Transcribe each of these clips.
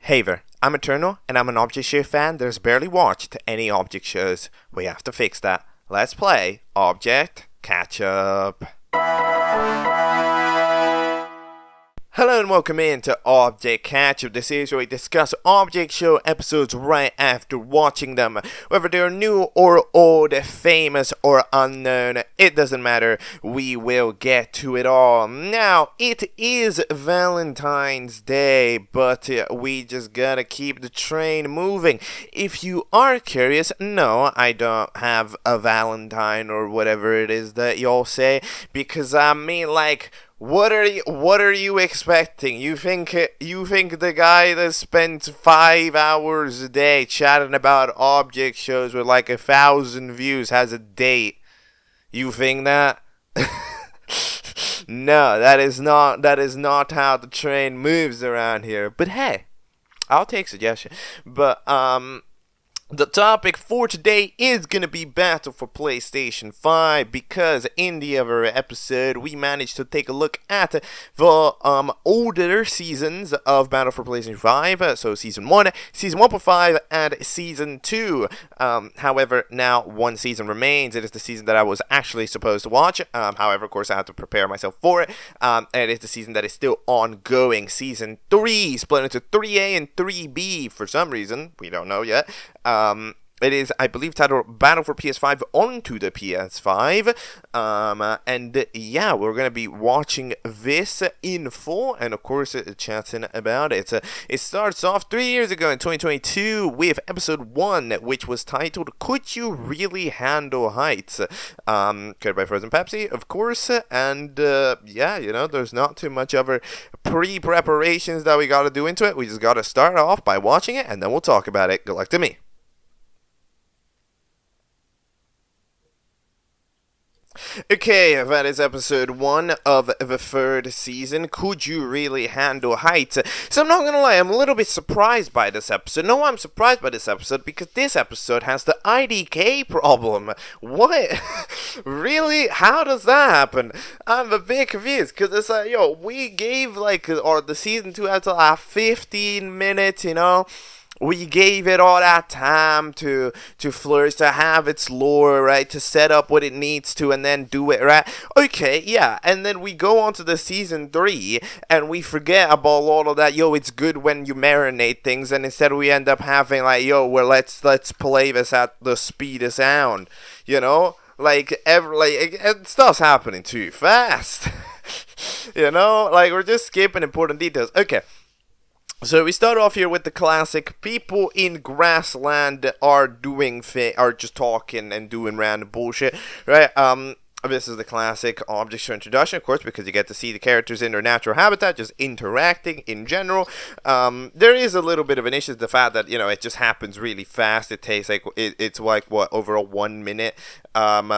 Hey there, I'm Eternal, and I'm an object show fan that's barely watched any object shows. We have to fix that. Let's play Object Catchup. Hello and welcome in to Object Catchup. This is where we discuss object show episodes right after watching them. Whether they're new or old, famous or unknown, it doesn't matter. We will get to it all. Now, it is Valentine's Day, but we just gotta keep the train moving. If you are curious, no, I don't have a Valentine or whatever it is that y'all say, because I mean, like, what are you expecting? You think the guy that spends 5 hours a day chatting about object shows with like 1,000 views has a date? You think that? No, that is not how the train moves around here. But hey, I'll take suggestion. But the topic for today is going to be Battle for PlayStation 5, because in the other episode we managed to take a look at the older seasons of Battle for PlayStation 5, so Season 1, Season 1.5, and Season 2. However, now one season remains. It is the season that I was actually supposed to watch. However, of course, I have to prepare myself for it, and it's the season that is still ongoing. Season 3, split into 3A and 3B for some reason. We don't know yet. It is, I believe, titled Battle for PS5 onto the PS5. And yeah, we're going to be watching this in full and, of course, chatting about it. It starts off 3 years ago in 2022 with episode 1, which was titled Could You Really Handle Heights? Created by FrozenPepsi, of course. And yeah, you know, there's not too much other pre-preparations that we got to do into it. We just got to start off by watching it, and then we'll talk about it. Good luck to me. Okay, that is episode 1 of the 3rd season. Could you really handle heights? So I'm not gonna lie, I'm a little bit surprised by this episode. No, I'm surprised by this episode because this episode has the IDK problem. What? Really? How does that happen? I'm a bit confused because it's like, yo, we gave the season 2 had to like 15 minutes, you know? We gave it all that time to flourish, to have its lore, right? To set up what it needs to and then do it, right? Okay, yeah. And then we go on to the season 3 and we forget about all of that. Yo, it's good when you marinate things, and instead we end up having like, yo, well, let's play this at the speed of sound, you know? Stuff's happening too fast. You know? Like, we're just skipping important details. Okay. So we start off here with the classic. People in Grassland are just talking and doing random bullshit, right? This is the classic object show introduction, of course, because you get to see the characters in their natural habitat, just interacting in general. There is a little bit of an issue with the fact that, you know, it just happens really fast. It takes it's over a 1 minute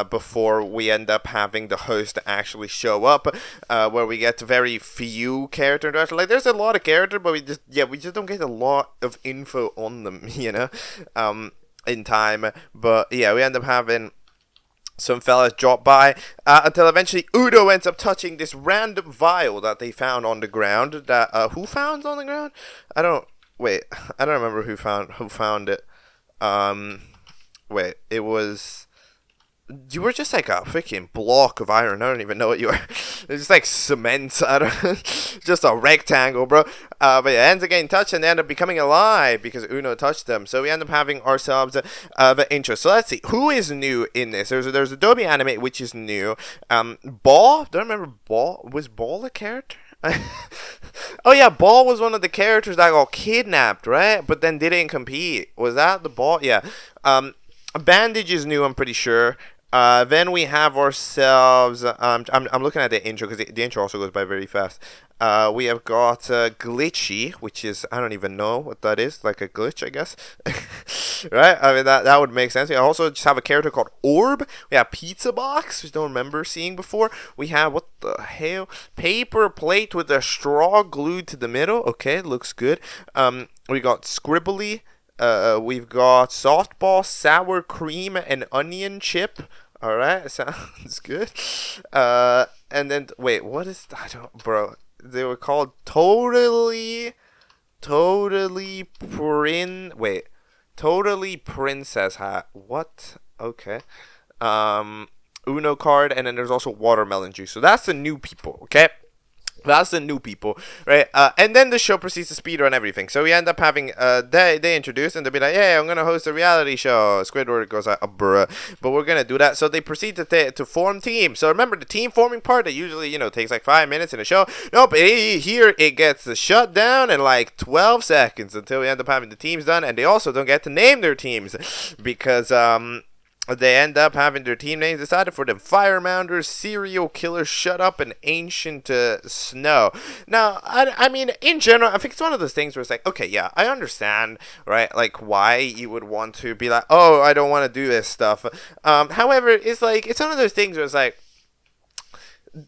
before we end up having the host actually show up, where we get very few character interaction. Like, there's a lot of character, but we just don't get a lot of info on them, you know, in time. But yeah, we end up having some fellas drop by until eventually Udo ends up touching this random vial that they found on the ground. That who found on the ground? I don't remember who found it. It was. You were just like a freaking block of iron. I don't even know what you were. It's just like cement. I don't. Just a rectangle, bro. But it ends up getting touched and they end up becoming alive because Uno touched them. So we end up having ourselves the intro. So let's see who is new in this. There's Adobe Animate, which is new. Ball. Don't remember Ball. Was Ball a character? Oh yeah, Ball was one of the characters that got kidnapped, right? But then didn't compete. Was that the Ball? Yeah. Bandage is new, I'm pretty sure. Then we have ourselves, I'm looking at the intro because the intro also goes by very fast. We have got Glitchy, which is, I don't even know what that is, like a glitch, I guess. Right? I mean, that would make sense. We also just have a character called Orb. We have Pizza Box, which I don't remember seeing before. We have, what the hell? Paper plate with a straw glued to the middle. Okay, looks good. We got Scribbly. We've got softball, sour cream, and onion chip. Alright, sounds good. And then, wait, what is, bro, they were called Totally Totally wait. Totally princess hat. What? Okay. Um, Uno card, and then there's also watermelon juice. So that's the new people, okay? That's the new people, right? And then the show proceeds to speedrun everything. So we end up having, they introduce and they'll be like, hey, I'm going to host a reality show. Squidward goes, bruh. But we're going to do that. So they proceed to form teams. So remember, the team forming part that usually, takes like 5 minutes in a show. Nope, here it gets shut down in like 12 seconds until we end up having the teams done. And they also don't get to name their teams because, they end up having their team names decided for them: Firemounders, Serial Killer, Shut Up, and Ancient Snow. Now, I mean, in general, I think it's one of those things where it's like, okay, yeah, I understand, right? Like, why you would want to be like, oh, I don't want to do this stuff. However, it's one of those things where it's like,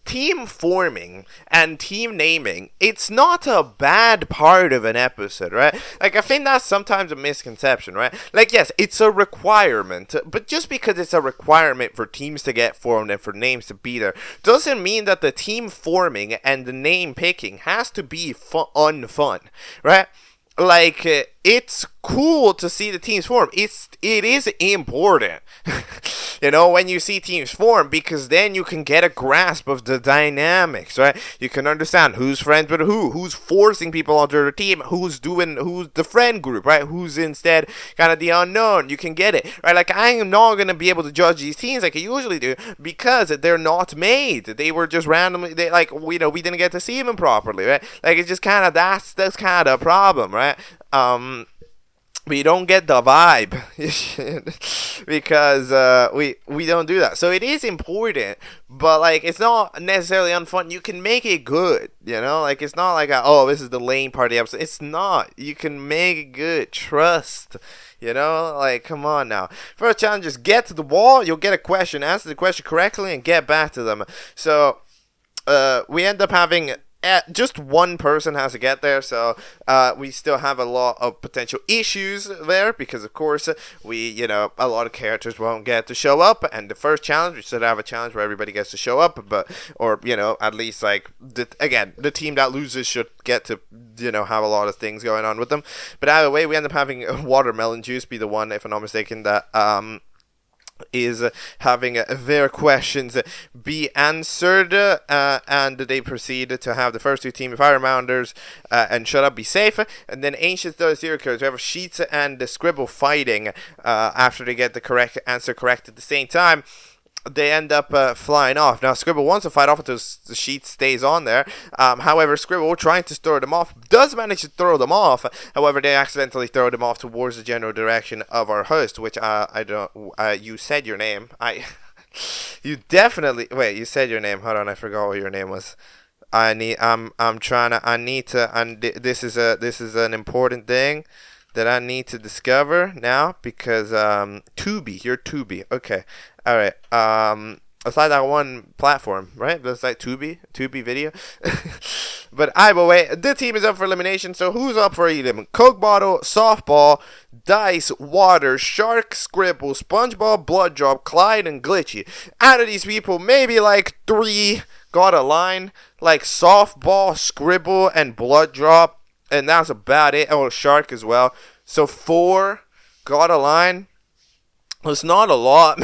team forming and team naming, it's not a bad part of an episode, right? Like, I think that's sometimes a misconception, right? Like, yes, it's a requirement, but just because it's a requirement for teams to get formed and for names to be there doesn't mean that the team forming and the name picking has to be unfun, right? Like, it's cool to see the teams form. It is important, when you see teams form, because then you can get a grasp of the dynamics, right? You can understand who's friends with who's forcing people onto their team, who's the friend group, right? Who's instead kind of the unknown. You can get it, right? Like, I am not going to be able to judge these teams like I usually do because they're not made. They were just randomly, we didn't get to see them properly, right? Like, it's just kind of, that's kind of a problem, right? We don't get the vibe because we don't do that. So it is important, but like, it's not necessarily unfun. You can make it good, like, it's not like this is the lame part of the episode. It's not. You can make it good. Trust. Like, come on now. First challenge is get to the wall. You'll get a question. Answer the question correctly and get back to them. So we end up having just one person has to get there, so we still have a lot of potential issues there because, of course, a lot of characters won't get to show up. And the first challenge, we should have a challenge where everybody gets to show up, or at least, like, the team that loses should get to have a lot of things going on with them. But either way, we end up having watermelon juice be the one, if I'm not mistaken, that is having their questions be answered, and they proceed to have the first two team Firemounders and Shut Up be safe, and then Ancient Serial Killers. We have Sheets and Scribble fighting after they get the correct answer correct at the same time. They end up flying off. Now, Scribble wants to fight off until the sheet stays on there. However, Scribble, trying to throw them off, does manage to throw them off. However, they accidentally throw them off towards the general direction of our host, which I don't. You said your name. You definitely. Wait, you said your name. Hold on, I forgot what your name was. This is an important thing that I need to discover now because Tubi, you're Tubi. Okay. All right. It's like that one platform, right? That's like Tubi video. But either way, the team is up for elimination. So who's up for elimination? Coke bottle, softball, dice, water, shark, Scribble, SpongeBob, blood drop, Clyde, and Glitchy. Out of these people, maybe like 3 got a line, like softball, Scribble, and blood drop, and that's about it. Oh, shark as well. So 4 got a line. It's not a lot.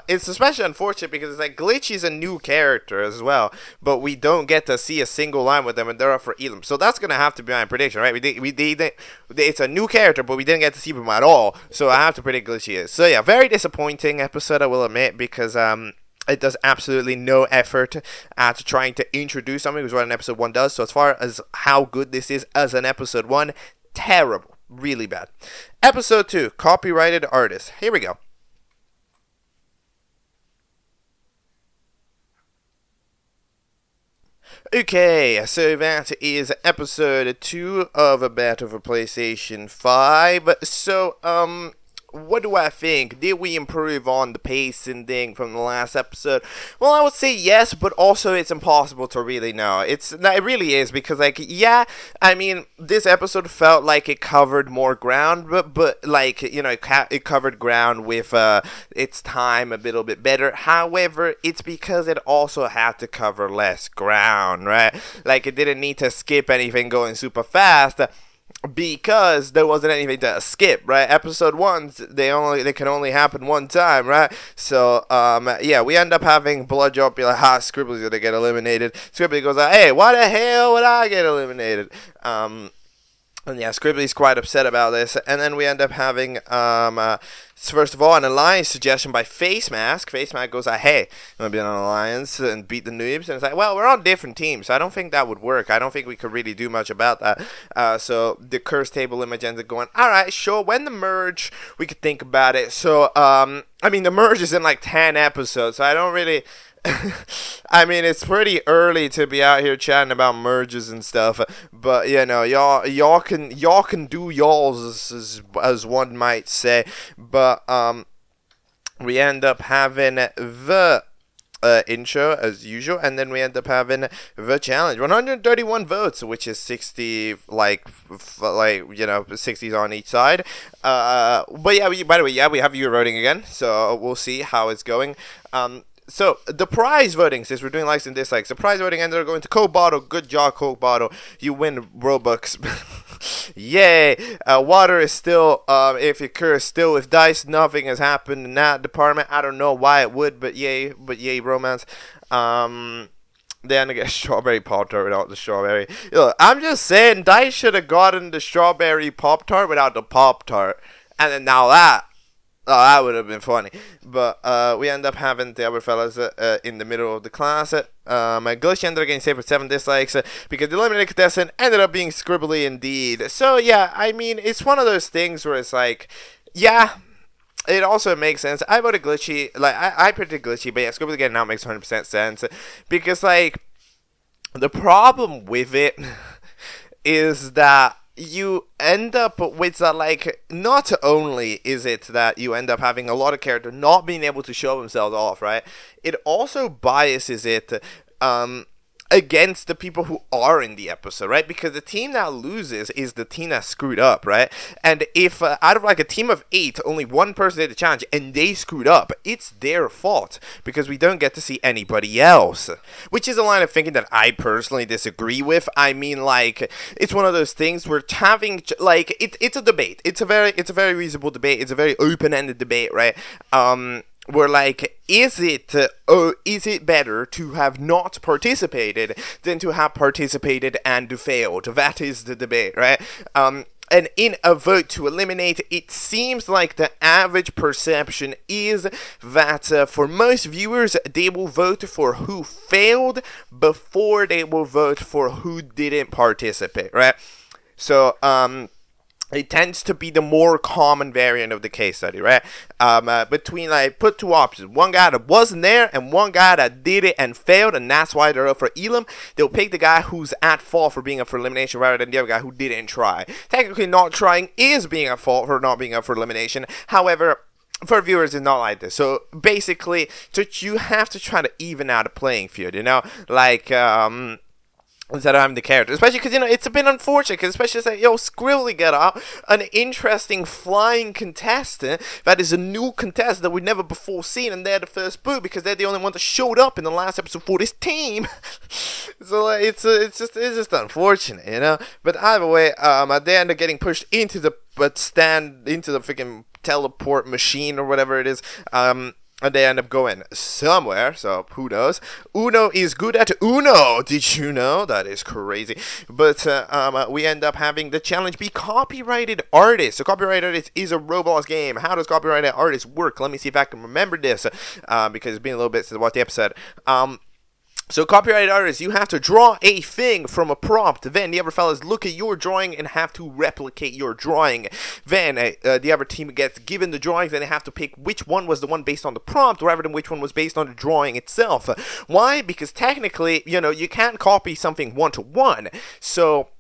It's especially unfortunate because it's like Glitchy's a new character as well, but we don't get to see a single line with them, and they're up for Elam. So that's gonna have to be my prediction, right? It's a new character, but we didn't get to see them at all. So I have to predict Glitchy is. So yeah, very disappointing episode, I will admit, because it does absolutely no effort at trying to introduce something, which is what an episode 1 does. So as far as how good this is as an episode 1, terrible, really bad. Episode 2, copyrighted artist. Here we go. Okay, so that is episode 2 of A Bet of a PlayStation 5. So, what do I think? Did we improve on the pacing thing from the last episode? Well, I would say yes, but also it's impossible to really know. It really is, because like, yeah, I mean, this episode felt like it covered more ground, but like, you know, it covered ground with its time a little bit better. However, it's because it also had to cover less ground, right? Like, it didn't need to skip anything going super fast, because there wasn't anything to skip, right? Episode 1, they can only happen one time, right? So yeah, we end up having Bloodjob be like, Scribbly's gonna get eliminated. Scribbly goes like, hey, why the hell would I get eliminated? And yeah, Scribbly's quite upset about this. And then we end up having, first of all, an alliance suggestion by Face Mask. Face Mask goes like, hey, you want to be on an alliance and beat the noobs? And it's like, well, we're on different teams, so I don't think that would work. I don't think we could really do much about that. So the curse table image ends up going, alright, sure, when the merge, we could think about it. So, I mean, the merge is in like 10 episodes, so I don't really... I mean, it's pretty early to be out here chatting about merges and stuff, but you know, y'all can do y'alls, as one might say. But we end up having the intro as usual, and then we end up having the challenge. 131 votes, which is 60, like you know, 60s on each side. But yeah, by the way, yeah, we have you voting again, so we'll see how it's going. So, the prize voting, since we're doing likes and dislikes, the prize voting ended up going to Coke Bottle. Good job, Coke Bottle. You win Robux. Yay. Water is still, if it occurs still with dice, nothing has happened in that department. I don't know why it would, but yay, romance. Then I get strawberry Pop-Tart without the strawberry. Look, I'm just saying, dice should have gotten the strawberry Pop-Tart without the Pop-Tart. And then now that. Oh, that would have been funny. But we end up having the other fellas in the middle of the class. My glitch ended up getting saved for 7 dislikes because the eliminated contestant ended up being Scribbly indeed. So, yeah, I mean, it's one of those things where it's like, yeah, it also makes sense. I voted glitchy. Like, I predicted glitchy, but yeah, Scribbly again now makes 100% sense. Because, like, the problem with it is that you end up with that, like, not only is it that you end up having a lot of characters not being able to show themselves off, right? It also biases it against the people who are in the episode, right? Because the team that loses is the team that screwed up, right? And if out of like a team of 8, only one person did the challenge and they screwed up, it's their fault because we don't get to see anybody else. Which is a line of thinking that I personally disagree with. I mean, like, it's one of those things where having, like, it's a debate. It's a very reasonable debate. It's a very open-ended debate, right? Where, like, is it better to have not participated than to have participated and failed? That is the debate, right? And in a vote to eliminate, it seems like the average perception is that for most viewers, they will vote for who failed before they will vote for who didn't participate, right? So, it tends to be the more common variant of the case study, right? Between, like, put two options. One guy that wasn't there and one guy that did it and failed, and that's why they're up for Elam. They'll pick the guy who's at fault for being up for elimination rather than the other guy who didn't try. Technically, not trying is being at fault for not being up for elimination. However, for viewers, it's not like this. So, basically, you have to try to even out a playing field, you know? Like, instead of having the character, especially because, you know, it's a bit unfortunate, because especially say, yo, Scribbly got an interesting flying contestant that is a new contestant that we've never before seen, and they're the first boot because they're the only one that showed up in the last episode for this team. So, like, it's just unfortunate, you know. But either way, they end up getting pushed into the freaking teleport machine or whatever it is. And they end up going somewhere, so who knows? Uno is good at Uno. Did you know? That is crazy. But we end up having the challenge be copyrighted artist. So copyrighted artist is a Roblox game. How does copyrighted artist work? Let me see if I can remember this, because it's been a little bit since I watched the episode. So copyrighted artists, you have to draw a thing from a prompt. Then the other fellas look at your drawing and have to replicate your drawing. Then the other team gets given the drawings and they have to pick which one was the one based on the prompt rather than which one was based on the drawing itself. Why? Because technically, you know, you can't copy something one-to-one. So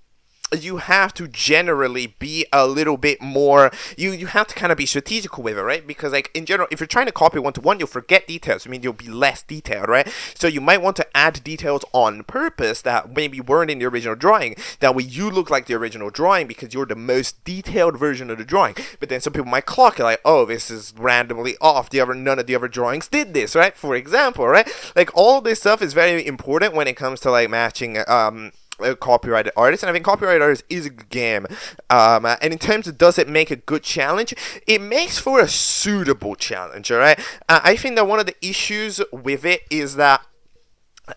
you have to generally be a little bit more, you have to kind of be strategical with it, right? Because like in general, if you're trying to copy one-to-one, you'll forget details. I mean, you'll be less detailed, right? So you might want to add details on purpose that maybe weren't in the original drawing. That way you look like the original drawing because you're the most detailed version of the drawing. But then some people might clock it like, oh, this is randomly off. None of the other drawings did this, right? For example, right? Like all this stuff is very important when it comes to like matching copyrighted artists, and I think copyrighted artists is a good game. And in terms of does it make a good challenge, it makes for a suitable challenge, alright? I think that one of the issues with it is that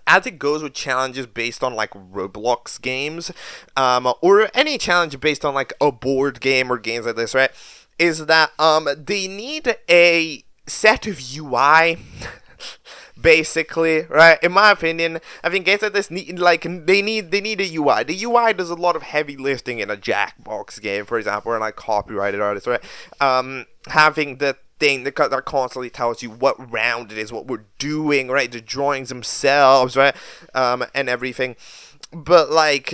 as it goes with challenges based on like Roblox games, or any challenge based on like a board game or games like this, right, is that they need a set of UI basically, right? In my opinion, I think games like this need they need a UI. The UI does a lot of heavy lifting in a Jackbox game, for example, or like copyrighted artists, right? Having the thing that constantly tells you what round it is, what we're doing, right? The drawings themselves, right? And everything. But like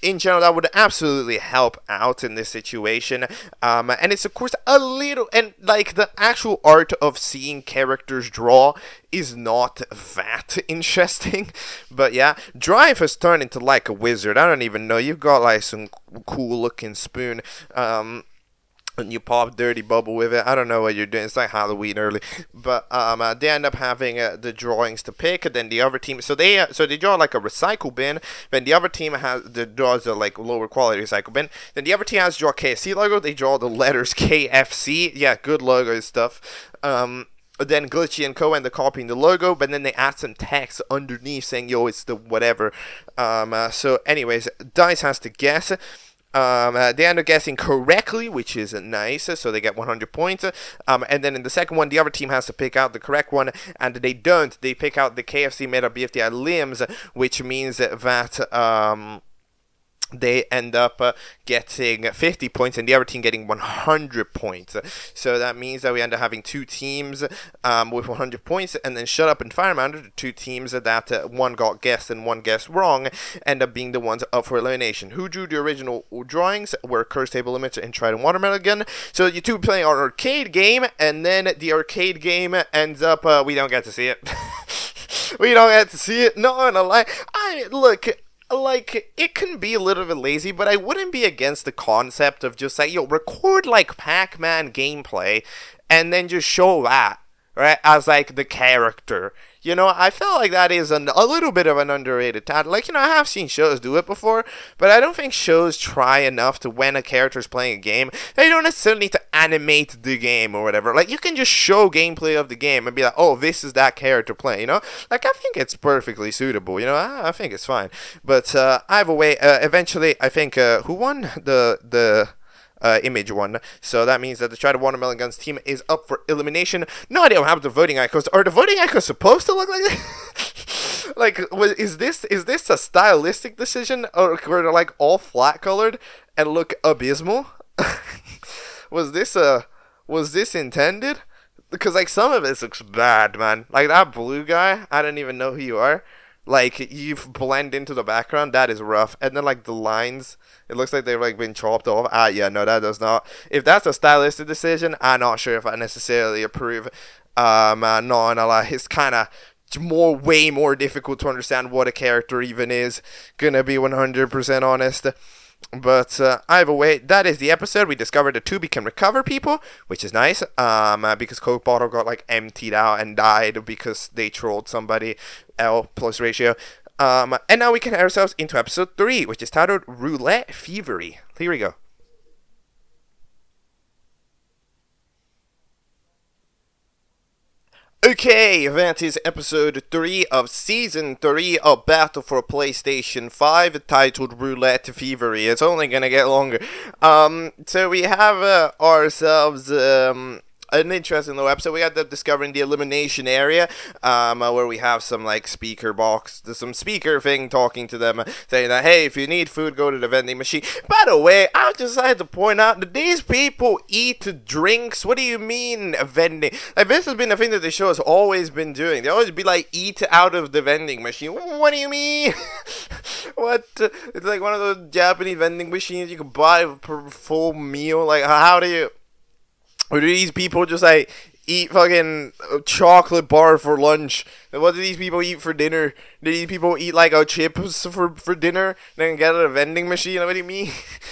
in general, that would absolutely help out in this situation. And it's, of course, a little... And, like, the actual art of seeing characters draw is not that interesting. But, yeah. Drive has turned into, like, a wizard. I don't even know. You've got, like, some cool-looking spoon. And you pop Dirty Bubble with it. I don't know what you're doing. It's like Halloween early, but they end up having the drawings to pick. And then the other team, so they draw like a recycle bin. Then the other team draws a like lower quality recycle bin. Then the other team has to draw KFC logo. They draw the letters KFC. Yeah, good logo stuff. Then Glitchy and Co end up copying the logo, but then they add some text underneath saying, "Yo, it's the whatever." So, anyways, Dice has to guess. They end up guessing correctly, which is nice, so they get 100 points. And then in the second one, the other team has to pick out the correct one, and they don't. They pick out the KFC made of BFDI limbs, which means that they end up getting 50 points and the other team getting 100 points. So that means that we end up having two teams with 100 points, and then Shut Up and Firemander, the two teams that one got guessed and one guessed wrong, end up being the ones up for elimination. Who drew the original drawings were Curse Table Limits and Trident Watermelon Gun. So you two playing our arcade game, and then the arcade game ends up, we don't get to see it. We don't get to see it, no, no lie. Look, like, it can be a little bit lazy, but I wouldn't be against the concept of just like, record like Pac-Man gameplay and then just show that, right, as like the character. I felt like that is a little bit of an underrated talent. Like, I have seen shows do it before, but I don't think shows try enough to when a character's playing a game. They don't necessarily need to animate the game or whatever. Like, you can just show gameplay of the game and be like, oh, this is that character playing, Like, I think it's perfectly suitable, I think it's fine. But either way, eventually, I think, who won? The Image one. So that means that the Trident Watermelon Guns team is up for elimination. No idea how the voting icons are. The voting icons supposed to look like this? Like, is this a stylistic decision, or were they like all flat colored and look abysmal? Was this intended? Because like some of this looks bad, man. Like that blue guy, I don't even know who you are. Like, you blend into the background, that is rough. And then, like, the lines, it looks like they've, like, been chopped off. Yeah, no, that does not. If that's a stylistic decision, I'm not sure if I necessarily approve. No, it's kind of way more difficult to understand what a character even is. Gonna be 100% honest. But either way, that is the episode. We discovered the Tubi can recover people, which is nice. Because Coke Bottle got like emptied out and died because they trolled somebody. L plus ratio. And now we can head ourselves into episode 3, which is titled Roulette Thievery. Here we go. Okay, that is episode 3 of season 3 of Battle for PlayStation 5, titled Roulette Thievery. It's only gonna get longer. So we have ourselves an interesting little episode. We had the discovering the elimination area, where we have some like speaker box, some speaker thing talking to them, saying that, hey, if you need food, go to the vending machine. By the way, I just had to point out that these people eat drinks. What do you mean vending? Like, this has been a thing that the show has always been doing. They always be like, eat out of the vending machine. What do you mean? What? It's like one of those Japanese vending machines you can buy per full meal. Like, how do you? Or do these people just like eat fucking chocolate bar for lunch? What do these people eat for dinner? Do these people eat like chips for dinner? Then get a vending machine? What do you mean?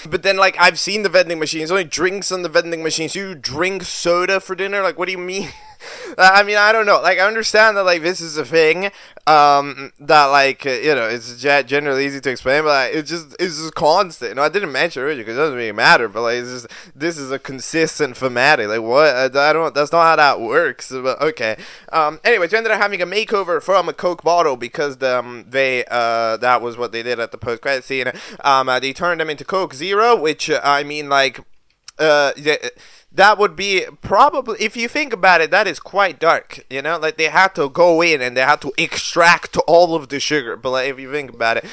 But then like I've seen the vending machines. Only drinks on the vending machines. You drink soda for dinner? Like what do you mean? I mean, I don't know. Like, I understand that, like, this is a thing, that, like, it's generally easy to explain, but like, it's just constant. I didn't mention it earlier because it doesn't really matter, but, like, this is a consistent thematic. Like, what? That's not how that works, but okay. Anyways, we ended up having a makeover from a Coke bottle because, that was what they did at the post-credit scene. They turned them into Coke Zero, which, I mean, like, that would be probably, if you think about it, that is quite dark, like they had to go in and they had to extract all of the sugar, but like, if you think about it,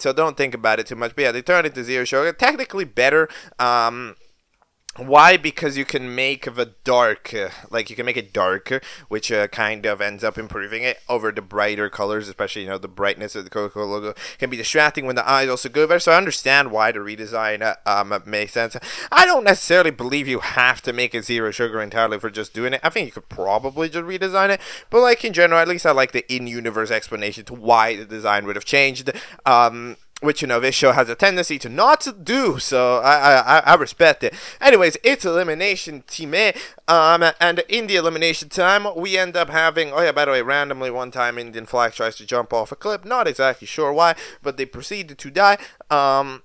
so don't think about it too much, but yeah, they turned it to zero sugar, technically better, why? Because you can make the dark, you can make it darker, which kind of ends up improving it over the brighter colors, especially, the brightness of the Coca-Cola logo can be distracting when the eyes also go there, so I understand why the redesign makes sense. I don't necessarily believe you have to make it zero sugar entirely for just doing it. I think you could probably just redesign it, but like in general, at least I like the in-universe explanation to why the design would have changed, which, this show has a tendency to not do, so I respect it. Anyways, it's elimination time, and in the elimination time, we end up having, oh yeah, by the way, randomly one time Indian Flag tries to jump off a cliff, not exactly sure why, but they proceeded to die, and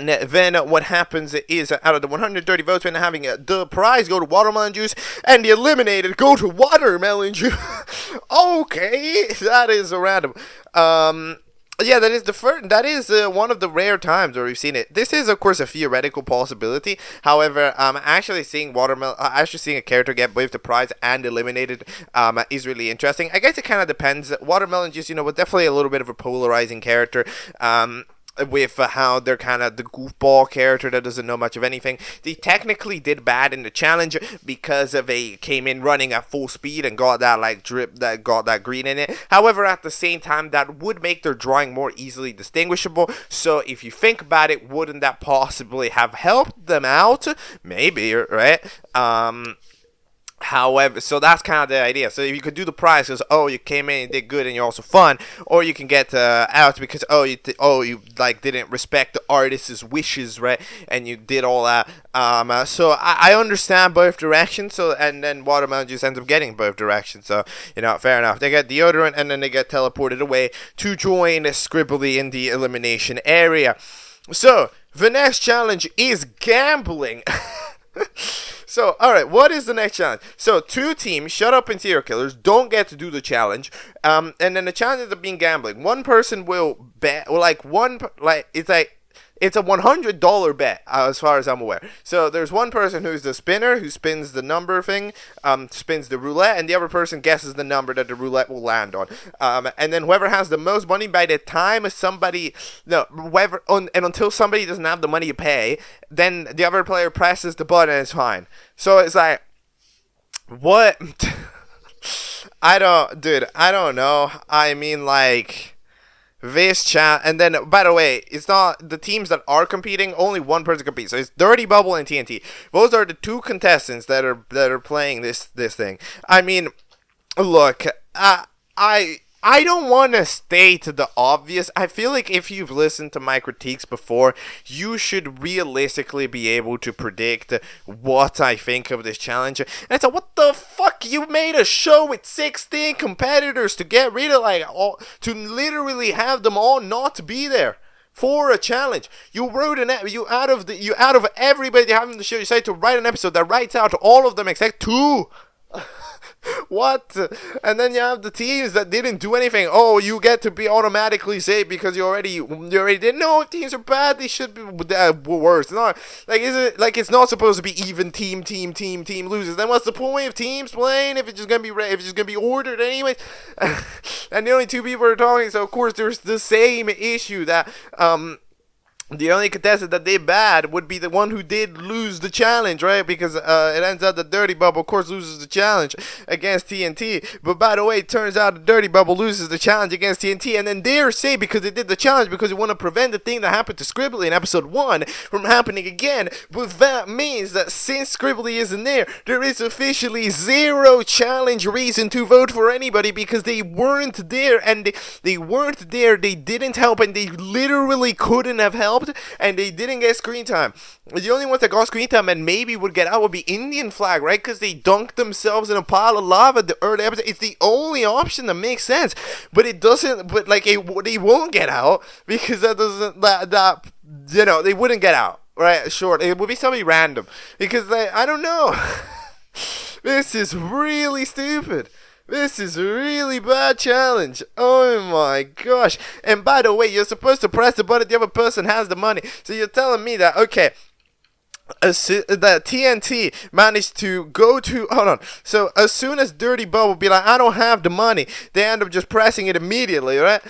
then what happens is, out of the 130 votes, we're having the prize go to watermelon juice, and the eliminated go to watermelon juice. Okay, that is a random. Yeah, that is one of the rare times where we've seen it. This is, of course, a theoretical possibility. However, actually seeing a character get both the prize and eliminated, is really interesting. I guess it kind of depends. Watermelon juice, was definitely a little bit of a polarizing character. With how they're kind of the goofball character that doesn't know much of anything. They technically did bad in the challenge because they came in running at full speed and got that got that green in it. However, at the same time, that would make their drawing more easily distinguishable. So if you think about it, wouldn't that possibly have helped them out? Maybe, right? However, so that's kind of the idea. So if you could do the prize because, you came in and did good and you're also fun, or you can get out because, you didn't respect the artist's wishes, right? And you did all that. So I understand both directions. So, and then watermelon juice ends up getting both directions. So, fair enough. They get deodorant and then they get teleported away to join Scribbly in the elimination area. So the next challenge is gambling. So, alright, what is the next challenge? So, 2 teams, Shut Up and Serial Killers, don't get to do the challenge. And then the challenge ends up being gambling. One person will bet, it's a $100 bet, as far as I'm aware. So there's one person who's the spinner, who spins the number thing, spins the roulette, and the other person guesses the number that the roulette will land on. And then whoever has the most money by the time until somebody doesn't have the money to pay, then the other player presses the button and it's fine. So it's like, what? I don't know. I mean, like, this chat, and then, by the way, it's not the teams that are competing, only one person competes. So it's Dirty Bubble and TNT. Those are the 2 contestants that are playing this thing. I mean, look, I don't want to state the obvious. I feel like if you've listened to my critiques before, you should realistically be able to predict what I think of this challenge. And it's like, what the fuck? You made a show with 16 competitors to get rid of to literally have them all not be there for a challenge. You wrote out of everybody having the show, you decided to write an episode that writes out to all of them except 2. What? And then you have the teams that didn't do anything. Oh, you get to be automatically saved because you already didn't know if teams are bad. They should be worse. Not like, is it like it's not supposed to be even team loses? Then what's the point of teams playing if it's just gonna be ordered anyways? And the only 2 people are talking. So of course there's the same issue that the only contestant that they bad would be the one who did lose the challenge, right? Because it ends out the Dirty Bubble, of course, loses the challenge against TNT. But by the way, it turns out the Dirty Bubble loses the challenge against TNT, and then they're say because they did the challenge because they want to prevent the thing that happened to Scribbly in episode 1 from happening again. But that means that since Scribbly isn't there, there is officially zero challenge reason to vote for anybody because they weren't there, and they weren't there, they didn't help, and they literally couldn't have helped. And they didn't get screen time. The only ones that got screen time and maybe would get out would be Indian Flag, right? Because they dunked themselves in a pile of lava the early episode. It's the only option that makes sense, but it doesn't. But like they won't get out because that doesn't that you know, they wouldn't get out, right? Sure, it would be somebody random because I don't know. This is really stupid. This is a really bad challenge. Oh my gosh. And by the way, you're supposed to press the button, the other person has the money. So you're telling me that, okay, that TNT managed to go to, hold on. So as soon as Dirty Bubble be like, I don't have the money, they end up just pressing it immediately, right?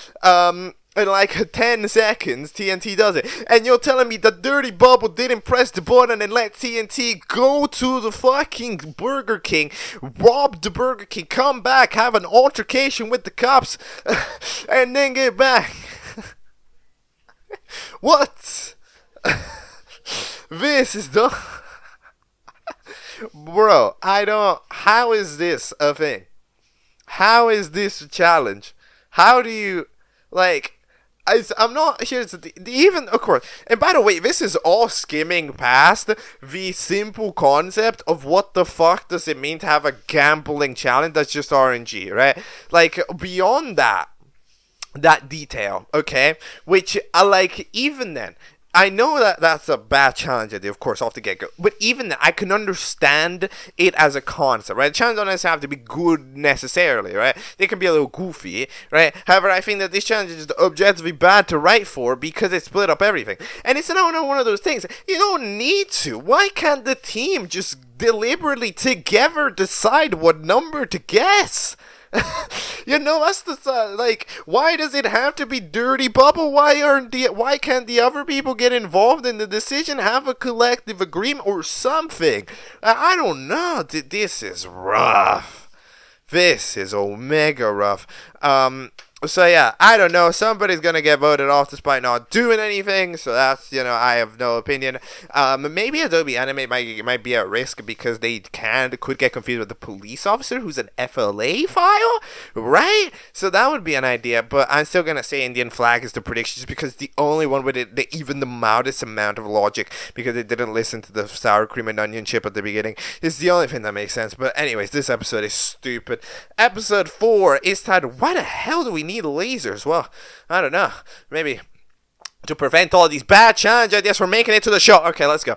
In like 10 seconds, TNT does it. And you're telling me that Dirty Bubble didn't press the button and let TNT go to the fucking Burger King, rob the Burger King, come back, have an altercation with the cops, and then get back. What? This is the... Bro, I don't... How is this a thing? How is this a challenge? How do you... Like... I'm not, here's the even, of course, and by the way, this is all skimming past the simple concept of what the fuck does it mean to have a gambling challenge that's just RNG, right? Like, beyond that detail, okay, which, like, even then, I know that that's a bad challenge idea, of course, off the get-go. But even then, I can understand it as a concept, right? Challenges don't necessarily have to be good necessarily, right? They can be a little goofy, right? However, I think that this challenge is objectively bad to write for because it split up everything. And it's not one of those things. You don't need to. Why can't the team just deliberately together decide what number to guess? You know, that's the like. Why does it have to be Dirty Bubble? Why can't the other people get involved in the decision? Have a collective agreement or something? I don't know. This is rough. This is omega rough. So yeah, I don't know. Somebody's gonna get voted off despite not doing anything. So that's, you know, I have no opinion. Maybe Adobe Animate might be at risk because they could get confused with the police officer who's an FLA file, right? So that would be an idea. But I'm still gonna say Indian Flag is the prediction just because the only one with even the mildest amount of logic, because they didn't listen to the sour cream and onion chip at the beginning. It's the only thing that makes sense. But anyways, this episode is stupid. Episode 4 is titled, Why the hell do we need lasers? Well, I don't know. Maybe to prevent all these bad challenge ideas from making it to the show. Okay, let's go.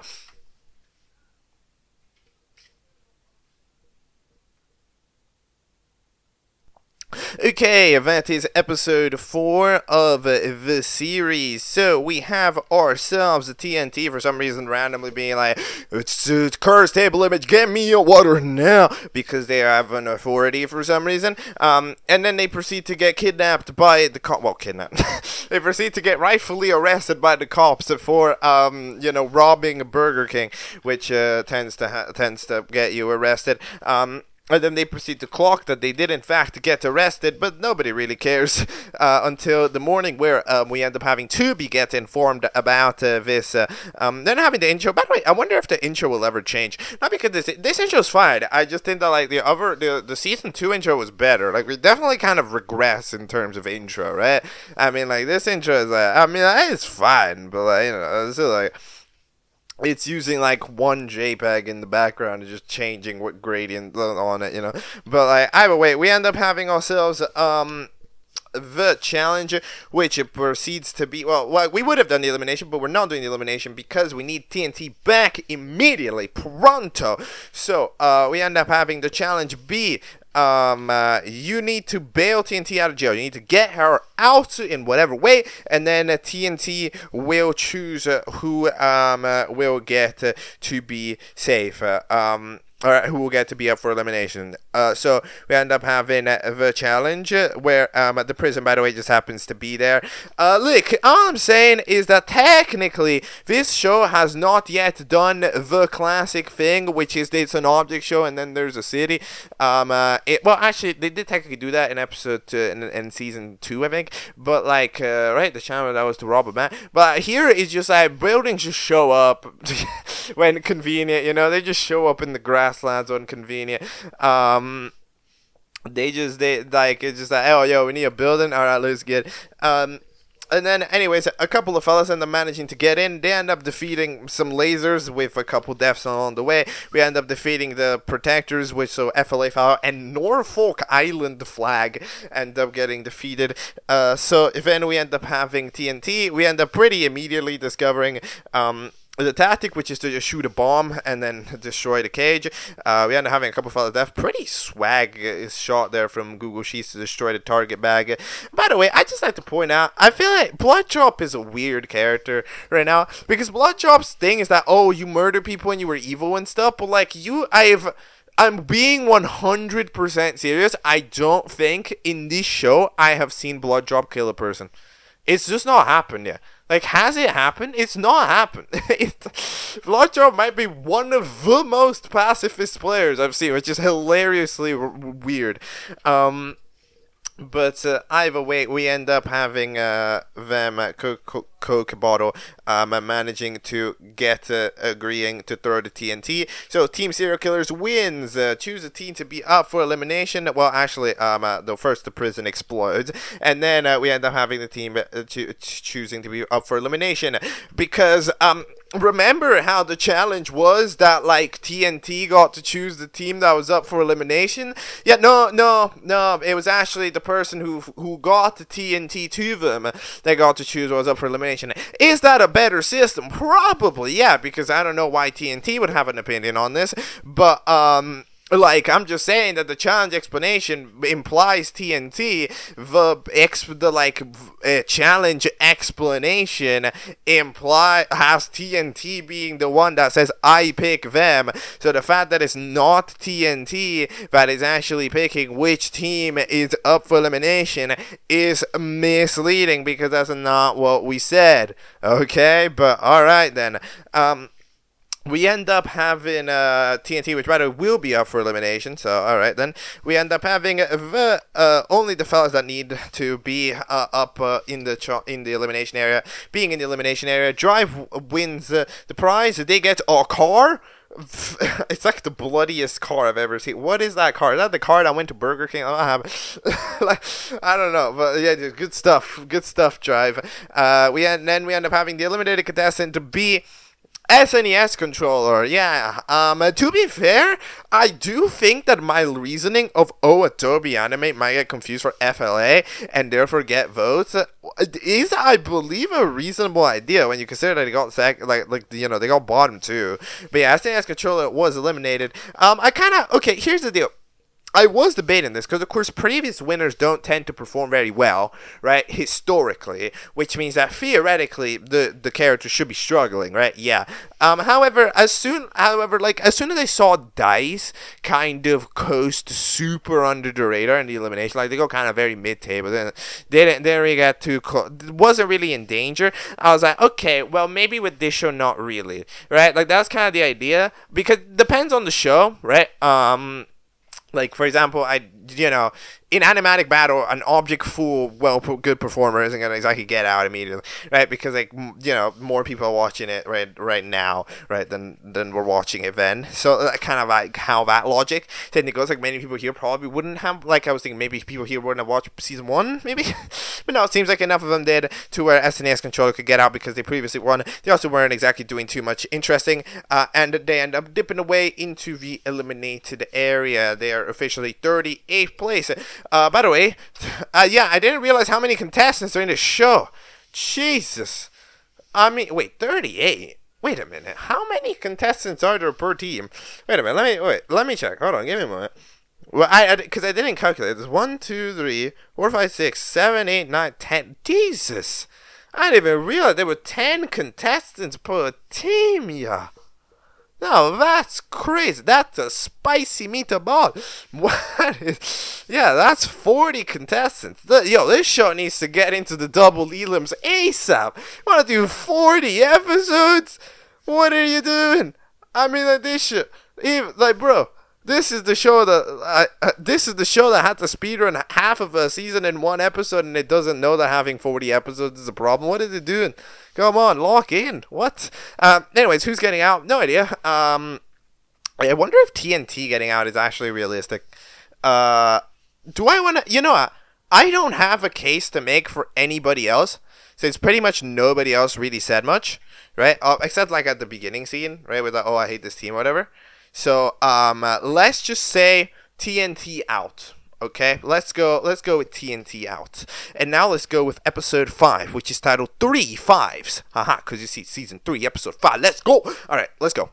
Okay, that is episode 4 of the series. So we have ourselves the TNT for some reason randomly being like, it's cursed table image, get me your water now, because they have an authority for some reason. And then they proceed to get kidnapped by the cops. Well, kidnapped. They proceed to get rightfully arrested by the cops for robbing a Burger King, which tends to get you arrested. And then they proceed to clock that they did in fact get arrested, but nobody really cares until the morning where we end up having Tubi get informed about this. Then having the intro. By the way, I wonder if the intro will ever change. Not because this intro is fine. I just think that like the season 2 intro was better. Like we definitely kind of regress in terms of intro, right? I mean, like this intro is it's fine, but like, you know, it's still like. It's using like one JPEG in the background and just changing what gradient on it, you know. But like either way, we end up having ourselves the challenge, which it proceeds to be, well, we would have done the elimination, but we're not doing the elimination because we need TNT back immediately, pronto. So we end up having the challenge be, you need to bail TNT out of jail. You need to get her out in whatever way, and then TNT will choose who will get to be safe. or who will get to be up for elimination. So we end up having the challenge where the prison, by the way, just happens to be there. Look, all I'm saying is that technically this show has not yet done the classic thing, which is it's an object show and then there's a city. Well, actually, they did technically do that in episode in season 2, I think. But like, right, the channel that was to rob a man. But here it's just like buildings just show up when convenient. You know, they just show up in the grasslands when convenient. They like, it's just like, oh, yo, we need a building. All right, let's get. And then, anyways, a couple of fellas end up managing to get in. They end up defeating some lasers with a couple deaths along the way. We end up defeating the protectors, which so FLA and Norfolk Island flag end up getting defeated. So then we end up having TNT. We end up pretty immediately discovering the tactic, which is to just shoot a bomb and then destroy the cage. We end up having a couple of fellas death. Pretty swag is shot there from Google Sheets to destroy the target bag. By the way, I just like to point out, I feel like Bloodchop is a weird character right now, because Bloodchop's thing is that, oh, you murder people and you were evil and stuff, but like I'm being 100% serious. I don't think in this show I have seen Bloodchop kill a person. It's just not happened yet. Like, has it happened? It's not happened. Bloodchop might be one of the most pacifist players I've seen, which is hilariously weird. But either way, we end up having them Coke bottle managing to get agreeing to throw the TNT. So Team Serial Killers wins. Choose a team to be up for elimination. Well, actually, first the prison explodes, and then we end up having the team choosing to be up for elimination because remember how the challenge was that like TNT got to choose the team that was up for elimination? Yeah, no. It was actually the person who got the TNT to them that got to choose what was up for elimination. Is that a better system? Probably, yeah, because I don't know why TNT would have an opinion on this, but like, I'm just saying that the challenge explanation implies TNT. The challenge explanation has TNT being the one that says I pick them. So the fact that it's not TNT that is actually picking which team is up for elimination is misleading, because that's not what we said. Okay, but all right then. We end up having TNT, which by the way will be up for elimination. So, alright then. We end up having only the fellas that need to be up in the elimination area. Being in the elimination area, Drive wins the prize. They get a car. It's like the bloodiest car I've ever seen. What is that car? Is that the car that went to Burger King? I don't know, but yeah, good stuff. Good stuff, Drive. We end up having the eliminated contestant to be SNES controller, yeah. To be fair, I do think that my reasoning of Adobe Animate might get confused for FLA and therefore get votes is, I believe, a reasonable idea when you consider that they got they got bottom too. But yeah, SNES controller was eliminated. Okay, here's the deal. I was debating this because, of course, previous winners don't tend to perform very well, right, historically, which means that theoretically the character should be struggling, right? Yeah. However, as soon as I saw Dice kind of coast super under the radar in the elimination, like they go kind of very mid-table, then they didn't really get too close, wasn't really in danger. I was like, okay, well, maybe with this show, not really, right? Like, that's kind of the idea, because it depends on the show, right? Like, for example, in animatic battle, an object full, good performer isn't going to exactly get out immediately, right? Because, more people are watching it right now, right, than we're watching it then. So, kind of like how that logic technically goes. Like, many people here probably wouldn't have, I was thinking maybe people here wouldn't have watched season 1, maybe? But no, it seems like enough of them did to where SNES controller could get out because they previously won. They also weren't exactly doing too much interesting, and they end up dipping away into the eliminated area. They are officially 38th place. By the way, I didn't realize how many contestants are in the show. Jesus. I mean, wait, 38? Wait a minute. How many contestants are there per team? Wait a minute. Let me check. Hold on. Give me a moment. Well, because I didn't calculate. There's 1, 2, 3, 4, 5, 6, 7, 8, 9, 10. Jesus. I didn't even realize there were 10 contestants per team, yeah. No, that's crazy. That's a spicy meatball. What is? Yeah, that's 40 contestants. Yo, this show needs to get into the double elims ASAP. Want to do 40 episodes? What are you doing? I mean, like this shit. Even like, bro, this is the show that this is the show that had to speedrun half of a season in one episode, and it doesn't know that having 40 episodes is a problem. What is it doing? Come on, lock in. What? Anyways, who's getting out? No idea. I wonder if TNT getting out is actually realistic. Do I want to? You know what? I don't have a case to make for anybody else, since pretty much nobody else really said much, right? Except like at the beginning scene, right? With like, oh, I hate this team, or whatever. So, let's just say TNT out. Okay, let's go with TNT out. And now let's go with episode 5, which is titled 3 Fives. Haha, because you see season 3, episode 5. Let's go. All right, let's go.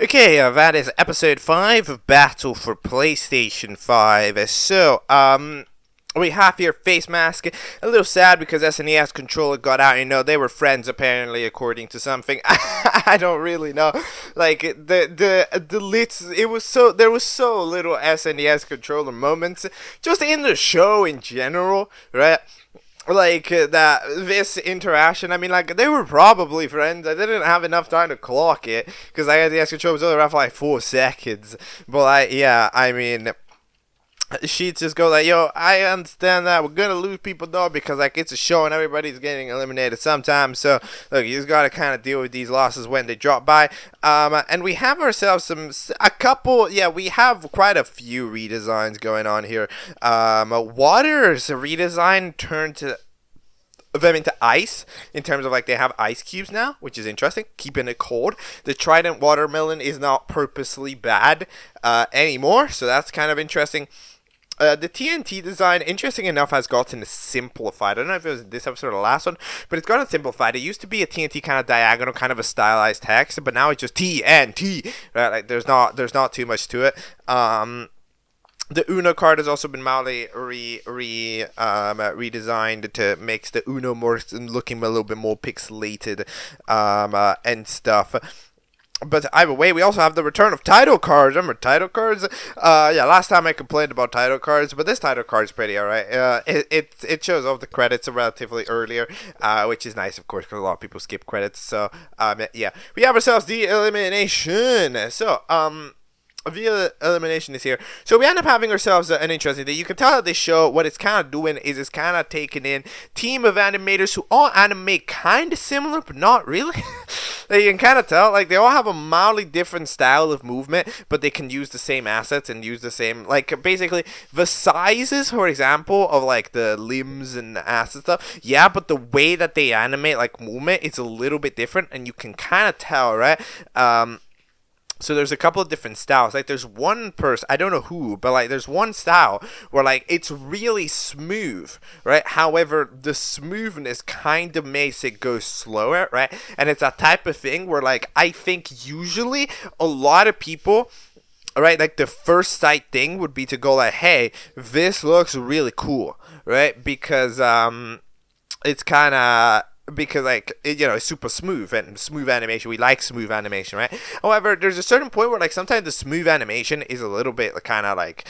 Okay, that is episode 5 of Battle for PlayStation 5. So, we have here Face Mask. A little sad because SNES controller got out. You know, they were friends apparently, according to something. I don't really know. Like the lids. It was so there was so little SNES controller moments just in the show in general, right? Like that this interaction. I mean, like they were probably friends. I didn't have enough time to clock it because I had the S controller was only around for like 4 seconds. But I mean. She just goes like, yo, I understand that we're gonna lose people though because like it's a show and everybody's getting eliminated sometimes. So look, you just gotta kind of deal with these losses when they drop by. And we have ourselves a couple. Yeah, we have quite a few redesigns going on here. Water's redesign turned to them into ice in terms of like they have ice cubes now, which is interesting, keeping it cold. The Trident watermelon is not purposely bad anymore, so that's kind of interesting. The TNT design, interesting enough, has gotten simplified. I don't know if it was this episode or the last one, but it's gotten simplified. It used to be a TNT kind of diagonal, kind of a stylized text, but now it's just TNT. Right? Like there's not too much to it. The Uno card has also been mildly redesigned to make the Uno more looking a little bit more pixelated and stuff. But either way, we also have the return of title cards. Remember title cards? Yeah, last time I complained about title cards, but this title card is pretty alright. It shows off the credits relatively earlier, which is nice, of course, because a lot of people skip credits. So, yeah, we have ourselves the elimination. So, via elimination is here. So we end up having ourselves an interesting thing. You can tell that this show, what it's kind of doing is it's kind of taking in team of animators who all animate kind of similar, but not really. You can kind of tell, like, they all have a mildly different style of movement, but they can use the same assets and use the same, like, basically, the sizes, for example, of, like, the limbs and the ass and stuff, yeah, but the way that they animate, like, movement, it's a little bit different, and you can kind of tell, right? So there's a couple of different styles. Like there's one person, I don't know who, but like there's one style where like it's really smooth, right? However, the smoothness kind of makes it go slower, right? And it's that type of thing where like I think usually a lot of people, right, like the first sight thing would be to go like, hey, this looks really cool, right? Because it's kind of, because like it's super smooth and smooth animation. We like smooth animation, right? However, there's a certain point where like sometimes the smooth animation is a little bit kind of like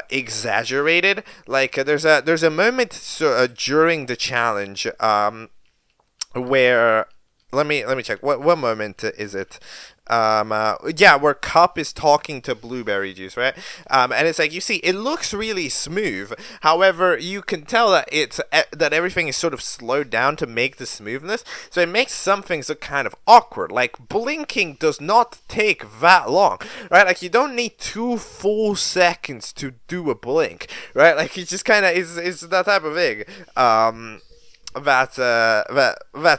exaggerated. Like there's a moment during the challenge where let me check what moment is it. Yeah, where Cup is talking to Blueberry Juice, right? And it's like, you see, it looks really smooth. However, you can tell that it's that everything is sort of slowed down to make the smoothness. So it makes some things look kind of awkward. Like blinking does not take that long, right? Like you don't need 2 full seconds to do a blink, right? Like it just kind of is that type of thing. That's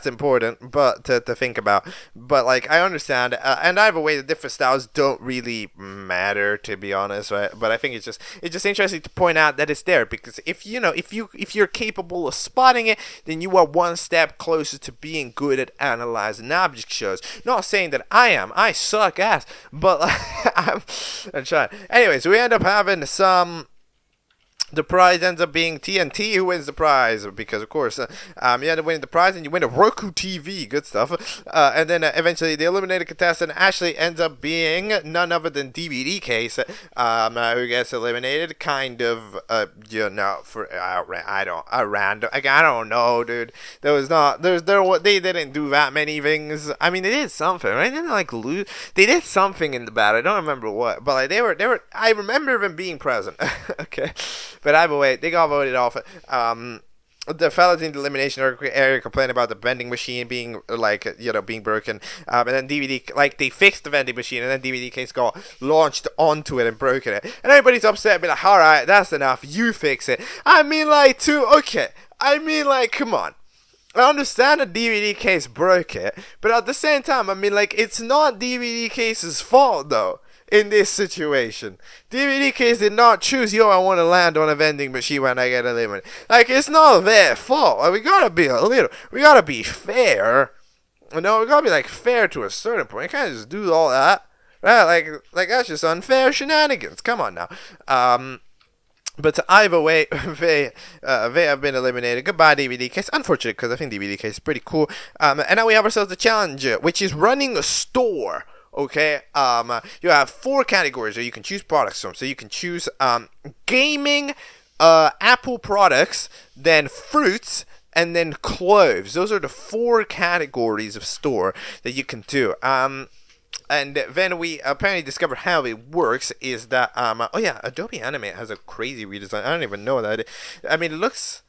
important, but to think about. But like I understand, and either way, the different styles don't really matter, to be honest, right? But I think it's just interesting to point out that it's there, because if you're capable of spotting it, then you are one step closer to being good at analyzing object shows. Not saying that I suck ass, but like, I'm trying. Anyways, we end up having some the prize ends up being TNT who wins the prize because, of course, you end up winning the prize and you win a Roku TV, good stuff. And then eventually the eliminated contestant actually ends up being none other than DVD Case, who gets eliminated. Kind of, for I don't know, dude. They didn't do that many things. I mean, they did something, right? They didn't like lose. They did something in the battle. I don't remember what, but like they were. I remember them being present. Okay. But either way, they got voted off. The fellas in the elimination area complained about the vending machine being being broken. And then DVD, they fixed the vending machine, and then DVD Case got launched onto it and broken it. And everybody's upset, be like, all right, that's enough. You fix it. I mean, come on. I understand the DVD Case broke it, but at the same time, I mean, it's not DVD Case's fault though. In this situation, DVD Case did not choose, I want to land on a vending machine when I get eliminated. It's not their fault. We gotta be fair. We gotta be fair to a certain point. You can't just do all that, right? That's just unfair shenanigans. Come on now. But either way, they have been eliminated. Goodbye, DVD Case. Unfortunate, because I think DVD Case is pretty cool. And now we have ourselves the challenge, which is running a store. Okay, you have 4 categories that you can choose products from. So you can choose gaming, Apple products, then fruits, and then clothes. Those are the 4 categories of store that you can do. And then we apparently discovered how it works is that Adobe Animate has a crazy redesign. I don't even know that. I mean, it looks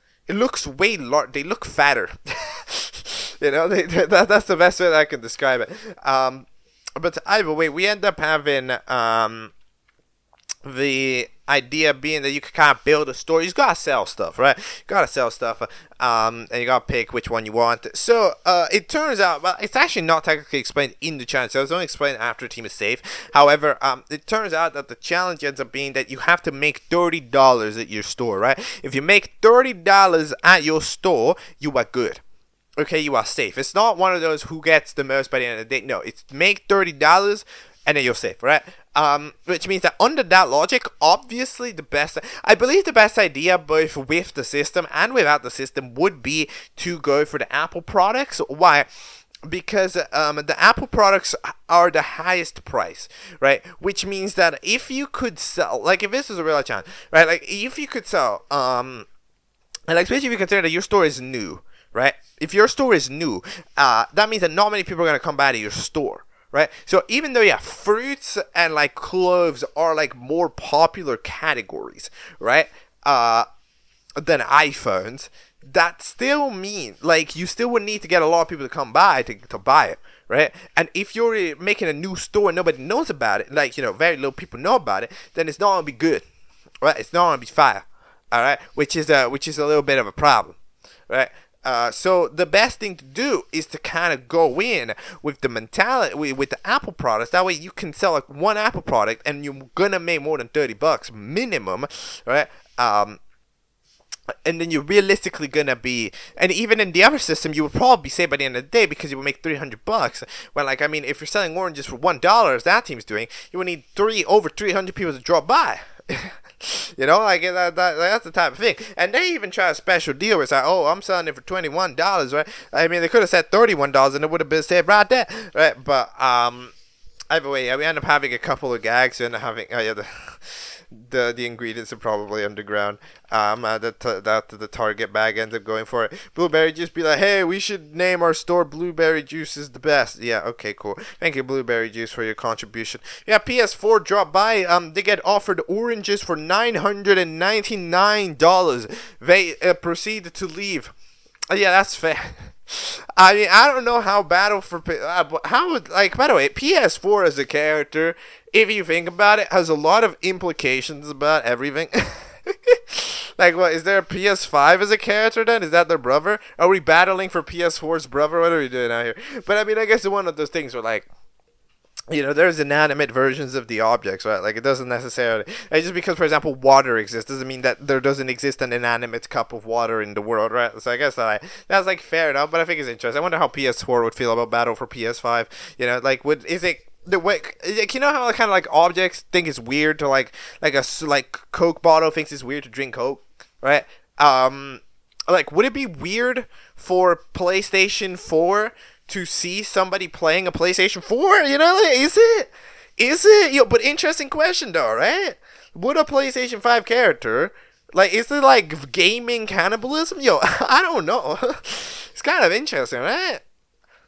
way larger. They look fatter. That's the best way that I can describe it. But either way, we end up having the idea being that you can kind of build a store. You gotta sell stuff, right? You gotta sell stuff, and you gotta pick which one you want. So it turns out, well, it's actually not technically explained in the challenge. So it's only explained after a team is safe. However, it turns out that the challenge ends up being that you have to make $30 at your store, right? If you make $30 at your store, you are good. Okay, you are safe. It's not one of those who gets the most by the end of the day. No, it's make $30 and then you're safe, right? Which means that under that logic, obviously I believe the best idea both with the system and without the system would be to go for the Apple products. Why? Because the Apple products are the highest price, right? Which means that if you could sell, if this is a real challenge, right? If you could sell, and especially if you consider that your store is new, right? If your store is new, that means that not many people are going to come by to your store, right? So even though, fruits and, clothes are, more popular categories, right, than iPhones, that still means, you still would need to get a lot of people to come by to buy it, right? And if you're making a new store and nobody knows about it, very little people know about it, then it's not going to be good, right? It's not going to be fire, all right? Which is a little bit of a problem, right? So the best thing to do is to kind of go in with the mentality with the Apple products. That way you can sell one Apple product and you're gonna make more than $30 minimum, right? And then you're realistically gonna be, and even in the other system, you would probably be saved by the end of the day because you would make $300. Well, if you're selling oranges for $1, as that team's doing, you would need over 300 people to drop by. That's the type of thing. And they even try a special deal where it's I'm selling it for $21, right? I mean, they could have said $31 and it would have been saved right there, right? But either way, we end up having a couple of gags and having the ingredients are probably underground. The Target bag ends up going for it. Blueberry Juice be like, hey, we should name our store Blueberry Juice is the best. Yeah, okay, cool. Thank you, Blueberry Juice, for your contribution. Yeah, PS4 dropped by. They get offered oranges for $999. They proceed to leave. Yeah, that's fair. I mean, I don't know how by the way, PS4 as a character, if you think about it, has a lot of implications about everything. What, is there a PS5 as a character then? Is that their brother? Are we battling for PS4's brother? What are we doing out here? But I mean, I guess it's one of those things where there's inanimate versions of the objects, right? It doesn't necessarily, just because, for example, water exists doesn't mean that there doesn't exist an inanimate cup of water in the world, right? So I guess that's fair enough, but I think it's interesting. I wonder how PS4 would feel about Battle for PS5. Is it the way, like, you know how kind of like objects think it's weird to like Coke bottle thinks it's weird to drink Coke, right? Like, would it be weird for PlayStation 4 to see somebody playing a PlayStation 4? You know, like, is it? Yo, but interesting question though, right? Would a PlayStation 5 character, like, is it like gaming cannibalism? Yo, I don't know. It's kind of interesting, right?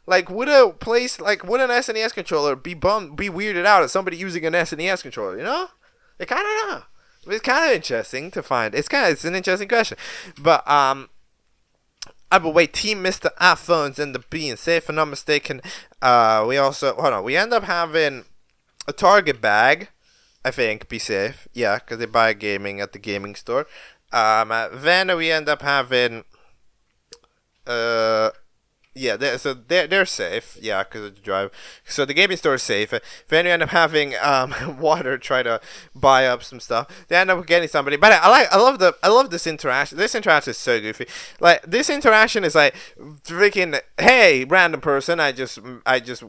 Like, would an SNES controller be weirded out at somebody using an SNES controller? You know, like, I don't know. It's kind of interesting to find. It's an interesting question, but but wait, Team Mr. iPhones end up being safe, if I'm not mistaken. We also we end up having a Target bag, I think, be safe. Yeah, because they buy gaming at the gaming store. Then we end up having yeah, they're safe. Yeah, because of the drive. So the gaming store is safe. Then you end up having Water try to buy up some stuff. They end up getting somebody. But I love this interaction. This interaction is so goofy. Like, this interaction is like freaking, hey, random person, I just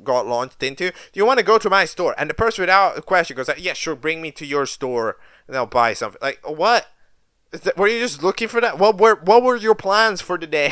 got launched into. Do you want to go to my store? And the person without a question goes like, yeah, sure, bring me to your store and I'll buy something. Like, what? Were you just looking for that? What were your plans for the day?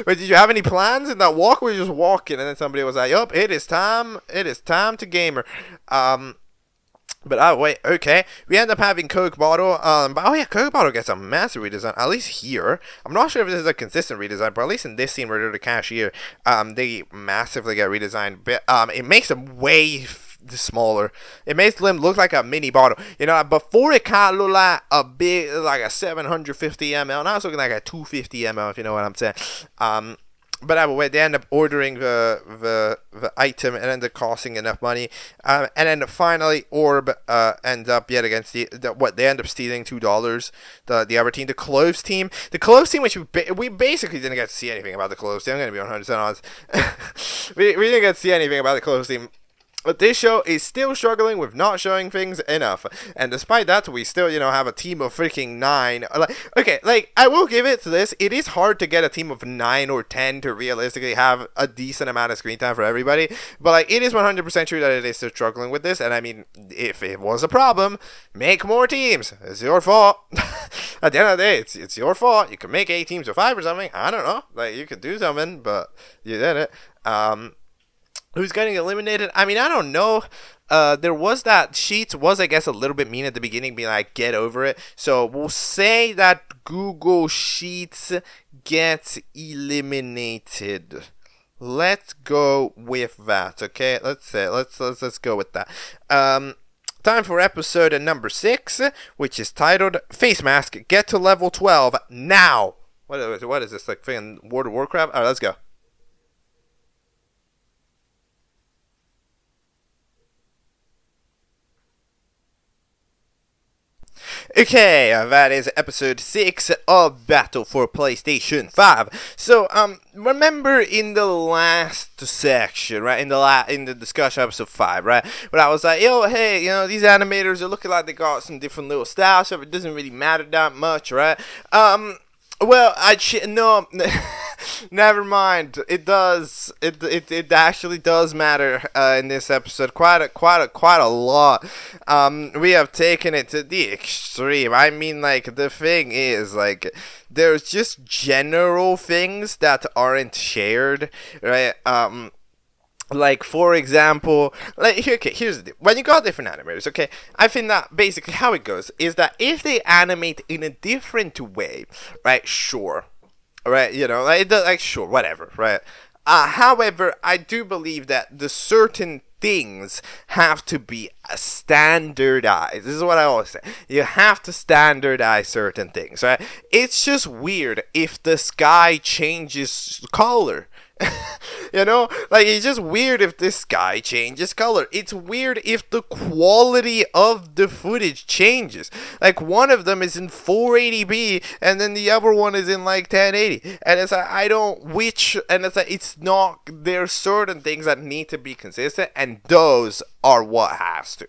Wait, did you have any plans in that walk? Or were you just walking and then somebody was like, yup, it is time to gamer. But wait, okay. We end up having Coke bottle. But oh yeah, Coke bottle gets a massive redesign, at least here. I'm not sure if this is a consistent redesign, but at least in this scene where they're the cashier, they massively get redesigned. But it makes them way smaller. It makes them look like a mini bottle. You know, before it kind of looked like a big, like a 750 ml. Now it's looking like a 250 ml, if you know what I'm saying. But anyway, they end up ordering the item and end up costing enough money. And then finally, Orb ends up yet against they end up stealing $2. The other team, the Cloves team. The Cloves team, which we basically didn't get to see anything about the Cloves team. I'm going to be 100% honest. we didn't get to see anything about the Cloves team. But this show is still struggling with not showing things enough. And despite that, we still, have a team of freaking 9. I will give it to this. It is hard to get a team of 9 or 10 to realistically have a decent amount of screen time for everybody. But, it is 100% true that it is still struggling with this. And, I mean, if it was a problem, make more teams. It's your fault. At the end of the day, it's your fault. You can make 8 teams of 5 or something. I don't know. You could do something, but you didn't. Who's getting eliminated? I mean, I don't know. There was that Sheets was, I guess, a little bit mean at the beginning, being like, get over it. So we'll say that Google Sheets gets eliminated. Let's go with that, okay? Let's go with that. Time for episode number 6, which is titled Face Mask, Get to Level 12 Now. What is this, like freaking World of Warcraft? Alright, let's go. Okay, that is episode 6 of Battle for PlayStation 5. So, remember in the last section, right, in the discussion episode 5, right, where I was like, yo, hey, these animators are looking like they got some different little styles, so it doesn't really matter that much, right? Well, no, never mind. It does. It actually does matter in this episode. Quite a lot. We have taken it to the extreme. I mean, the thing is, there's just general things that aren't shared, right? For example, here's the deal. When you got different animators, okay, I think that basically how it goes is that if they animate in a different way, right, sure, right, sure, whatever, right. However, I do believe that the certain things have to be standardized. This is what I always say. You have to standardize certain things, right? It's just weird if the sky changes color. It's just weird if this sky changes color. It's weird if the quality of the footage changes. One of them is in 480p and then the other one is in 1080. And it's there's certain things that need to be consistent, and those are what has to.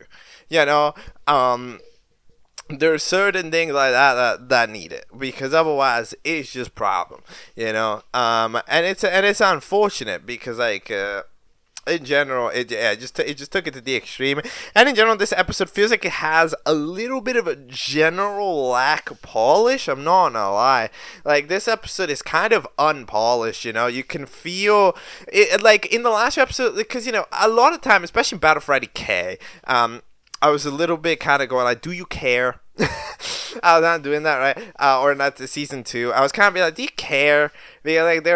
There's certain things like that need it, because otherwise it's just problem, and it's unfortunate because in general, it just took it to the extreme. And in general, this episode feels like it has a little bit of a general lack of polish. I'm not gonna lie. Like, this episode is kind of unpolished, you know? You can feel it, like, in the last episode, because, you know, a lot of time, especially in Battle Friday K, I was a little bit kind of going like, do you care? I was not doing that, right? Or not the season 2. I was kind of being like, do you care? Because like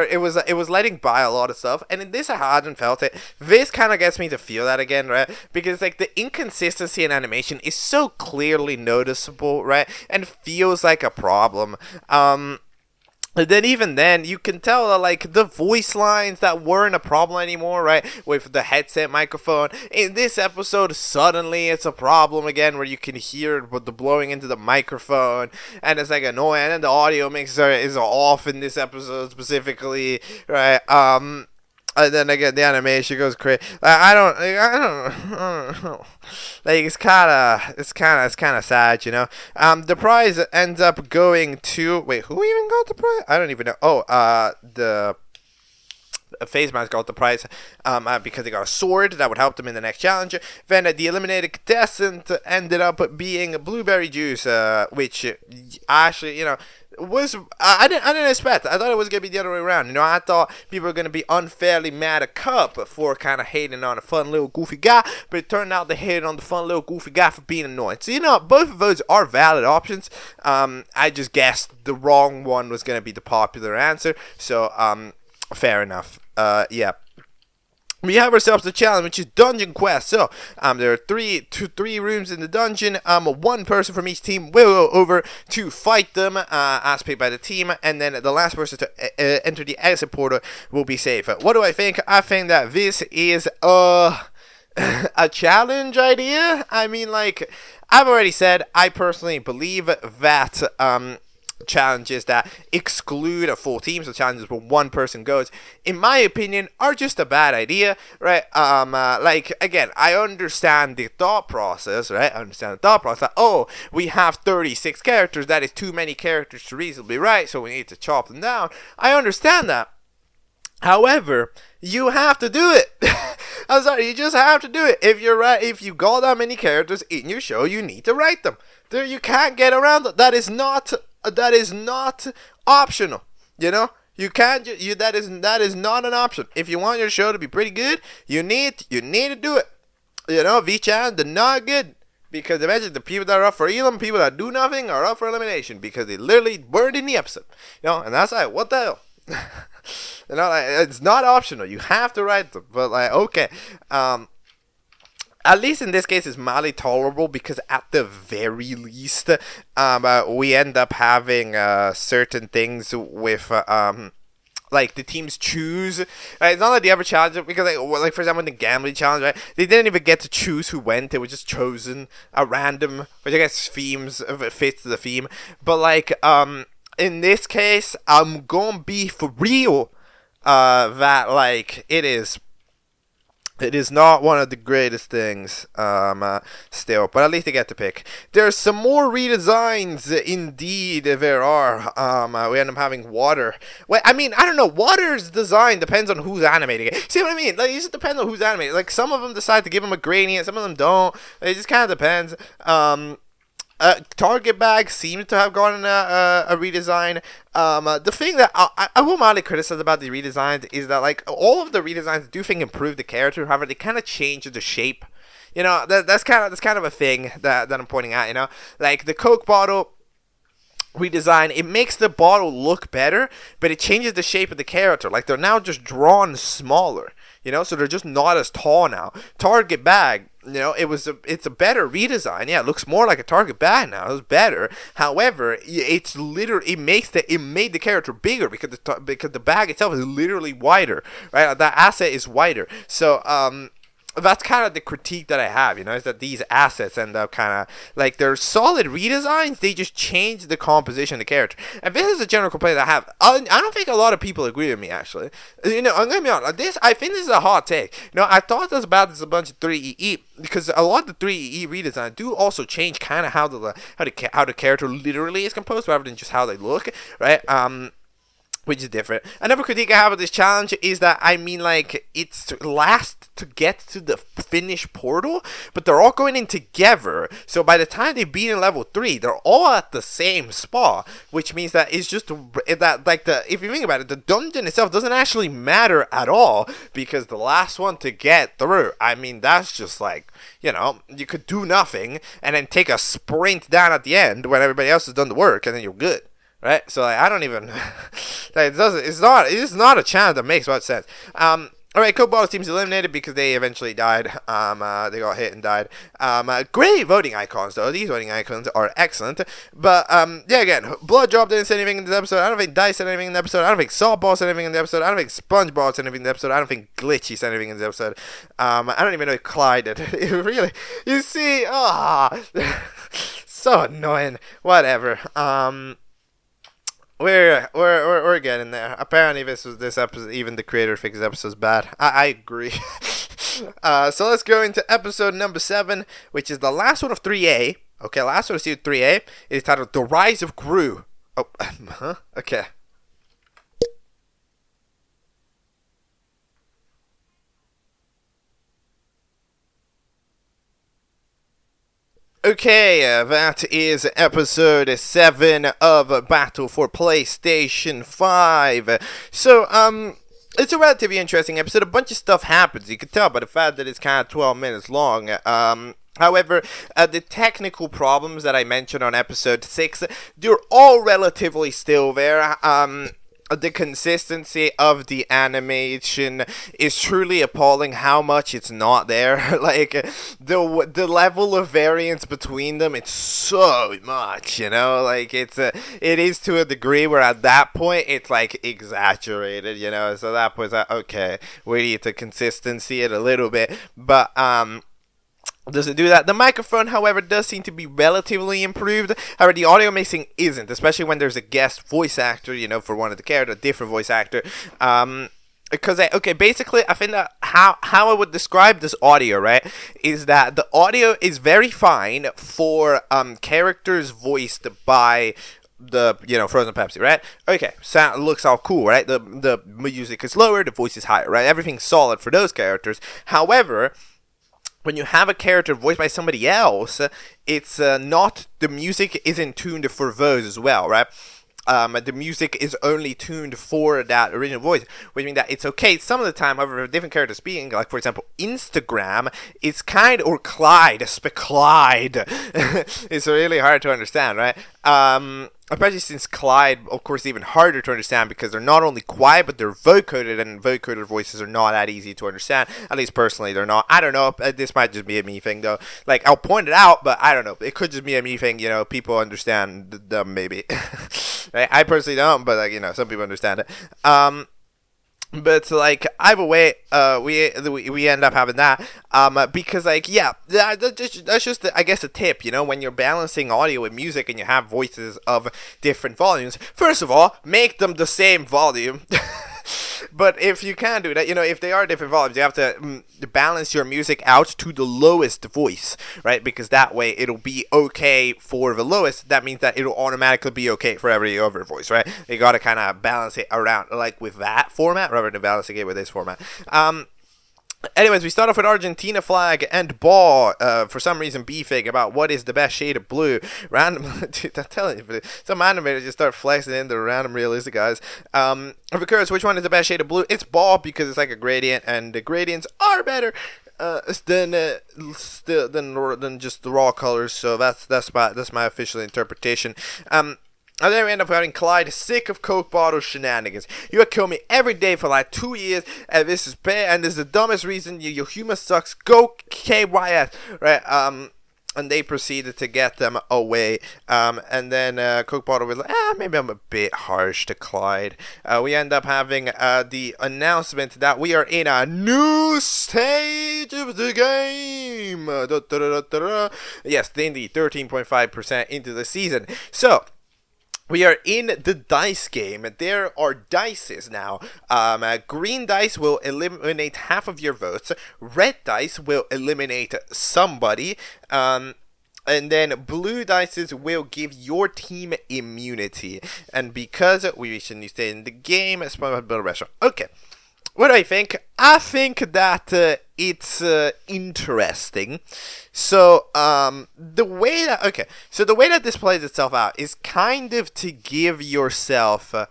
it was letting by a lot of stuff, and in this I hadn't felt it. This kind of gets me to feel that again, right? Because like the inconsistency in animation is so clearly noticeable, right? And feels like a problem. And then even then, you can tell that, like, the voice lines that weren't a problem anymore, right, with the headset microphone. In this episode, suddenly it's a problem again, where you can hear the blowing into the microphone, and it's, like, annoying, and then the audio mixer is off in this episode specifically, right, and then again, the animation goes crazy. I don't know. Like, it's kind of sad, you know. The prize ends up going to, wait, who even got the prize? I don't even know. Oh, the Phase Mask got the prize because they got a sword that would help them in the next challenge. Then the eliminated contestant ended up being Blueberry Juice, which actually, you know, was I didn't expect. I thought it was gonna be the other way around. You know, I thought people were gonna be unfairly mad at Cup for kind of hating on a fun little goofy guy, but it turned out they hated on the fun little goofy guy for being annoying. So, you know, both of those are valid options. I just guessed the wrong one was gonna be the popular answer. So fair enough. Yeah. We have ourselves the challenge, which is Dungeon Quest. So, there are three rooms in the dungeon. One person from each team will go over to fight them, as picked by the team, and then the last person to enter the exit portal will be safe. What do I think? I think that this is a challenge idea. I mean, like, I've already said, I personally believe that, challenges that exclude a full team, so challenges where one person goes, in my opinion, are just a bad idea, right? Like, again, I understand the thought process, right? I understand the thought process that, oh, we have 36 characters, that is too many characters to reasonably write, so we need to chop them down. I understand that. However, you have to do it. I'm sorry, you just have to do it. If you got that many characters in your show, you need to write them. There, you can't get around it. That is not optional. You know, you can't. That is not an option. If you want your show to be pretty good, you need to do it. You know, V-Chan, they're not good. Because imagine the people that are up for Elam, people that do nothing are up for elimination because they literally weren't in the episode. You know, and that's like, what the hell? You know, like, it's not optional. You have to write them. But like, okay, at least in this case, it's mildly tolerable because at the very least, we end up having certain things with like the teams choose. Right? It's not like they ever challenge it because, like for example, in the gambling challenge, right? They didn't even get to choose who went. They were just chosen a random, which I guess fits the theme. But like, in this case, I'm gonna be for real. That like it is not one of the greatest things, still, but at least they get to pick. There's some more redesigns, indeed, there are. We end up having water. Well, I mean, I don't know, water's design depends on who's animating it. See what I mean? Like, it just depends on who's animating it. Like, some of them decide to give them a gradient, some of them don't. It just kind of depends. Target bag seems to have gotten a redesign. The thing that I will mildly criticize about the redesigns is that, like, all of the redesigns do think improve the character. However, they kind of change the shape. You know, that's kind of a thing that I'm pointing out. You know, like the Coke bottle redesign, it makes the bottle look better, but it changes the shape of the character. Like, they're now just drawn smaller. You know, so they're just not as tall now. Target bag, you know, it's a better redesign. Yeah, it looks more like a Target bag now. It's better. However, it's literally it made the character bigger because the bag itself is literally wider, right? That asset is wider. So that's kind of the critique that I have, you know, is that these assets end up kind of, like, they're solid redesigns, they just change the composition of the character. And this is a general complaint I have. I don't think a lot of people agree with me, actually. You know, I'm going to be honest, I think this is a hot take. You know, I thought this about this a bunch of 3EE, because a lot of the 3EE redesigns do also change kind of how the character literally is composed, rather than just how they look, right? which is different. Another critique I have of this challenge is that, I mean, like, it's last to get to the finish portal, but they're all going in together. So by the time they beat in level 3, they're all at the same spot, which means that it's just that, like, if you think about it, the dungeon itself doesn't actually matter at all, because the last one to get through, I mean, that's just like, you know, you could do nothing and then take a sprint down at the end when everybody else has done the work, and then you're good. Right, so like, I don't even. Like, it's not a challenge that makes much sense. All right, Coke Bottles team's eliminated because they eventually died. They got hit and died. Great voting icons though. These voting icons are excellent. But yeah, again, Blood Drop didn't say anything in this episode. I don't think Dice said anything in the episode. I don't think Saltball said anything in the episode. I don't think SpongeBob said anything in the episode. I don't think Glitchy said anything in the episode. I don't even know if Clyde did. It really, you see, so annoying. Whatever. We're getting there. Apparently, this episode, even the creator thinks this episode's bad. I agree. So let's go into episode number 7, which is the last one of 3A. Okay, last one of season 3A. It is titled "The Rise of Gru." Oh, okay. Okay, that is episode 7 of Battle for PlayStation 5. So, it's a relatively interesting episode. A bunch of stuff happens. You can tell by the fact that it's kind of 12 minutes long. However, the technical problems that I mentioned on episode 6, they're all relatively still there. The consistency of the animation is truly appalling how much it's not there. Like, the level of variance between them, it's so much, you know? Like, it is to a degree where at that point, it's, like, exaggerated, you know? So that was, okay, we need to consistency it a little bit. But, does it do that? The microphone, however, does seem to be relatively improved. However, the audio mixing isn't, especially when there's a guest voice actor, you know, for one of the characters, a different voice actor. Because, basically, I think that how I would describe this audio, right, is that the audio is very fine for characters voiced by the, you know, FrozenPepsi, right? Okay, sound looks all cool, right? The music is lower, the voice is higher, right? Everything's solid for those characters. However, when you have a character voiced by somebody else, it's not, the music isn't tuned for those as well, right? The music is only tuned for that original voice, which means that it's okay some of the time. However, if a different character speaking, like for example, Instagram, it's kind of, or Clyde, it's really hard to understand, right? Especially since Clyde, of course, is even harder to understand because they're not only quiet, but they're vocoded, and vocoded voices are not that easy to understand. At least personally, they're not. I don't know. This might just be a me thing, though. Like, I'll point it out, but I don't know. It could just be a me thing. You know, people understand them, maybe. Right? I personally don't, but, like, you know, some people understand it. But like either way, we end up having that because like that's just I guess a tip, you know, when you're balancing audio and music and you have voices of different volumes. First of all, make them the same volume. But if you can do that, you know, if they are different volumes, you have to balance your music out to the lowest voice, right? Because that way it'll be okay for the lowest. That means that it'll automatically be okay for every other voice, right? You gotta kind of balance it around, like with that format, rather than balancing it with this format. Anyways, we start off with Argentina flag and ball. For some reason, beefing about what is the best shade of blue. Random, dude, I'm telling you, some animators just start flexing in the random realistic guys. Of course, which one is the best shade of blue? It's ball because it's like a gradient, and the gradients are better than just the raw colors. So that's my official interpretation. And then we end up having Clyde, sick of Coke bottle shenanigans. You have killed me every day for like 2 years, and this is bad, and this is the dumbest reason. Your humor sucks. Go KYS, right? And they proceeded to get them away. And then Coke bottle was like, maybe I'm a bit harsh to Clyde. We end up having the announcement that we are in a new stage of the game. Yes, indeed, 13.5% into the season. So we are in the dice game. There are dices now. Green dice will eliminate half of your votes. Red dice will eliminate somebody. And then blue dice will give your team immunity. And because we recently stayed in the game, it's probably build a restaurant. Okay. What do I think? I think that it's interesting. So the way that this plays itself out is kind of to give yourself a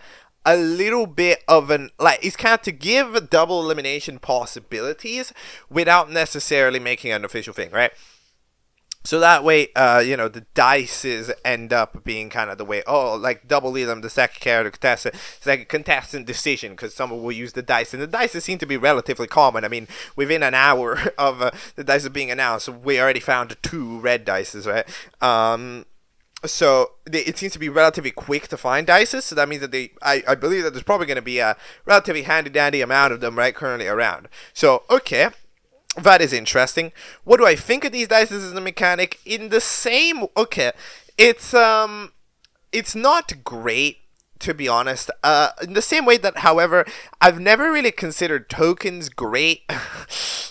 little bit of it's kind of to give double elimination possibilities without necessarily making an official thing, right? So that way, the dices end up being kind of the way, double them, the second contestant decision, because someone will use the dice. And the dices seem to be relatively common. I mean, within an hour of the dice being announced, we already found 2 red dices, right? So it seems to be relatively quick to find dices. So that means that I believe that there's probably going to be a relatively handy-dandy amount of them, right, currently around. So, okay. That is interesting. What do I think of these dice as a mechanic? In the same... Okay, it's not great, to be honest. In the same way that, however, I've never really considered tokens great.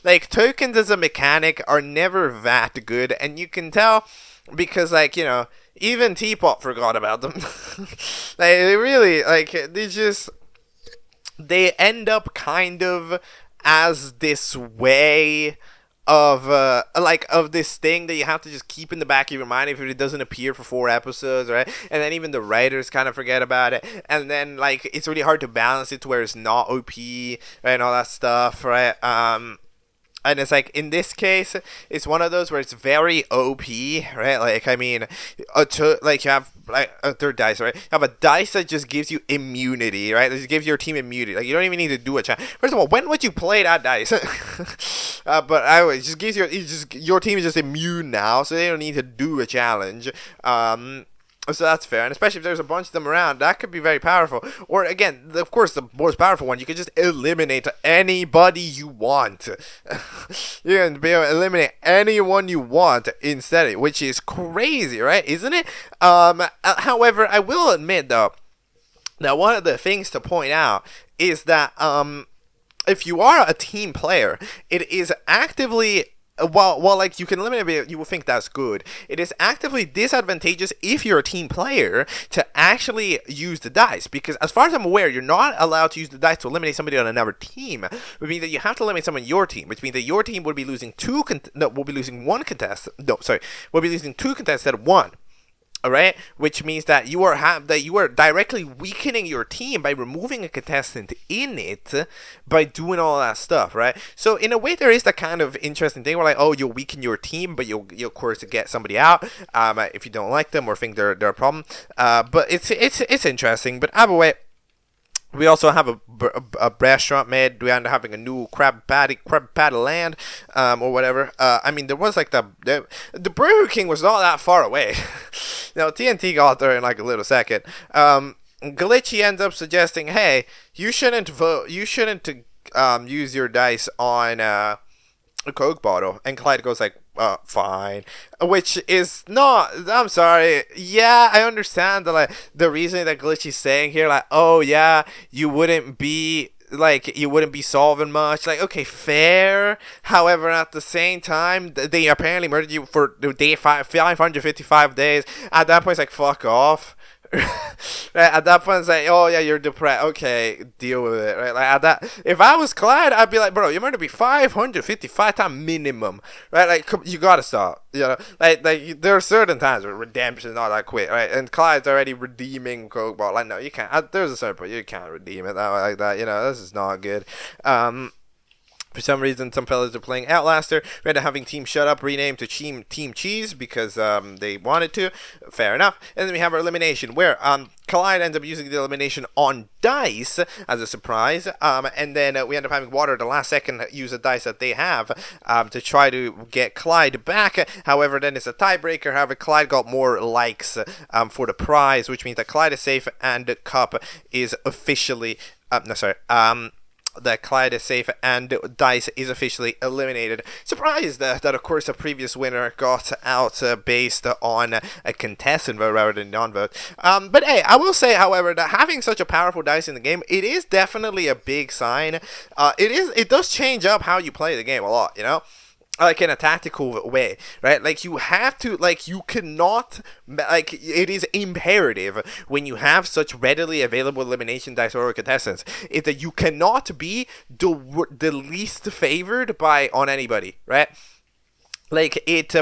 Like, tokens as a mechanic are never that good, and you can tell because, even Teapot forgot about them. They really, they end up kind of as this way of this thing that you have to just keep in the back of your mind if it doesn't appear for 4 episodes, right? And then even the writers kind of forget about it, and then it's really hard to balance it to where it's not OP, right, and all that stuff, right? And it's in this case, it's one of those where it's very OP, right? You have a third dice, right? You have a dice that just gives you immunity, right? That just gives your team immunity. You don't even need to do a challenge. First of all, when would you play that dice? But anyway, it just gives your team is just immune now, so they don't need to do a challenge. So that's fair, and especially if there's a bunch of them around, that could be very powerful. Or again, of course, the most powerful one, you can just eliminate anybody you want. You can be able to eliminate anyone you want instead, which is crazy, right? Isn't it? However, I will admit though, that one of the things to point out is that if you are a team player, it is actively... While you can eliminate it, you will think that's good. It is actively disadvantageous if you're a team player to actually use the dice, because as far as I'm aware, you're not allowed to use the dice to eliminate somebody on another team. Which means that you have to eliminate someone on your team, which means that your team would be losing two instead of one. Alright, which means that you are directly weakening your team by removing a contestant in it by doing all that stuff, right? So in a way, there is that kind of interesting thing where you'll weaken your team, but you'll of course get somebody out if you don't like them or think they're a problem. But it's interesting. But either way, we also have a restaurant made. We end up having a new crab patty land, or whatever. I mean, there was the Burger King was not that far away. Now TNT got there in a little second. Glitchy ends up suggesting, hey, you shouldn't use your dice on a Coke bottle, and Clyde goes fine, which is not, I'm sorry, yeah, I understand the reason that Glitchy's saying here, oh yeah, you wouldn't be solving much, okay, fair. However, at the same time, they apparently murdered you for day 555 days. At that point, it's fuck off. Right, at that point, it's oh yeah, you're depressed. Okay, deal with it. Right, at that, if I was Clyde, I'd be bro, you're going to be 555 times minimum. Right, you gotta stop. There are certain times where redemption is not that quick. Right, and Clyde's already redeeming Coke ball. No, you can't. There's a certain point you can't redeem it that way like that. This is not good. For some reason, some fellas are playing Outlaster. We ended up having Team Shut Up renamed to Team Cheese because they wanted to. Fair enough. And then we have our elimination where Collide ends up using the elimination on dice as a surprise. And then we end up having Water at the last second use a dice that they have to try to get Clyde back. However, then it's a tiebreaker. However, Clyde got more likes for the prize, which means that Clyde is safe and the cup is officially... that Clyde is safe and Dice is officially eliminated. Surprised that of course the previous winner got out based on a contestant vote rather than non-vote. But hey, I will say, however, that having such a powerful dice in the game, it is definitely a big sign. It does change up how you play the game a lot, like in a tactical way, right? Like you have to, like you cannot, like it is imperative when you have such readily available elimination dice or contestants, is that you cannot be the least favored by on anybody, right? Like it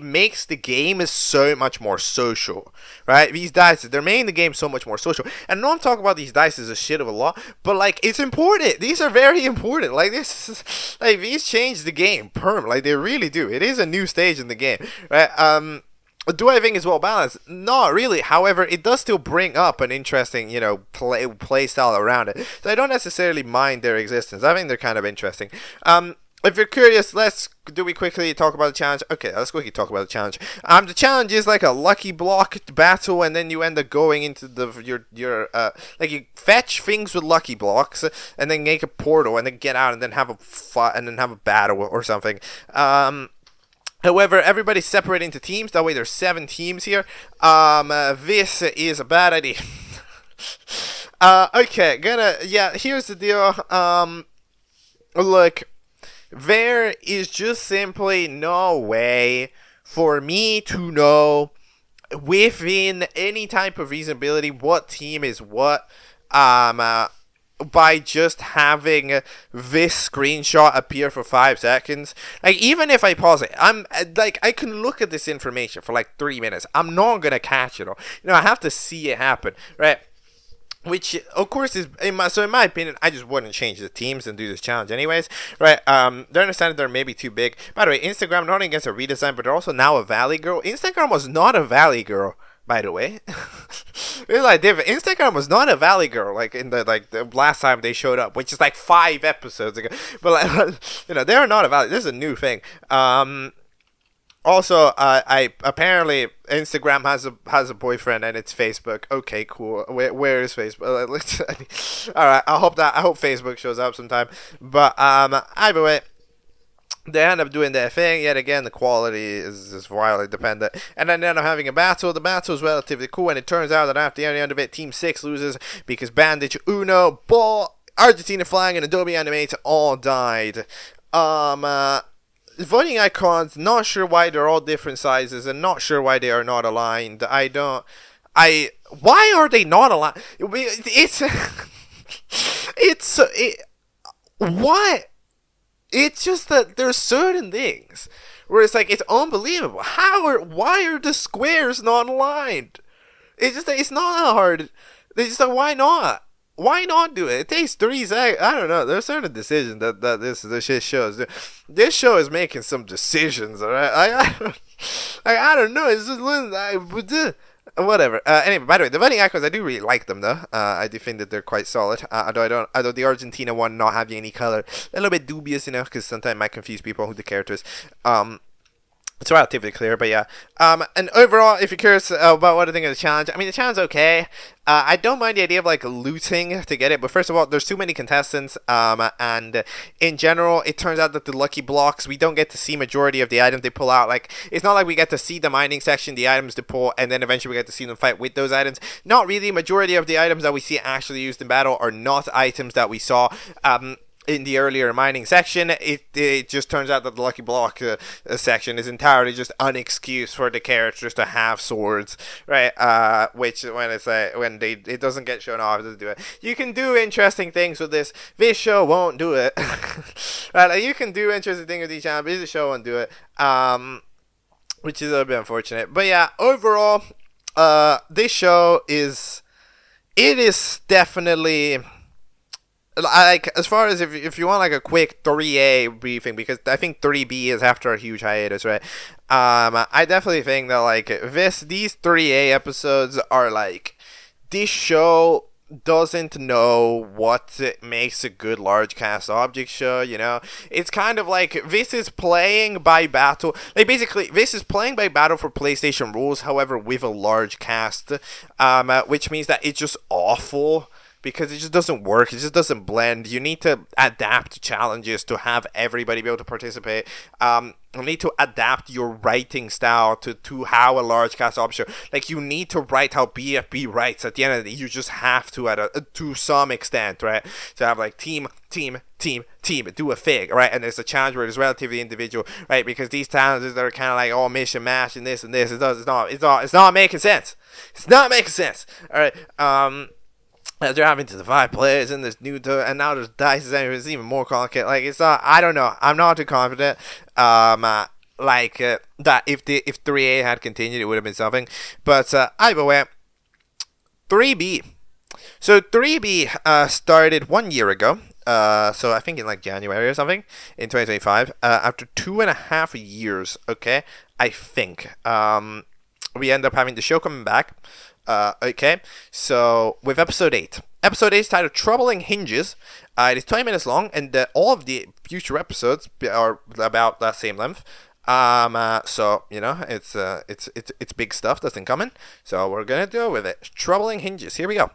makes the game so much more social, right? These dice, they're making the game so much more social. And I know I'm talking about these dice as a shit of a lot, but like it's important. These are very important. Like this is, like these change the game like they really do. It is a new stage in the game, right? Do I think it's well balanced? Not really. However, it does still bring up an interesting, play style around it. So I don't necessarily mind their existence. I think they're kind of interesting. If you're curious, do we quickly talk about the challenge? Okay, let's quickly talk about the challenge. The challenge is like a lucky block battle, and then you end up going into your like you fetch things with lucky blocks, and then make a portal, and then get out, and then have a fight, and then have a battle or something. However, everybody's separated into teams. That way, there's 7 teams here. This is a bad idea. Okay, here's the deal. Look. There is just simply no way for me to know within any type of reasonability what team is what by just having this screenshot appear for 5 seconds. Like, even if I pause it, I can look at this information for like 3 minutes. I'm not gonna catch it all. I have to see it happen, right? Which, of course, is in my opinion, I just wouldn't change the teams and do this challenge anyways, right? They understand that they're maybe too big. By the way, Instagram not only gets a redesign, but they're also now a Valley Girl. Instagram was not a Valley Girl, by the way. It's like different. Instagram was not a Valley Girl, like in the last time they showed up, which is like 5 episodes ago. But like, they're not a Valley. This is a new thing. Also, I apparently Instagram has a boyfriend and it's Facebook. Okay, cool. Where is Facebook? All right. I hope Facebook shows up sometime. But either way, they end up doing their thing. Yet again, the quality is wildly dependent. And then they end up having a battle. The battle is relatively cool, and it turns out that after the end of it, Team 6 loses because Bandage, Uno, Ball, Argentina Flying, and Adobe Animate all died. Voting icons, not sure why they're all different sizes, and not sure why they are not aligned. Why are they not aligned? What? It's just that there's certain things where it's like, it's unbelievable. Why are the squares not aligned? It's not that hard. They just like, why not? Why not do it? It takes 3 seconds. I don't know. There's certain decisions that this shit shows. This show is making some decisions, alright? I don't know. It's just whatever. Anyway, by the way, the voting icons, I do really like them though. I do think that they're quite solid. Although the Argentina one not having any color, a little bit dubious, because sometimes it might confuse people who the characters. It's relatively clear, but yeah. And overall, if you're curious about what I think of the challenge, I mean, the challenge is okay. I don't mind the idea of like looting to get it, but first of all, there's too many contestants, and in general, it turns out that the lucky blocks, we don't get to see majority of the items they pull out. Like, it's not like we get to see the mining section, the items to pull, and then eventually we get to see them fight with those items. Not really. Majority of the items that we see actually used in battle are not items that we saw in the earlier mining section. It just turns out that the lucky block section is entirely just an excuse for the characters to have swords, right? Which it doesn't get shown off, it doesn't do it. You can do interesting things with this. This show won't do it. Right? Like, you can do interesting things with each channel, but this show won't do it. Which is a little bit unfortunate. But yeah, overall, this show is definitely, like, as far as if you want like a quick 3A briefing, because I think 3B is after a huge hiatus, right? I definitely think that like these 3A episodes are like, this show doesn't know what makes a good large cast object show, It's kind of like, this is playing by battle. Like, basically, this is playing by battle for PlayStation rules, however, with a large cast, which means that it's just awful because it just doesn't work. It just doesn't blend. You need to adapt to challenges to have everybody be able to participate. You need to adapt your writing style to how a large cast option. Like, you need to write how BFB writes. At the end of the day, you just have to to some extent, right? To have like team, do a fig, right? And there's a challenge where it's relatively individual, right? Because these challenges that are kind of like, oh, mission mash and this, it's not making sense. It's not making sense. All right. They're having to divide players and there's and now there's dice, and it's even more complicated. Like, it's not, I don't know. I'm not too confident. That if 3A had continued, it would have been something. But either way, 3B. So 3B started 1 year ago. So I think in like January or something in 2025. After 2.5 years, okay, I think. We end up having the show coming back. Okay, so with episode 8. Episode 8 is titled Troubling Hinges. It is 20 minutes long, and all of the future episodes are about that same length. So, you know, it's big stuff that's incoming. So we're gonna deal with it. Troubling Hinges. Here we go.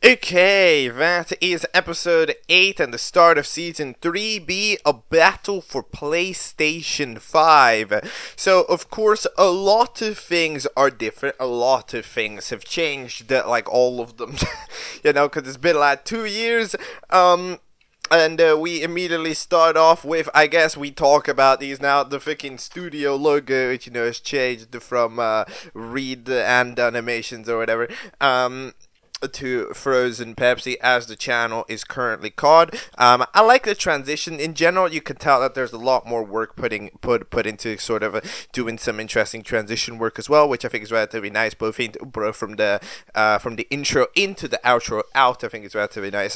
Okay, that is episode 8 and the start of season 3B, a battle for PlayStation 5. So, of course, a lot of things are different. A lot of things have changed, like all of them, you know, because it's been like 2 years. And we immediately start off with, I guess we talk about these now, the freaking studio logo, which, you know, has changed from Read and Animations or whatever, to FrozenPepsi, as the channel is currently called. I like the transition. In general, you can tell that there's a lot more work put into sort of doing some interesting transition work as well, which I think is relatively nice. Both from the intro into the outro out, I think it's relatively nice.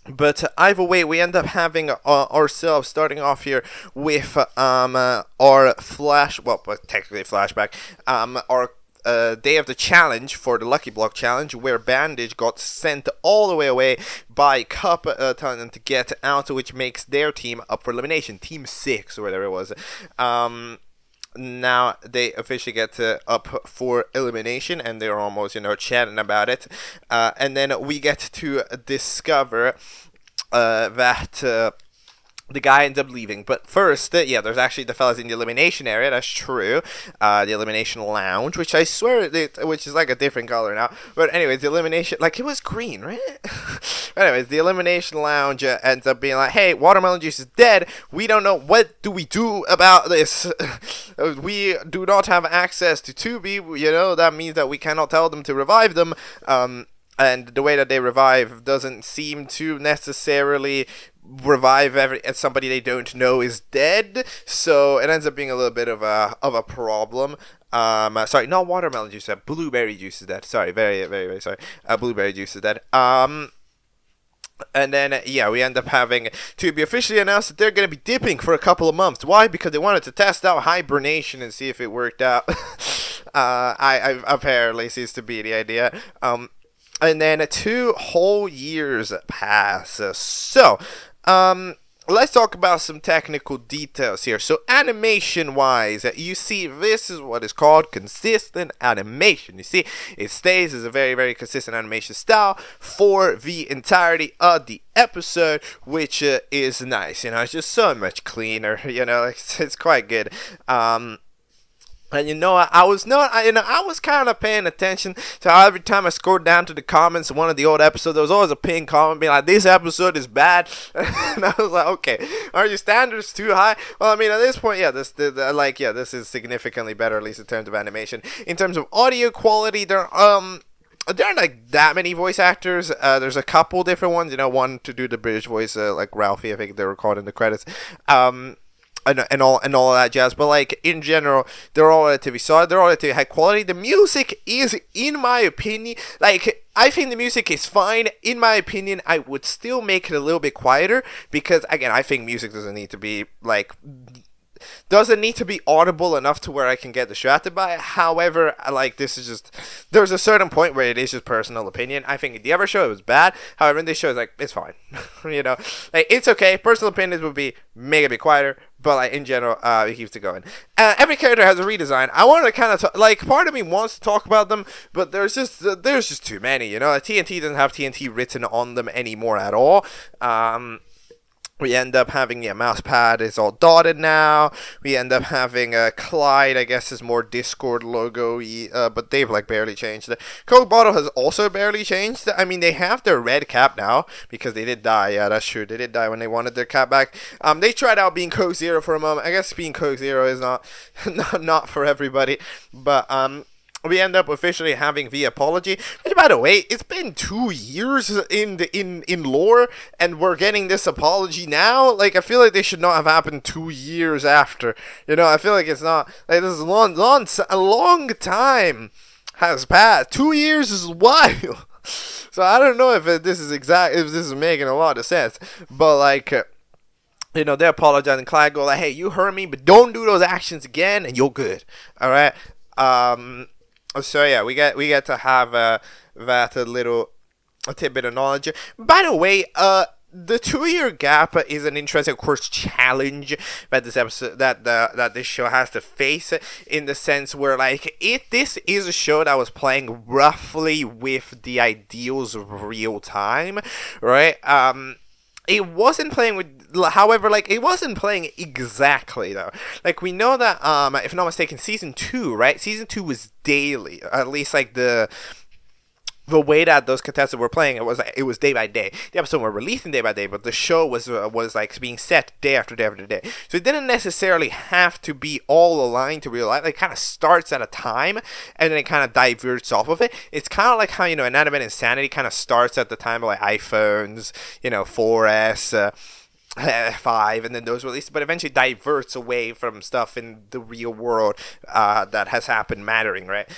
But either way, we end up having ourselves starting off here with our technically flashback, our day of the challenge for the Lucky Block challenge, where Bandage got sent all the way away by Cup, telling them to get out, which makes their team up for elimination, Team 6 or whatever it was. Now they officially get up for elimination, and they're almost, you know, chatting about it. And then we get to discover that the guy ends up leaving. But first, there's actually the fellas in the elimination area. That's true. The elimination lounge, which I swear, which is like a different color now. But anyways, the elimination, like, it was green, right? Anyways, the elimination lounge ends up being like, hey, Watermelon Juice is dead. We don't know, what do we do about this? We do not have access to 2B. You know, that means that we cannot tell them to revive them. And the way that they revive doesn't seem to necessarily revive somebody they don't know is dead, so it ends up being a little bit of a problem. Sorry, not watermelon juice, blueberry juice is dead. Sorry, very, very, very sorry. Blueberry juice is dead. And then, we end up having to be officially announced that they're going to be dipping for a couple of months. Why? Because they wanted to test out hibernation and see if it worked out. I apparently seems to be the idea. And then 2 whole years pass. So, let's talk about some technical details here. So, animation-wise, you see, this is what is called consistent animation. You see, it stays as a very, very consistent animation style for the entirety of the episode, which is nice. You know, it's just so much cleaner. You know, it's quite good. And you know, I was kind of paying attention to how every time I scrolled down to the comments of one of the old episodes, there was always a pinned comment being like, this episode is bad. And I was like, okay, are your standards too high? Well, I mean, at this point, this is significantly better, at least in terms of animation. In terms of audio quality, there aren't like that many voice actors. There's a couple different ones, you know, one to do the British voice, like Ralphie, I think they were called in the credits. And all of that jazz, but like in general, they're all relatively solid. They're all relatively high quality. The music is, in my opinion, like, I think the music is fine. In my opinion, I would still make it a little bit quieter because, again, I think music doesn't need to be like doesn't need to be audible enough to where I can get distracted by it. However, like, this is just, there's a certain point where it is just personal opinion. I think in the other show it was bad. However, in this show it's like, it's fine. You know, like, it's okay. Personal opinions would be make it a bit quieter, but like in general, it keeps it going. Every character has a redesign. I want to kind of like, part of me wants to talk about them, but there's just too many. You know, like, TNT doesn't have TNT written on them anymore at all. We end up having, mouse pad is all dotted now. We end up having Clyde, I guess, is more Discord logo-y, but they've, like, barely changed it. Coke Bottle has also barely changed. I mean, they have their red cap now, because they did die. Yeah, that's true. They did die when they wanted their cap back. They tried out being Coke Zero for a moment. I guess being Coke Zero is not, not for everybody, but, we end up officially having the apology. Which, by the way, it's been 2 years in lore, and we're getting this apology now. Like, I feel like they should not have happened 2 years after. You know, I feel like it's not, like, this is a long time has passed. 2 years is wild. So I don't know if this is making a lot of sense, but like. You know, they apologize, and Clyde go like, "Hey, you heard me, but don't do those actions again, and you're good." All right. So yeah, we get to have that little tidbit of knowledge. By the way, the 2-year gap is an interesting, of course, challenge that this episode that this show has to face, in the sense where, like, this is a show that was playing roughly with the ideals of real time, right? It wasn't playing with, however, like, it wasn't playing exactly, though. Like, we know that, if I'm not mistaken, Season 2, right? Season 2 was daily. At least, like, the way that those contestants were playing, it was day by day. The episodes were releasing day by day, but the show was like being set day after day after day. So it didn't necessarily have to be all aligned to real life. Like, it kind of starts at a time, and then it kind of diverts off of it. It's kind of like how, you know, Inanimate Insanity kind of starts at the time of, like, iPhones, you know, 4S, 5, and then those released, but eventually diverts away from stuff in the real world that has happened mattering, right?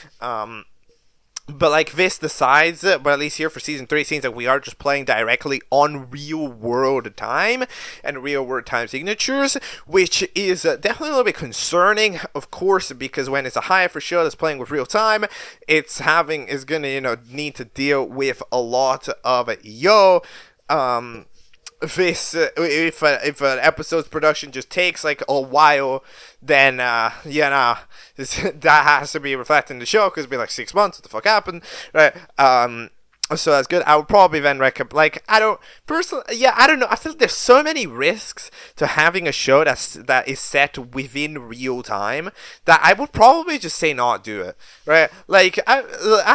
But like, this decides, but at least here for Season 3, it seems like we are just playing directly on real world time and real world time signatures, which is definitely a little bit concerning, of course, because when it's a high-effort show that's playing with real time, is gonna, you know, need to deal with a lot of this if an episode's production just takes like a while, then that has to be reflected in the show, because it'd be like 6 months. What the fuck happened, right? So that's good. I would probably then recommend, like, I don't know. I feel there's so many risks to having a show that is set within real time that I would probably just say not do it, right? Like, I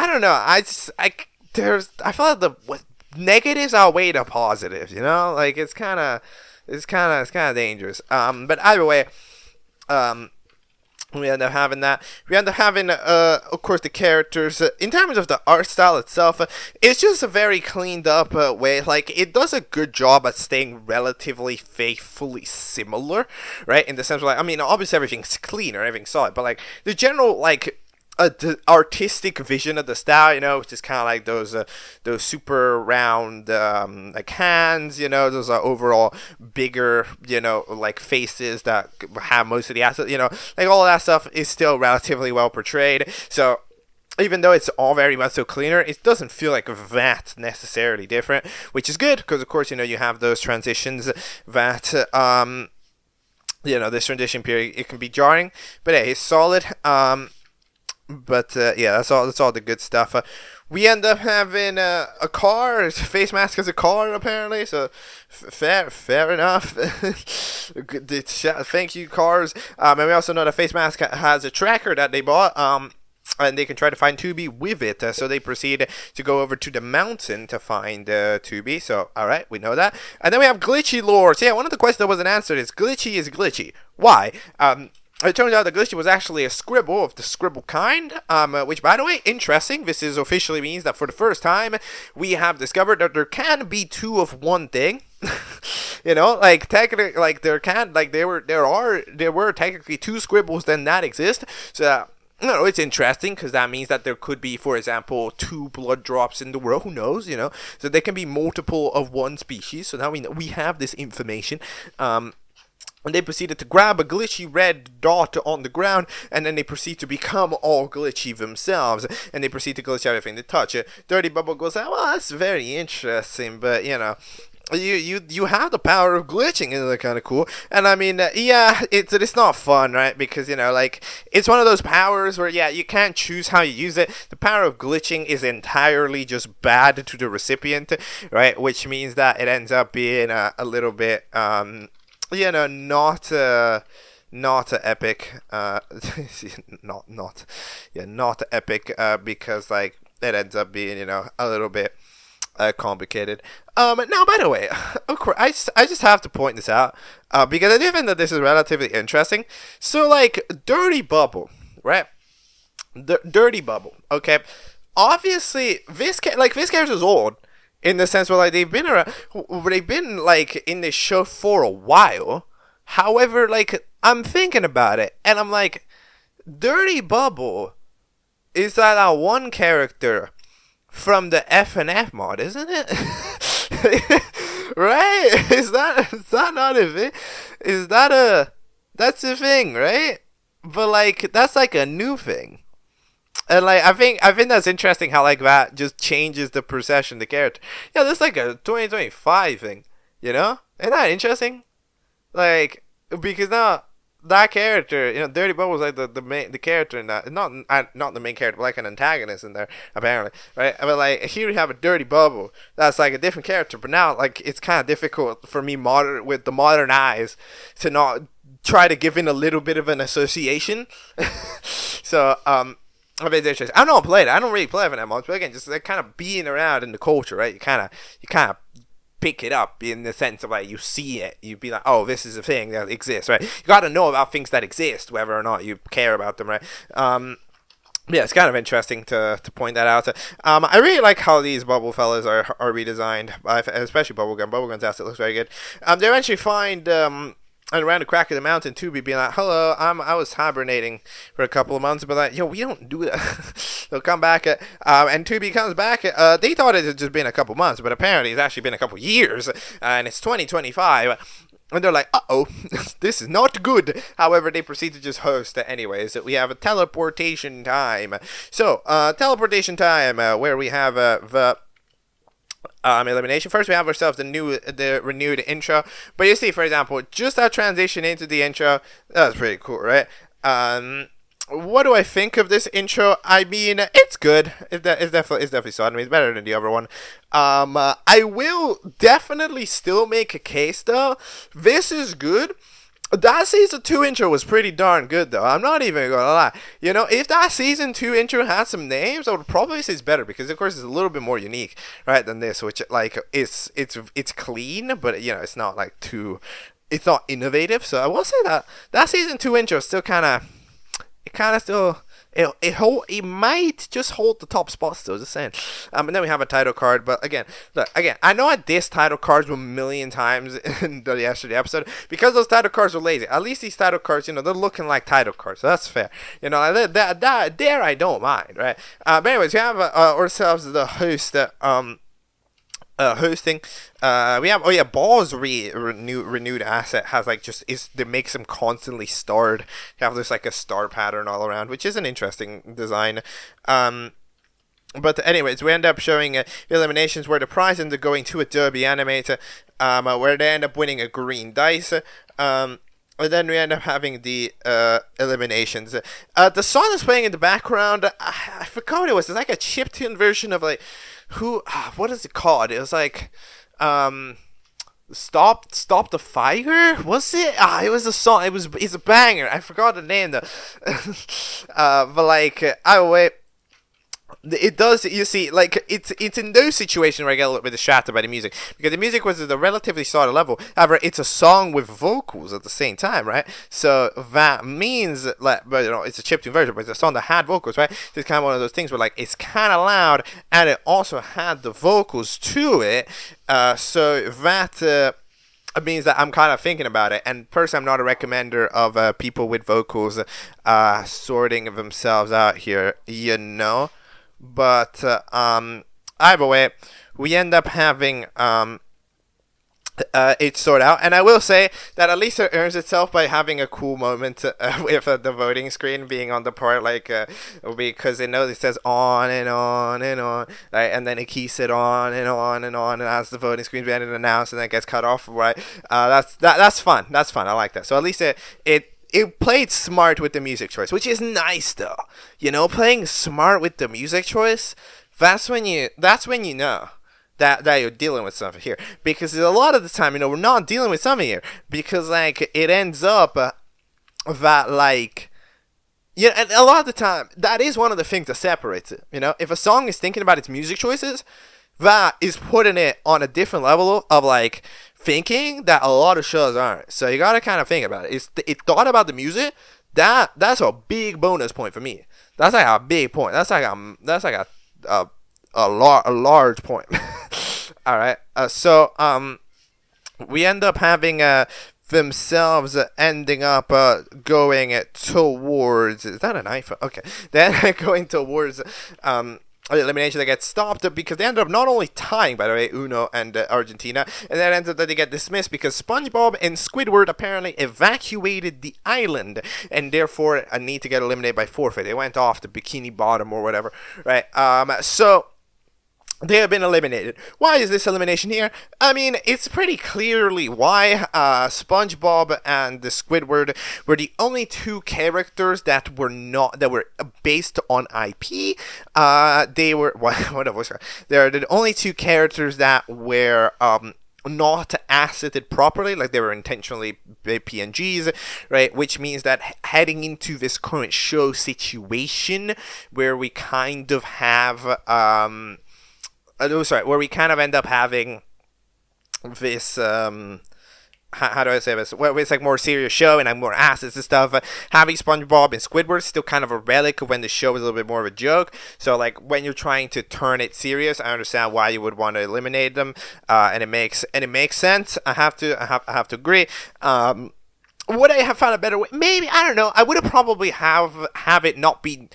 don't know. I feel like the negatives outweigh the positives, you know? Like, it's kind of dangerous. But either way, we end up having that. We end up having, of course, the characters. In terms of the art style itself, it's just a very cleaned up way. Like, it does a good job at staying relatively faithfully similar, right? In the sense of, like, I mean, obviously everything's cleaner, everything's solid, but like the general, like, the artistic vision of the style, you know, which is kind of like those super round like hands, you know, those are overall bigger, you know, like faces that have most of the assets, you know, like all of that stuff is still relatively well portrayed. So even though it's all very much so cleaner, it doesn't feel like that necessarily different, which is good, because of course, you know, you have those transitions that you know, this transition period, it can be jarring, but hey, it's solid. But yeah, that's all the good stuff. We end up having a car, face mask as a car apparently. So fair enough. Thank you, cars. And we also know that face mask has a tracker that they bought. And they can try to find Tubi with it. So they proceed to go over to the mountain to find Tubi. So, alright, we know that. And then we have glitchy lore. So yeah, one of the questions that wasn't answered is glitchy. Why? It turns out that glitchy was actually a scribble of the scribble kind, which, by the way, interesting. This is officially means that for the first time, we have discovered that there can be two of one thing. You know, like, technically, like, there were technically two scribbles then that exist. So, you know, it's interesting, because that means that there could be, for example, 2 blood drops in the world. Who knows, you know? So there can be multiple of one species. So now we have this information. and they proceeded to grab a glitchy red dot on the ground, and then they proceed to become all glitchy themselves, and they proceed to glitch everything they touch. Dirty Bubble goes, well, that's very interesting, but you have the power of glitching, and they're kind of cool. And I mean, it's not fun, right? Because it's one of those powers where you can't choose how you use it. The power of glitching is entirely just bad to the recipient, right? Which means that it ends up being a little bit not epic, not epic, because like it ends up being a little bit complicated. Now, by the way, of course, I just have to point this out, because I do think that this is relatively interesting. So, like, Dirty Bubble, right? Dirty Bubble, okay? Obviously, this character is old, in the sense where, like, they've been like in this show for a while. However, like, I'm thinking about it, and I'm like, Dirty Bubble is that one character from the F&F mod, isn't it? Right? Is that not a thing? That's the thing, right? But like, that's like a new thing. And like, I think that's interesting how like that just changes the perception of the character. Yeah, that's like a 2025 thing, Isn't that interesting? Like, because now that character, Dirty Bubble was like the character in that, not the main character, but like an antagonist in there, apparently, right? But like, here we have a Dirty Bubble that's like a different character, but now like it's kind of difficult for me with the modern eyes to not try to give in a little bit of an association. So I mean, it's interesting. I don't play it. I don't really play it that much, but again, just like kind of being around in the culture, right? You kind of pick it up in the sense of like you see it, you'd be like, oh, this is a thing that exists, right? You got to know about things that exist, whether or not you care about them, right? Yeah, it's kind of interesting to point that out. I really like how these bubble fellas are redesigned, especially Bubblegum. Bubblegum's asset looks very good. They eventually find and around the crack of the mountain, Tubi being like, hello, I was hibernating for a couple of months, but like, we don't do that. They'll come back, and Tubi comes back. They thought it had just been a couple months, but apparently it's actually been a couple years, and it's 2025. And they're like, uh-oh, this is not good. However, they proceed to just host it anyways. We have a teleportation time. So, teleportation time, where we have the elimination. First, we have ourselves the renewed intro. But you see, for example, just that transition into the intro, that's pretty cool, right? What do I think of this intro? I mean, it's good. It's definitely solid. I mean, it's better than the other one. I will definitely still make a case, though. This is good. That season 2 intro was pretty darn good, though. I'm not even gonna lie. If that season 2 intro had some names, I would probably say it's better, because of course it's a little bit more unique, right, than this, which like it's clean, but it's not like it's not innovative. So I will say that season 2 intro still it might just hold the top spot still, just saying. And then we have a title card, but again, I know I dissed title cards 1,000,000 times in the yesterday episode because those title cards are lazy. At least these title cards, they're looking like title cards, so that's fair. That there I don't mind, right? But anyways, we have ourselves the host hosting. We have Ball's renewed asset has like that makes him constantly starred. You have this like a star pattern all around, which is an interesting design. But anyways, we end up showing eliminations where the prize ends up going to a derby animator, where they end up winning a green dice. And then we end up having the eliminations. The song is playing in the background. I forgot what it was. It's like a chiptune version of like what is it called? It was like Stop the Fire? Was it? It was a song. It's a banger. I forgot the name though. But like wait. It does, you see, like, it's in those situations where I get a little bit distracted by the music, because the music was at a relatively solid level. However, it's a song with vocals at the same time, right? So that means, like, it's a chiptune version, but it's a song that had vocals, right? So it's kind of one of those things where, like, it's kind of loud, and it also had the vocals to it, so that means that I'm kind of thinking about it. And personally, I'm not a recommender of people with vocals sorting themselves out here, But either way, we end up having it's sorted out. And I will say that at least it earns itself by having a cool moment with the voting screen being on the part, like, because it knows it says on and on and on, right? And then it keeps it on and on and on, and as the voting screen's being announced, and then it gets cut off, right? That's fun. That's fun. I like that. So at least it played smart with the music choice, which is nice though. You know, playing smart with the music choice, that's when you know that you're dealing with something here. Because a lot of the time, you know, we're not dealing with something here. Because, like, it ends up that, like, yeah, and a lot of the time, that is one of the things that separates it. You know, if a song is thinking about its music choices, that is putting it on a different level of, like, thinking that a lot of shows aren't. So you gotta kind of think about it. It thought about the music. That's a big bonus point for me. That's like a big point. That's like a large point. All right. So we end up having themselves ending up going towards. Is that a knife? Okay. Then going towards elimination that gets stopped because they end up not only tying, by the way, Uno and Argentina, and then ends up that they get dismissed because SpongeBob and Squidward apparently evacuated the island and therefore need to get eliminated by forfeit. They went off the Bikini Bottom or whatever, right? So they have been eliminated. Why is this elimination here? I mean, it's pretty clearly why. SpongeBob and the Squidward were the only two characters that were based on IP. They were They're the only two characters that were not asseted properly, like they were intentionally PNGs, right? Which means that heading into this current show situation where we kind of have where we kind of end up having this, how do I say this? Well, it's like more serious show and I'm more assets and stuff. Having SpongeBob and Squidward still kind of a relic of when the show was a little bit more of a joke. So like when you're trying to turn it serious, I understand why you would want to eliminate them, and it makes sense. I have to agree. Would I have found a better way? Maybe, I don't know. I would have probably have it not be.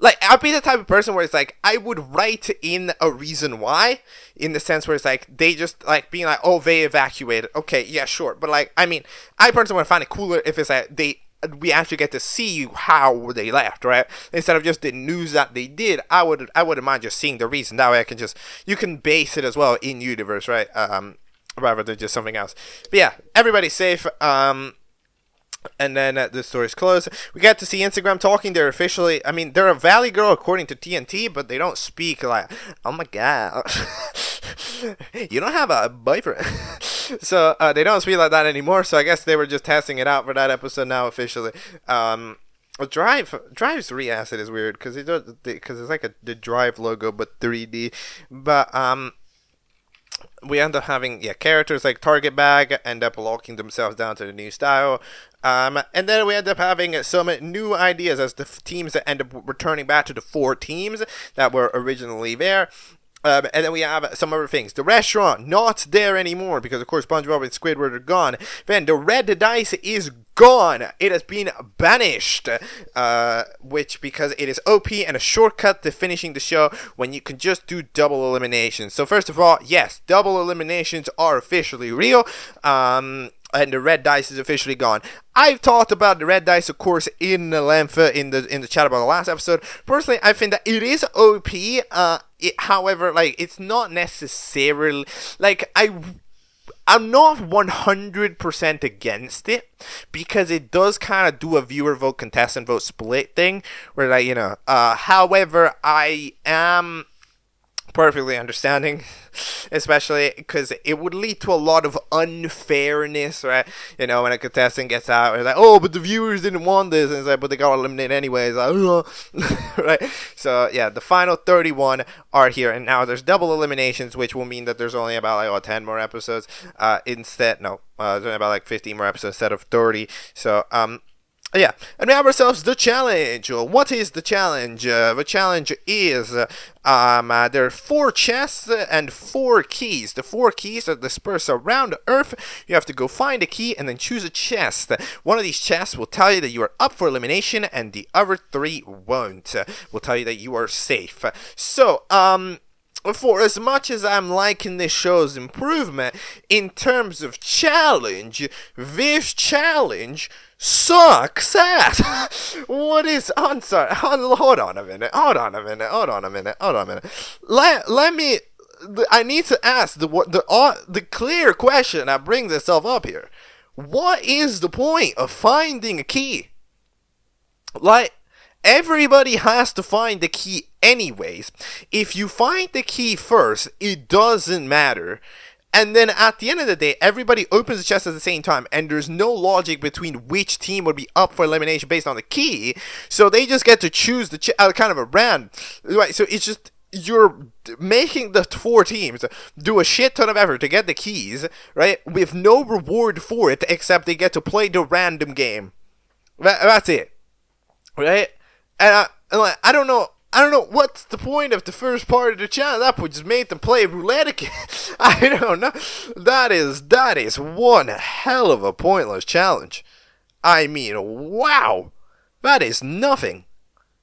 Like, I'd be the type of person where it's like, I would write in a reason why, in the sense where it's like, they just, like, being like, oh, they evacuated. Okay, yeah, sure. But, like, I mean, I personally would find it cooler if it's like, we actually get to see how they left, right? Instead of just the news that they did, I wouldn't mind just seeing the reason. That way you can base it as well in universe, right? Rather than just something else. But yeah, everybody's safe. And then the story's closed. We get to see Instagram talking. They're officially, I mean, they're a Valley girl according to TNT, but they don't speak like, oh my god, you don't have a boyfriend. So they don't speak like that anymore. So I guess they were just testing it out for that episode now officially. Drive's re-acid is weird because it's like the Drive logo but 3D. But we end up having characters like Target Bag end up locking themselves down to the new style. And then we end up having some new ideas as the teams that end up returning back to the 4 teams that were originally there. And then we have some other things. The restaurant, not there anymore because, of course, SpongeBob and Squidward are gone. Then the red dice is gone. It has been banished, because it is OP and a shortcut to finishing the show when you can just do double eliminations. So first of all, yes, double eliminations are officially real. And the red dice is officially gone. I've talked about the red dice, of course, in the length in the chat about the last episode. Personally, I think that it is OP. However, like, it's not necessarily like I'm not 100% against it because it does kind of do a viewer vote, contestant vote split thing where, like, however, I am perfectly understanding, especially because it would lead to a lot of unfairness, right? When a contestant gets out, it's like, oh, but the viewers didn't want this, and it's like, but they got eliminated anyways, like, right? So yeah, the final 31 are here, and now there's double eliminations, which will mean that there's only about like 10 more episodes. There's only about like 15 more episodes instead of 30. So yeah, and we have ourselves the challenge. What is the challenge? The challenge is there are 4 chests and 4 keys. The 4 keys are dispersed around Earth. You have to go find a key and then choose a chest. One of these chests will tell you that you are up for elimination, and the other 3 won't. Will tell you that you are safe. So, for as much as I'm liking this show's improvement in terms of challenge, this challenge sucks ass. What is? I'm sorry. Hold on a minute. Let me. I need to ask the clear question that brings itself up here. What is the point of finding a key? Like, everybody has to find the key anyways. If you find the key first, it doesn't matter. And then at the end of the day, everybody opens the chest at the same time, and there's no logic between which team would be up for elimination based on the key. So they just get to choose the kind of a brand. Right? So it's just, you're making the 4 teams do a shit ton of effort to get the keys, right? With no reward for it except they get to play the random game. That's it. Right? And I don't know what's the point of the first part of the challenge. That would just make them play roulette again. I don't know. That is one hell of a pointless challenge. I mean, wow. That is nothing.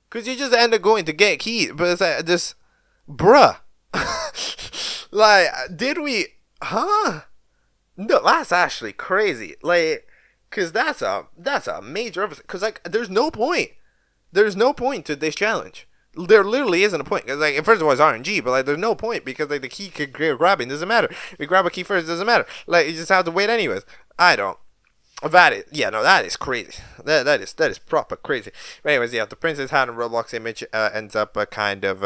Because you just end up going to get keys. But it's like, just, bruh. Like, did we, huh? No, that's actually crazy. Like, because that's a major, because, like, there's no point. There's no point to this challenge. There literally isn't a point. Cause, like, first of all, it's RNG, but like, there's no point because like the key grabbing doesn't matter. If you grab a key first, it doesn't matter. Like, you just have to wait anyways. I don't. That is crazy. That is proper crazy. But anyways, yeah, the Princess Hat and Roblox image ends up kind of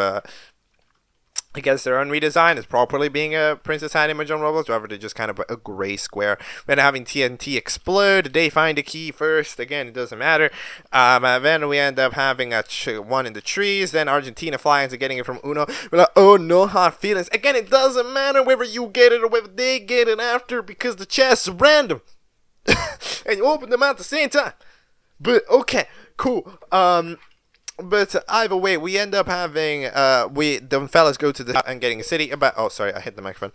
I guess their own redesign is properly being a Princess Hat image on Roblox, rather than just kind of a gray square. Then having TNT explode, they find a key first. Again, it doesn't matter. Then we end up having one in the trees. Then Argentina flying to getting it from Uno. We're like, oh, no hard feelings. Again, it doesn't matter whether you get it or whether they get it after, because the chests are random. And you open them at the same time. But, okay, cool. But either way, we end up having the fellas go to the and getting a city about. Oh, sorry, I hit the microphone.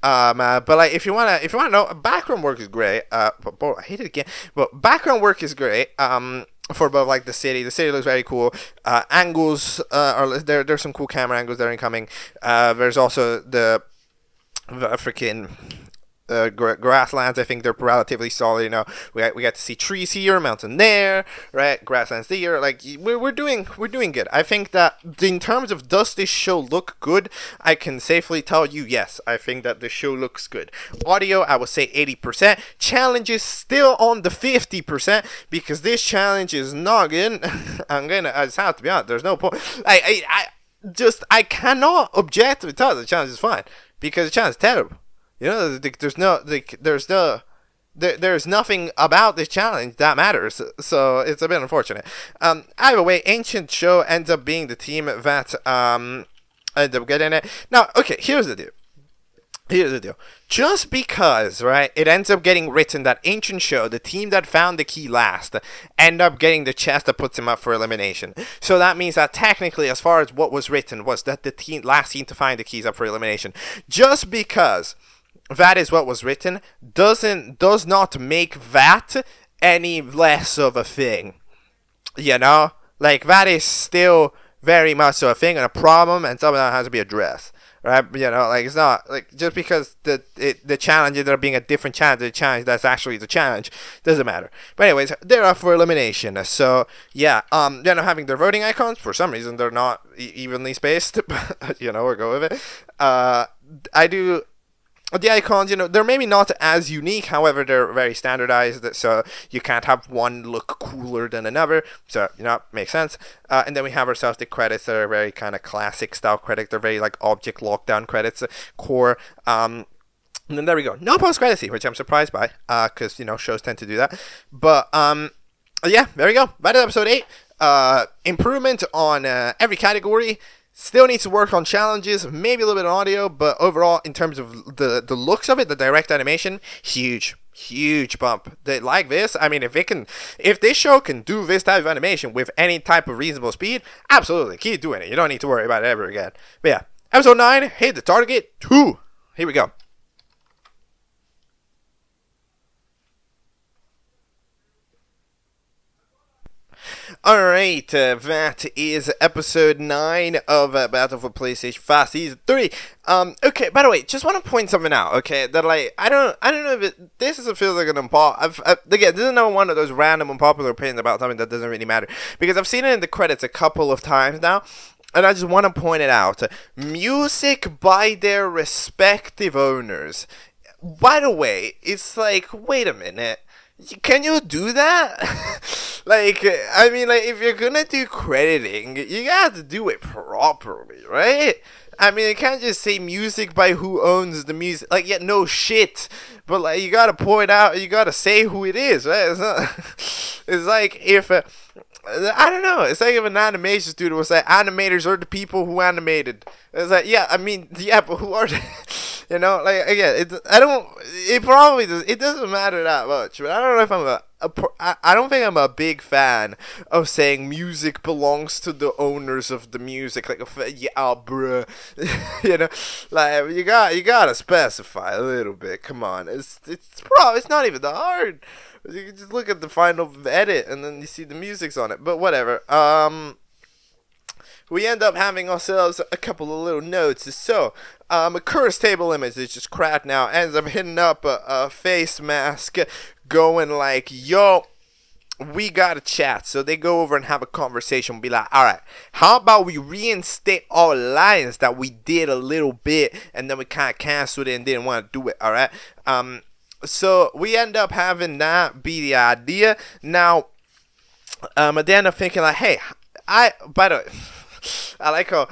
But like, if you wanna know, background work is great. But boy, I hate it again. But background work is great. For both like the city. The city looks very cool. Angles are there. There's some cool camera angles that are incoming. There's also the freaking grasslands. I think they're relatively solid. You know, we got to see trees here, mountain there, right? Grasslands there. Like, we're doing good. I think that in terms of does this show look good, I can safely tell you yes. I think that the show looks good. Audio, I would say 80%. Challenges still on the 50% because this challenge is not good. I just have to be honest. There's no point. I cannot objectively tell the challenge is fine because the challenge is terrible. You know, there's nothing about this challenge that matters, so it's a bit unfortunate. Either way, Ancient Show ends up being the team that ends up getting it. Now, okay, here's the deal. Just because, right, it ends up getting written that Ancient Show, the team that found the key last, end up getting the chest that puts him up for elimination. So that means that technically, as far as what was written, was that the last team to find the keys up for elimination. Just because that is what was written does not make that any less of a thing. You know? Like, that is still very much so a thing and a problem and something that has to be addressed. Right? You know, like, it's not like just because the challenge ended up being a different challenge, the challenge that's actually the challenge doesn't matter. But anyways, they're up for elimination. So yeah, they're not having their voting icons for some reason. They're not evenly spaced. You know, we'll go with it. I do. The icons, you know, they're maybe not as unique, however, they're very standardized, so you can't have one look cooler than another, so, you know, makes sense. And then we have ourselves the credits that are very kind of classic style credits. They're very, like, object lockdown credits, core. And then there we go. No post-credits, which I'm surprised by, because, you know, shows tend to do that. But, yeah, there we go. That is episode 8. Improvement on every category. Still needs to work on challenges, maybe a little bit on audio, but overall, in terms of the looks of it, the direct animation, huge bump. Like this, I mean, if this show can do this type of animation with any type of reasonable speed, absolutely, keep doing it. You don't need to worry about it ever again. But yeah, episode 9, hit the target 2. Here we go. Alright, that is episode 9 of Battle for PlayStation 5 Season 3. Okay, by the way, just want to point something out, okay, that, like, I don't know if this feels like an again, this is not one of those random unpopular opinions about something that doesn't really matter, because I've seen it in the credits a couple of times now, and I just want to point it out. Music by their respective owners. By the way, it's like, wait a minute. Can you do that? Like, I mean, like, if you're gonna do crediting, you gotta do it properly, right? I mean, you can't just say music by who owns the music. Like, yeah, no shit. But, like, you gotta point out, you gotta say who it is, right? It's not, it's like if, I don't know. It's like if an animation studio was like, animators are the people who animated. It's like, yeah, I mean, yeah, but who are they? You know, like, again, it doesn't matter that much. But I don't know if I don't think I'm a big fan of saying music belongs to the owners of the music. Like, yeah, bruh. You know, like, you gotta specify a little bit. Come on, it's not even that hard. You can just look at the final edit and then you see the music's on it. But whatever. We end up having ourselves a couple of little notes. So, a cursed table image is just crap now. Ends up hitting up a face mask, going like, yo, we gotta chat. So they go over and have a conversation. Be like, alright, how about we reinstate our lines that we did a little bit and then we kind of canceled it and didn't want to do it, alright? So we end up having that be the idea. Now, they end up thinking like, hey, by the way, I like how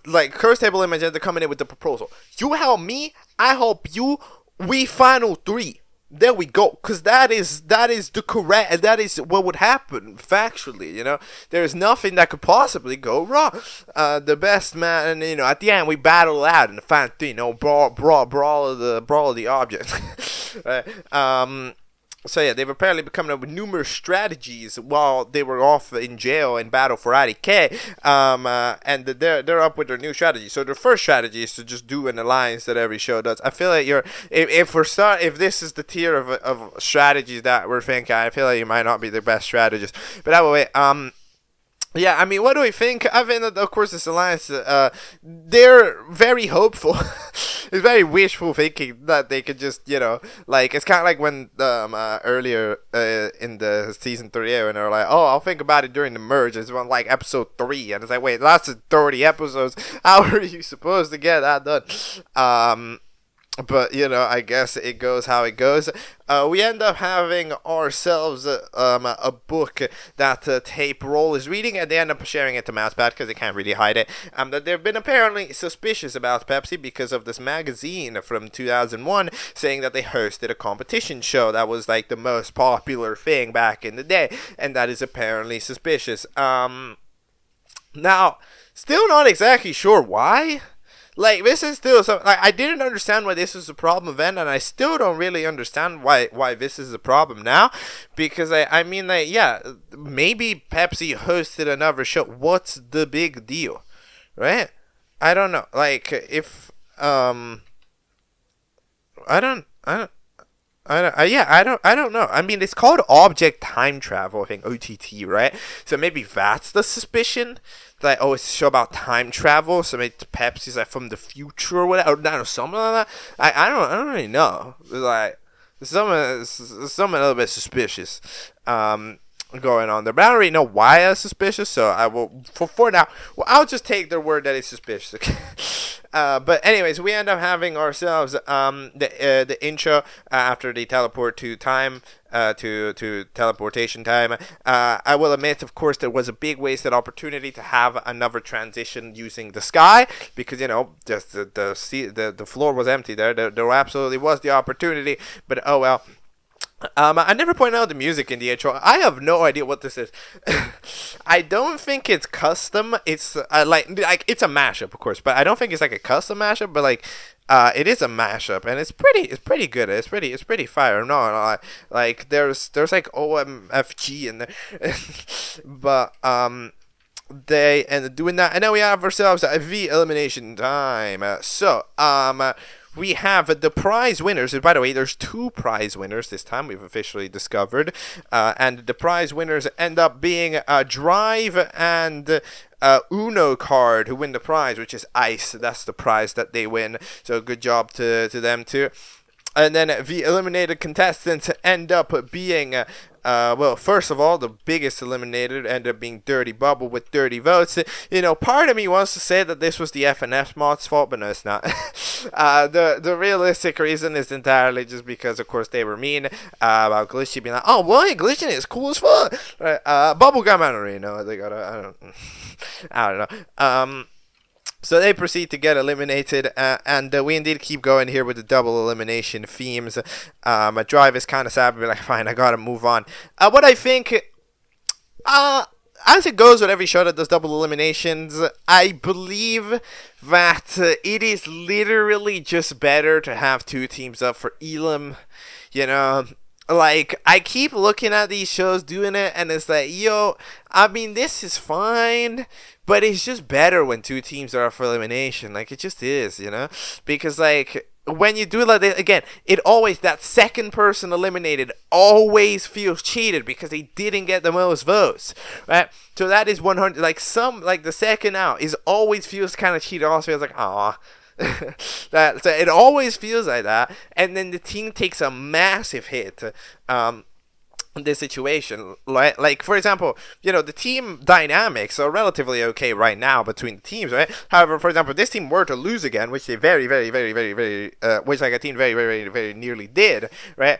like Curse Table Image ends up coming in with the proposal. You help me, I help you. We final 3. There we go. Cause that is the correct. That is what would happen factually. You know, there's nothing that could possibly go wrong. The best man, and you know, at the end we battle out in the final 3. You know, brawl of the object. Right? So yeah, they've apparently become up with numerous strategies while they were off in jail in battle for IDK, and they're up with their new strategy. So their first strategy is to just do an alliance that every show does. I feel like if this is the tier of strategies that we're thinking, I feel like you might not be the best strategist. But anyway, yeah, I mean, what do we think? I think that, of course, this alliance, they're very hopeful. It's very wishful thinking that they could just, you know, like, it's kind of like when earlier in the season 3, when they were like, oh, I'll think about it during the merge. It's on, like, episode 3, and it's like, wait, that's 30 episodes. How are you supposed to get that done? But, you know, I guess it goes how it goes. We end up having ourselves a book that Tape Roll is reading, and they end up sharing it to Mousepad because they can't really hide it. That they've been apparently suspicious about Pepsi because of this magazine from 2001 saying that they hosted a competition show that was like the most popular thing back in the day, and that is apparently suspicious. Now, still not exactly sure why. Like, this is still something, like, I didn't understand why this was a problem then, and I still don't really understand why this is a problem now, because, I mean, like, yeah, maybe Pepsi hosted another show. What's the big deal, right? I don't know, like, if, I don't know. I mean, it's called Object Time Travel, I think, OTT, right? So maybe that's the suspicion. Like, oh, it's a show about time travel, so maybe Pepsi's like from the future or whatever, or something like that. I don't really know. It's like something a little bit suspicious going on there, but I don't really know why it's suspicious. So I will for now. Well, I'll just take their word that it's suspicious. But anyways, we end up having ourselves the intro after they teleport to time. To teleportation time. I will admit, of course, there was a big wasted opportunity to have another transition using the sky, because, you know, just the floor was empty there. There absolutely was the opportunity, but oh well. I never pointed out the music in the intro. I have no idea what this is. I don't think it's custom. It's like it's a mashup, of course, but I don't think it's like a custom mashup. But like, it is a mashup, and it's pretty good. It's pretty fire. No, like there's like OMFG in there, but they end up doing that, and then we have ourselves a V elimination time. So we have the prize winners. And by the way, there's 2 prize winners this time, we've officially discovered. And the prize winners end up being Drive and Uno card, who win the prize, which is ice. That's the prize that they win. So good job to them too. And then the eliminated contestants end up being, well, first of all, the biggest eliminated ended up being Dirty Bubble with 30 votes. You know, part of me wants to say that this was the FNF mod's fault, but no, it's not. The realistic reason is entirely just because, of course, they were mean about Glitchy being like, oh, boy, glitching is cool as fuck. Bubblegum, I don't really know. I don't know. So they proceed to get eliminated, and we indeed keep going here with the double elimination themes. Drive is kind of sad, but like, fine, I gotta move on. What I think, as it goes with every show that does double eliminations, I believe that it is literally just better to have 2 teams up for Elim, you know. Like, I keep looking at these shows doing it, and it's like, yo, I mean, this is fine, but it's just better when 2 teams are up for elimination. Like, it just is, you know? Because, like, when you do it like that, again, it always, that second person eliminated always feels cheated because they didn't get the most votes, right? So that is 100, like, the second out is always feels kind of cheated. Also feels like, aw. So it always feels like that, and then the team takes a massive hit in this situation. Like for example, you know, the team dynamics are relatively okay right now between the teams, right? However, for example, this team were to lose again, which they very which like a team very nearly did, right?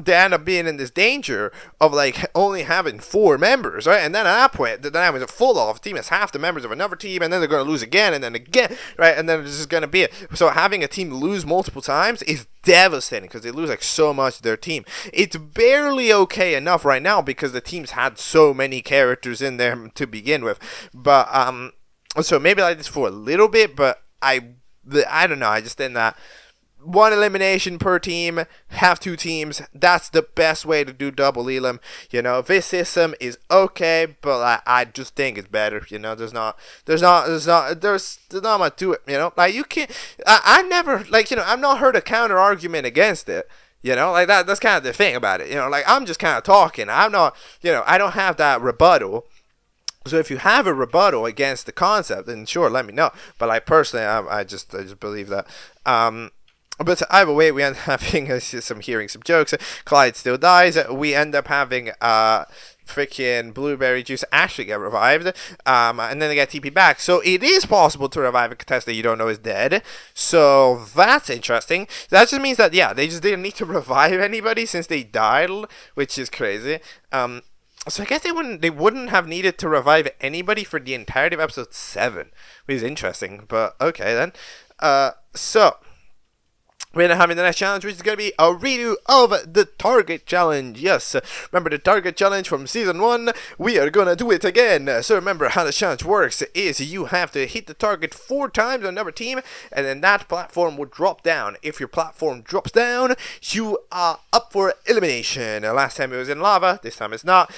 They end up being in this danger of like only having 4 members, right? And then at that point, the dynamics are full off. The team has half the members of another team, and then they're going to lose again, and then again, right? And then it's just going to be it. So having a team lose multiple times is devastating because they lose like so much of their team. It's barely okay enough right now because the teams had so many characters in there to begin with. But so maybe like this for a little bit, but I don't know. I just think that 1 elimination per team, have 2 teams. That's the best way to do double elim. You know, this system is okay, but I just think it's better. You know, there's not much to it. You know, like you can't. I never, like, you know, I've not heard a counter argument against it. You know, like that's kind of the thing about it. You know, like I'm just kind of talking. I'm not, you know, I don't have that rebuttal. So if you have a rebuttal against the concept, then sure, let me know. But like personally, I just believe that. But either way, we end up having hearing some jokes. Clyde still dies. We end up having freaking Blueberry Juice actually get revived. And then they get TP back. So it is possible to revive a contestant you don't know is dead. So that's interesting. That just means that, yeah, they just didn't need to revive anybody since they died, which is crazy. So I guess they wouldn't have needed to revive anybody for the entirety of episode 7, which is interesting. But okay then. So we're going to have the next challenge, which is going to be a redo of the Target Challenge. Yes, remember the Target Challenge from Season 1? We are going to do it again. So remember how the challenge works is you have to hit the target 4 times on another team, and then that platform will drop down. If your platform drops down, you are up for elimination. Last time it was in lava, this time it's not.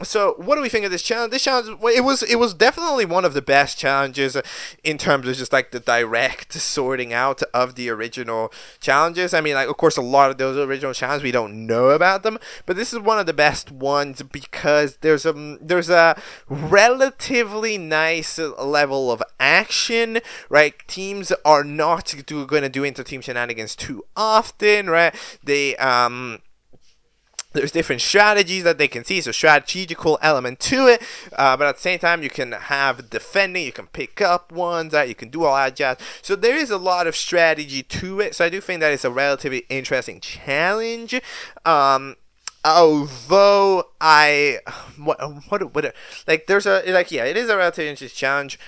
So what do we think of this challenge? This challenge, it was definitely one of the best challenges in terms of just like the direct sorting out of the original challenges. I mean, like, of course, a lot of those original challenges we don't know about them, but this is one of the best ones because there's a relatively nice level of action, right? Teams are not going to do inter-team shenanigans too often, right? There's different strategies that they can see, so strategical element to it, but at the same time you can have defending, you can pick up ones, you can do all that jazz, so there is a lot of strategy to it, so I do think that it's a relatively interesting challenge. Although it is a relatively interesting challenge.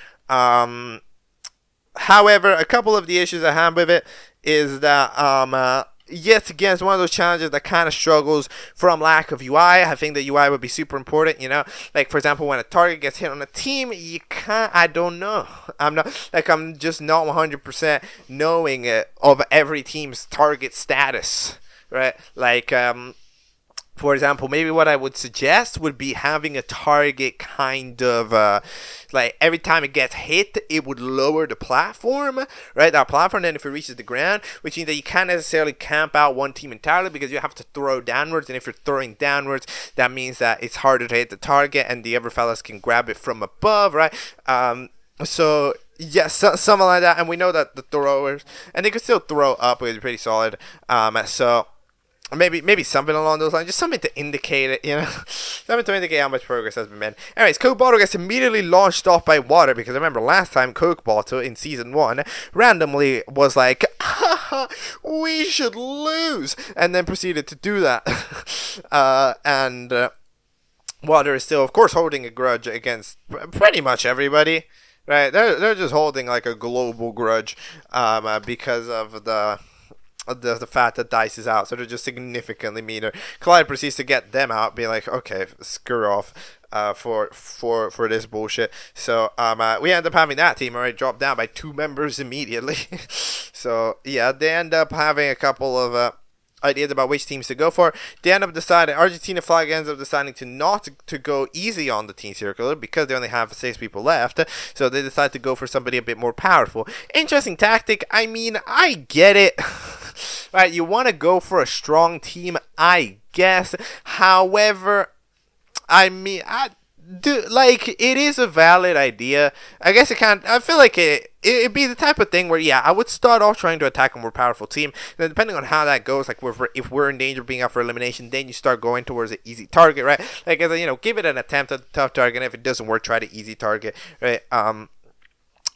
However, a couple of the issues I have with it is that yet again, it's one of those challenges that kind of struggles from lack of UI. I think the UI would be super important, you know? Like, for example, when a target gets hit on a team, you can't, I don't know. I'm just not 100% knowing of every team's target status, right? Like, For example, maybe what I would suggest would be having a target kind of like every time it gets hit, it would lower the platform, right? That platform, then if it reaches the ground, which means that you can't necessarily camp out one team entirely because you have to throw downwards. And if you're throwing downwards, that means that it's harder to hit the target and the other fellas can grab it from above, right? So yes, something like that. And we know that the throwers, and they could still throw up, which is pretty solid. So maybe something along those lines, just something to indicate it, something to indicate how much progress has been made. Anyways, Coke Bottle gets immediately launched off by water because I remember last time Coke Bottle in season 1 randomly was like, we should lose, and then proceeded to do that. And Water is still, of course, holding a grudge against pretty much everybody. Right, they're just holding like a global grudge, because of the fact that Dice is out, so they're just significantly meaner. Clyde proceeds to get them out, be like, okay, screw off, for this bullshit. So we end up having that team already drop down by 2 members immediately. So yeah, they end up having a couple of ideas about which teams to go for. They end up deciding, Argentina Flag ends up deciding to not to go easy on the Team Circular because they only have 6 people left, so they decide to go for somebody a bit more powerful. Interesting tactic. I mean, I get it. Right, you want to go for a strong team, I guess. However, I mean, it is a valid idea. I guess it can't. I feel like it'd be the type of thing where, yeah, I would start off trying to attack a more powerful team. Then depending on how that goes, like if we're in danger of being out for elimination, then you start going towards an easy target, right? Like, give it an attempt at a tough target. And if it doesn't work, try the easy target, right?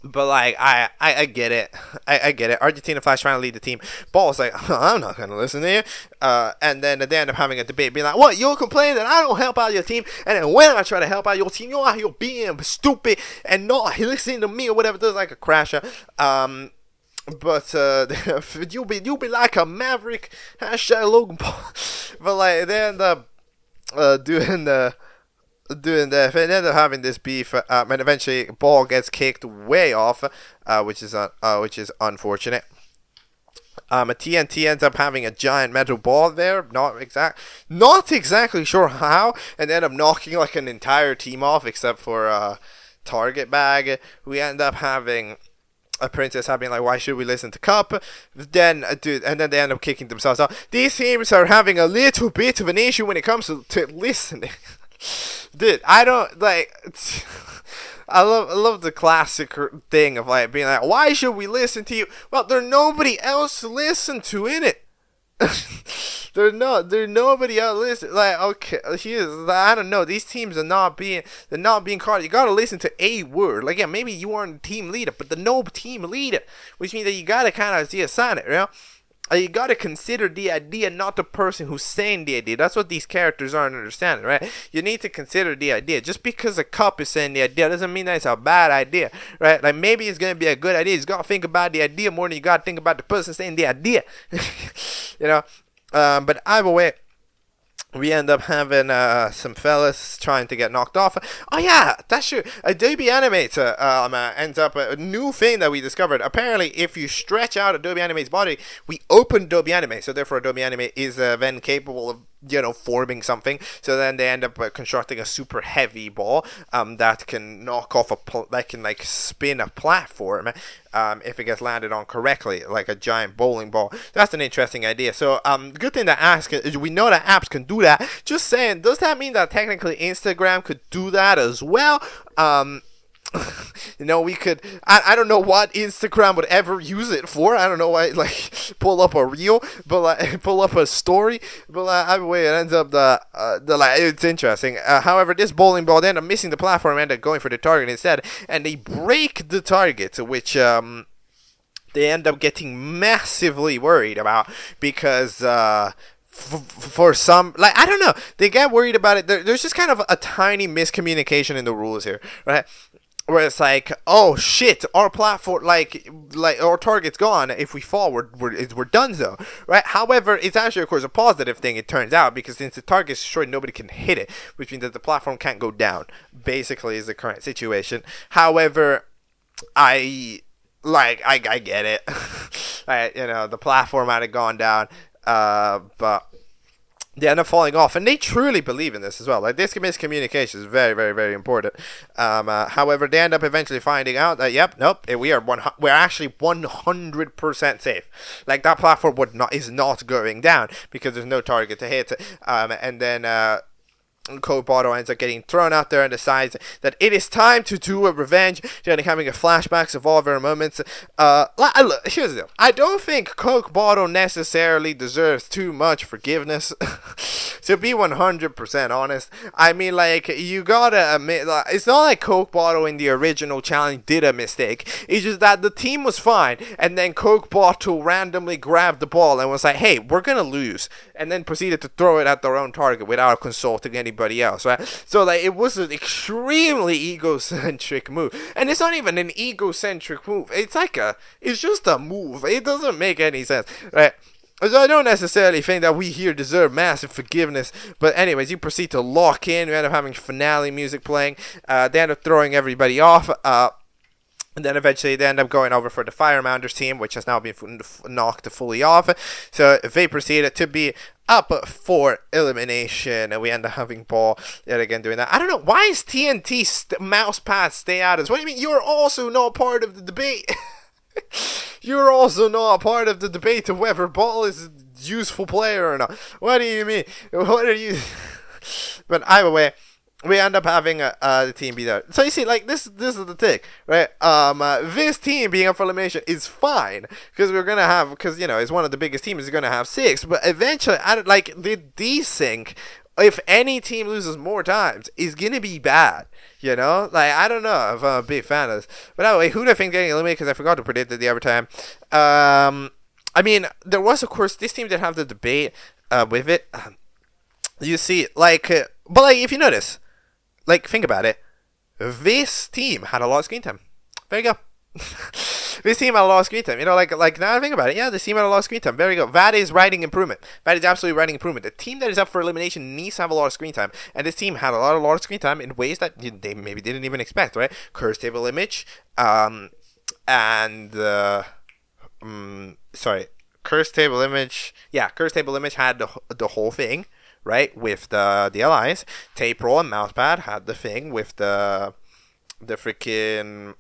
But like I get it. I get it. Argentina Flash trying to lead the team. Ball's like, I'm not gonna listen to you. And then they end up having a debate, being like, what, you'll complain that I don't help out your team, and then when I try to help out your team, you're out here being stupid and not listening to me or whatever. There's like a crasher. But you'll be like a maverick. Hashtag Logan Paul. But like they end up doing that. They end up having this beef, and eventually Ball gets kicked way off, which is unfortunate. TNT ends up having a giant metal ball there, not exactly sure how, and end up knocking like an entire team off except for Target Bag. We end up having a princess having like, why should we listen to Cup? Then and then they end up kicking themselves out. These teams are having a little bit of an issue when it comes to listening. Dude, I don't like. I love the classic thing of like being like, why should we listen to you? Well, there's nobody else to listen to in it. There's nobody else listen. Like, okay, I don't know. These teams are not being caught. You gotta listen to a word. Like, yeah, maybe you aren't the team leader, but the no team leader, which means that you gotta kind of assign it, you know. You gotta consider the idea, not the person who's saying the idea. That's what these characters aren't understanding, right? You need to consider the idea. Just because a Cup is saying the idea doesn't mean that it's a bad idea, right? Like, maybe it's gonna be a good idea. You gotta think about the idea more than you gotta think about the person saying the idea. You know? But either way, we end up having some fellas trying to get knocked off. Oh yeah, that's true. Adobe Animator ends up a new thing that we discovered. Apparently, if you stretch out Adobe Animate's body, we open Adobe Animate. So therefore, Adobe Animate is then capable of forming something. So then they end up constructing a super heavy ball that can knock off that can like spin a platform if it gets landed on correctly, like a giant bowling ball. That's an interesting idea. So good thing to ask is, we know that apps can do that. Just saying, does that mean that technically Instagram could do that as well? We could. I don't know what Instagram would ever use it for. I don't know why, like, pull up a reel, but like pull up a story. But like, either way, it ends up it's interesting. However, this bowling ball, they end up missing the platform, and end up going for the target instead, and they break the target, which they end up getting massively worried about because for some, like, I don't know, they get worried about it. There's just kind of a tiny miscommunication in the rules here, right? Where it's like, oh shit, our platform, like our target's gone. If we fall, we're done so, right? However, it's actually, of course, a positive thing, it turns out, because since the target's destroyed, nobody can hit it, which means that the platform can't go down. Basically, is the current situation. However, I get it. The platform might have gone down, but they end up falling off, and they truly believe in this as well. Like, this miscommunication is very, very, very important. However, they end up eventually finding out that, yep, nope, we're actually 100% safe. Like, that platform is not going down because there's no target to hit. And then Coke Bottle ends up getting thrown out there and decides that it is time to do a revenge. They're having a flashbacks of all their moments. Look, here's the deal. I don't think Coke Bottle necessarily deserves too much forgiveness. To be 100% honest, I mean, like, you gotta admit, like, it's not like Coke Bottle in the original challenge did a mistake. It's just that the team was fine, and then Coke Bottle randomly grabbed the ball and was like, hey, we're gonna lose, and then proceeded to throw it at their own target without consulting anybody else, right? So, like, it was an extremely egocentric move, and it's not even an egocentric move. It's just a move. It doesn't make any sense, right? So I don't necessarily think that we here deserve massive forgiveness. But anyways, you proceed to lock in. You end up having finale music playing. They end up throwing everybody off. And then eventually they end up going over for the Firemounders team, which has now been knocked fully off. So they proceeded to be up for elimination. And we end up having Ball yet again doing that. I don't know. Why is TNT mousepad stay out of this? What do you mean? You're also not part of the debate. You're also not a part of the debate of whether Ball is a useful player or not. What do you mean? What are you... But either way, we end up having the team be there. So you see, like, this is the thing, right? This team being up for elimination is fine, because we're gonna have, because, you know, it's one of the biggest teams, it's gonna have 6, but eventually, the desync, if any team loses more times, is gonna be bad. You know, like, I don't know if I'm a big fan of this. But anyway, who do I think getting eliminated? Because I forgot to predict it the other time. I mean, there was, of course, this team did have the debate with it. You see, like, but, like, if you notice, like, think about it. This team had a lot of screen time. There you go. This team had a lot of screen time. You know, like now I think about it, yeah, this team had a lot of screen time. There you go. That is writing improvement. That is absolutely writing improvement. The team that is up for elimination needs to have a lot of screen time, and this team had a lot of screen time in ways that they maybe didn't even expect, right? Curse table image, Curse table image. Yeah, Curse table image had the whole thing, right, with the alliance. Tape roll and mousepad had the thing with the freaking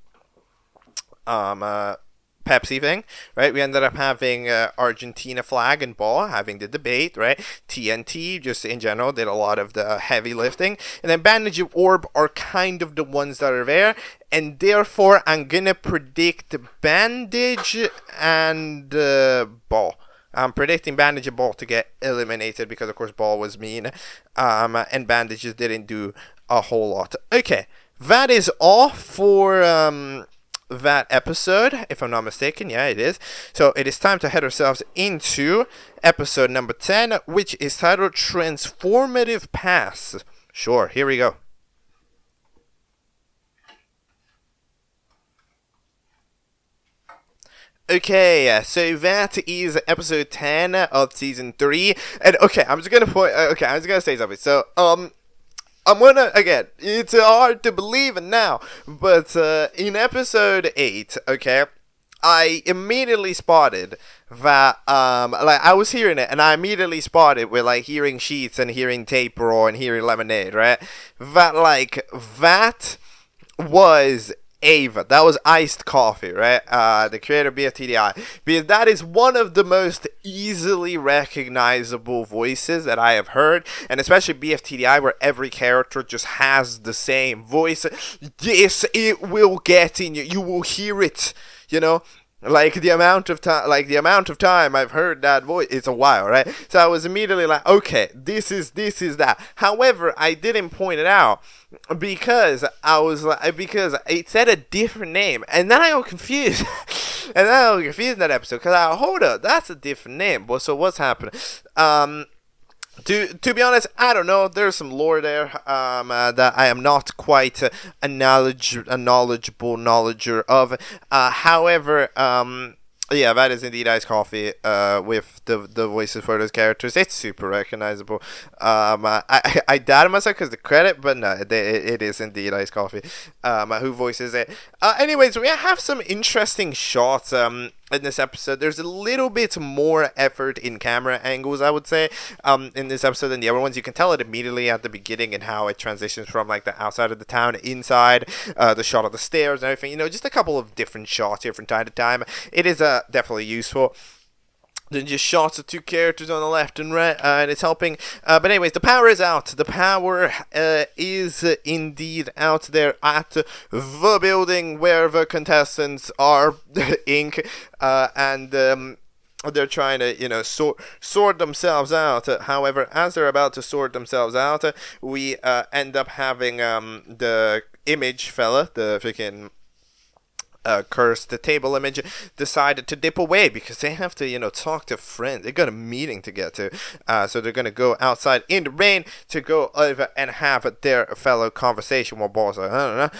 Pepsi thing, right? We ended up having Argentina flag and Ball having the debate, right? TNT just in general did a lot of the heavy lifting, and then Bandage and Orb are kind of the ones that are there, and therefore I'm gonna predict Bandage and Ball. I'm predicting Bandage and Ball to get eliminated because, of course, Ball was mean, and Bandage just didn't do a whole lot. Okay, that is all for that episode, if I'm not mistaken. Yeah, it is. So it is time to head ourselves into episode number 10, which is titled Transformative Pass. Sure, here we go. Okay, so that is episode 10 of season 3, and okay, I'm just gonna say something. So, I'm gonna, again, it's hard to believe it now, but in episode 8, okay, I immediately spotted that, like, I was hearing it, and I immediately spotted with, like, hearing Sheets and hearing Tape Roll and hearing Lemonade, right, that, like, that was Ava. That was iced coffee, right? The creator of BFTDI. Because that is one of the most easily recognizable voices that I have heard. And especially BFTDI, where every character just has the same voice. Yes, it will get in you. You will hear it, you know? Like the amount of time I've heard that voice, it's a while, right? So I was immediately like, okay, this is that. However, I didn't point it out because it said a different name, and then I got confused. And then I got confused in that episode because hold up, that's a different name. Well, so what's happening? To be honest, I don't know. There's some lore there that I am not quite a knowledgeable knowledger of. However, yeah, that is indeed iced coffee with the voices for those characters. It's super recognizable. I doubted myself because the credit, but no, it is indeed iced coffee who voices it. Anyways, we have some interesting shots. in this episode. There's a little bit more effort in camera angles, I would say, in this episode than the other ones. You can tell it immediately at the beginning and how it transitions from like the outside of the town inside, the shot of the stairs and everything. Just a couple of different shots here from time to time. It is definitely useful. Then just shots of two characters on the left and right, and it's helping. But anyways, the power is out. The power is indeed out there at the building where the contestants are, Inc. And they're trying to, sort themselves out. However, as they're about to sort themselves out, we end up having the image fella, the freaking cursed table image, decided to dip away because they have to, talk to friends. They got a meeting to get to, so they're gonna go outside in the rain to go over and have their fellow conversation. While balls, I don't know.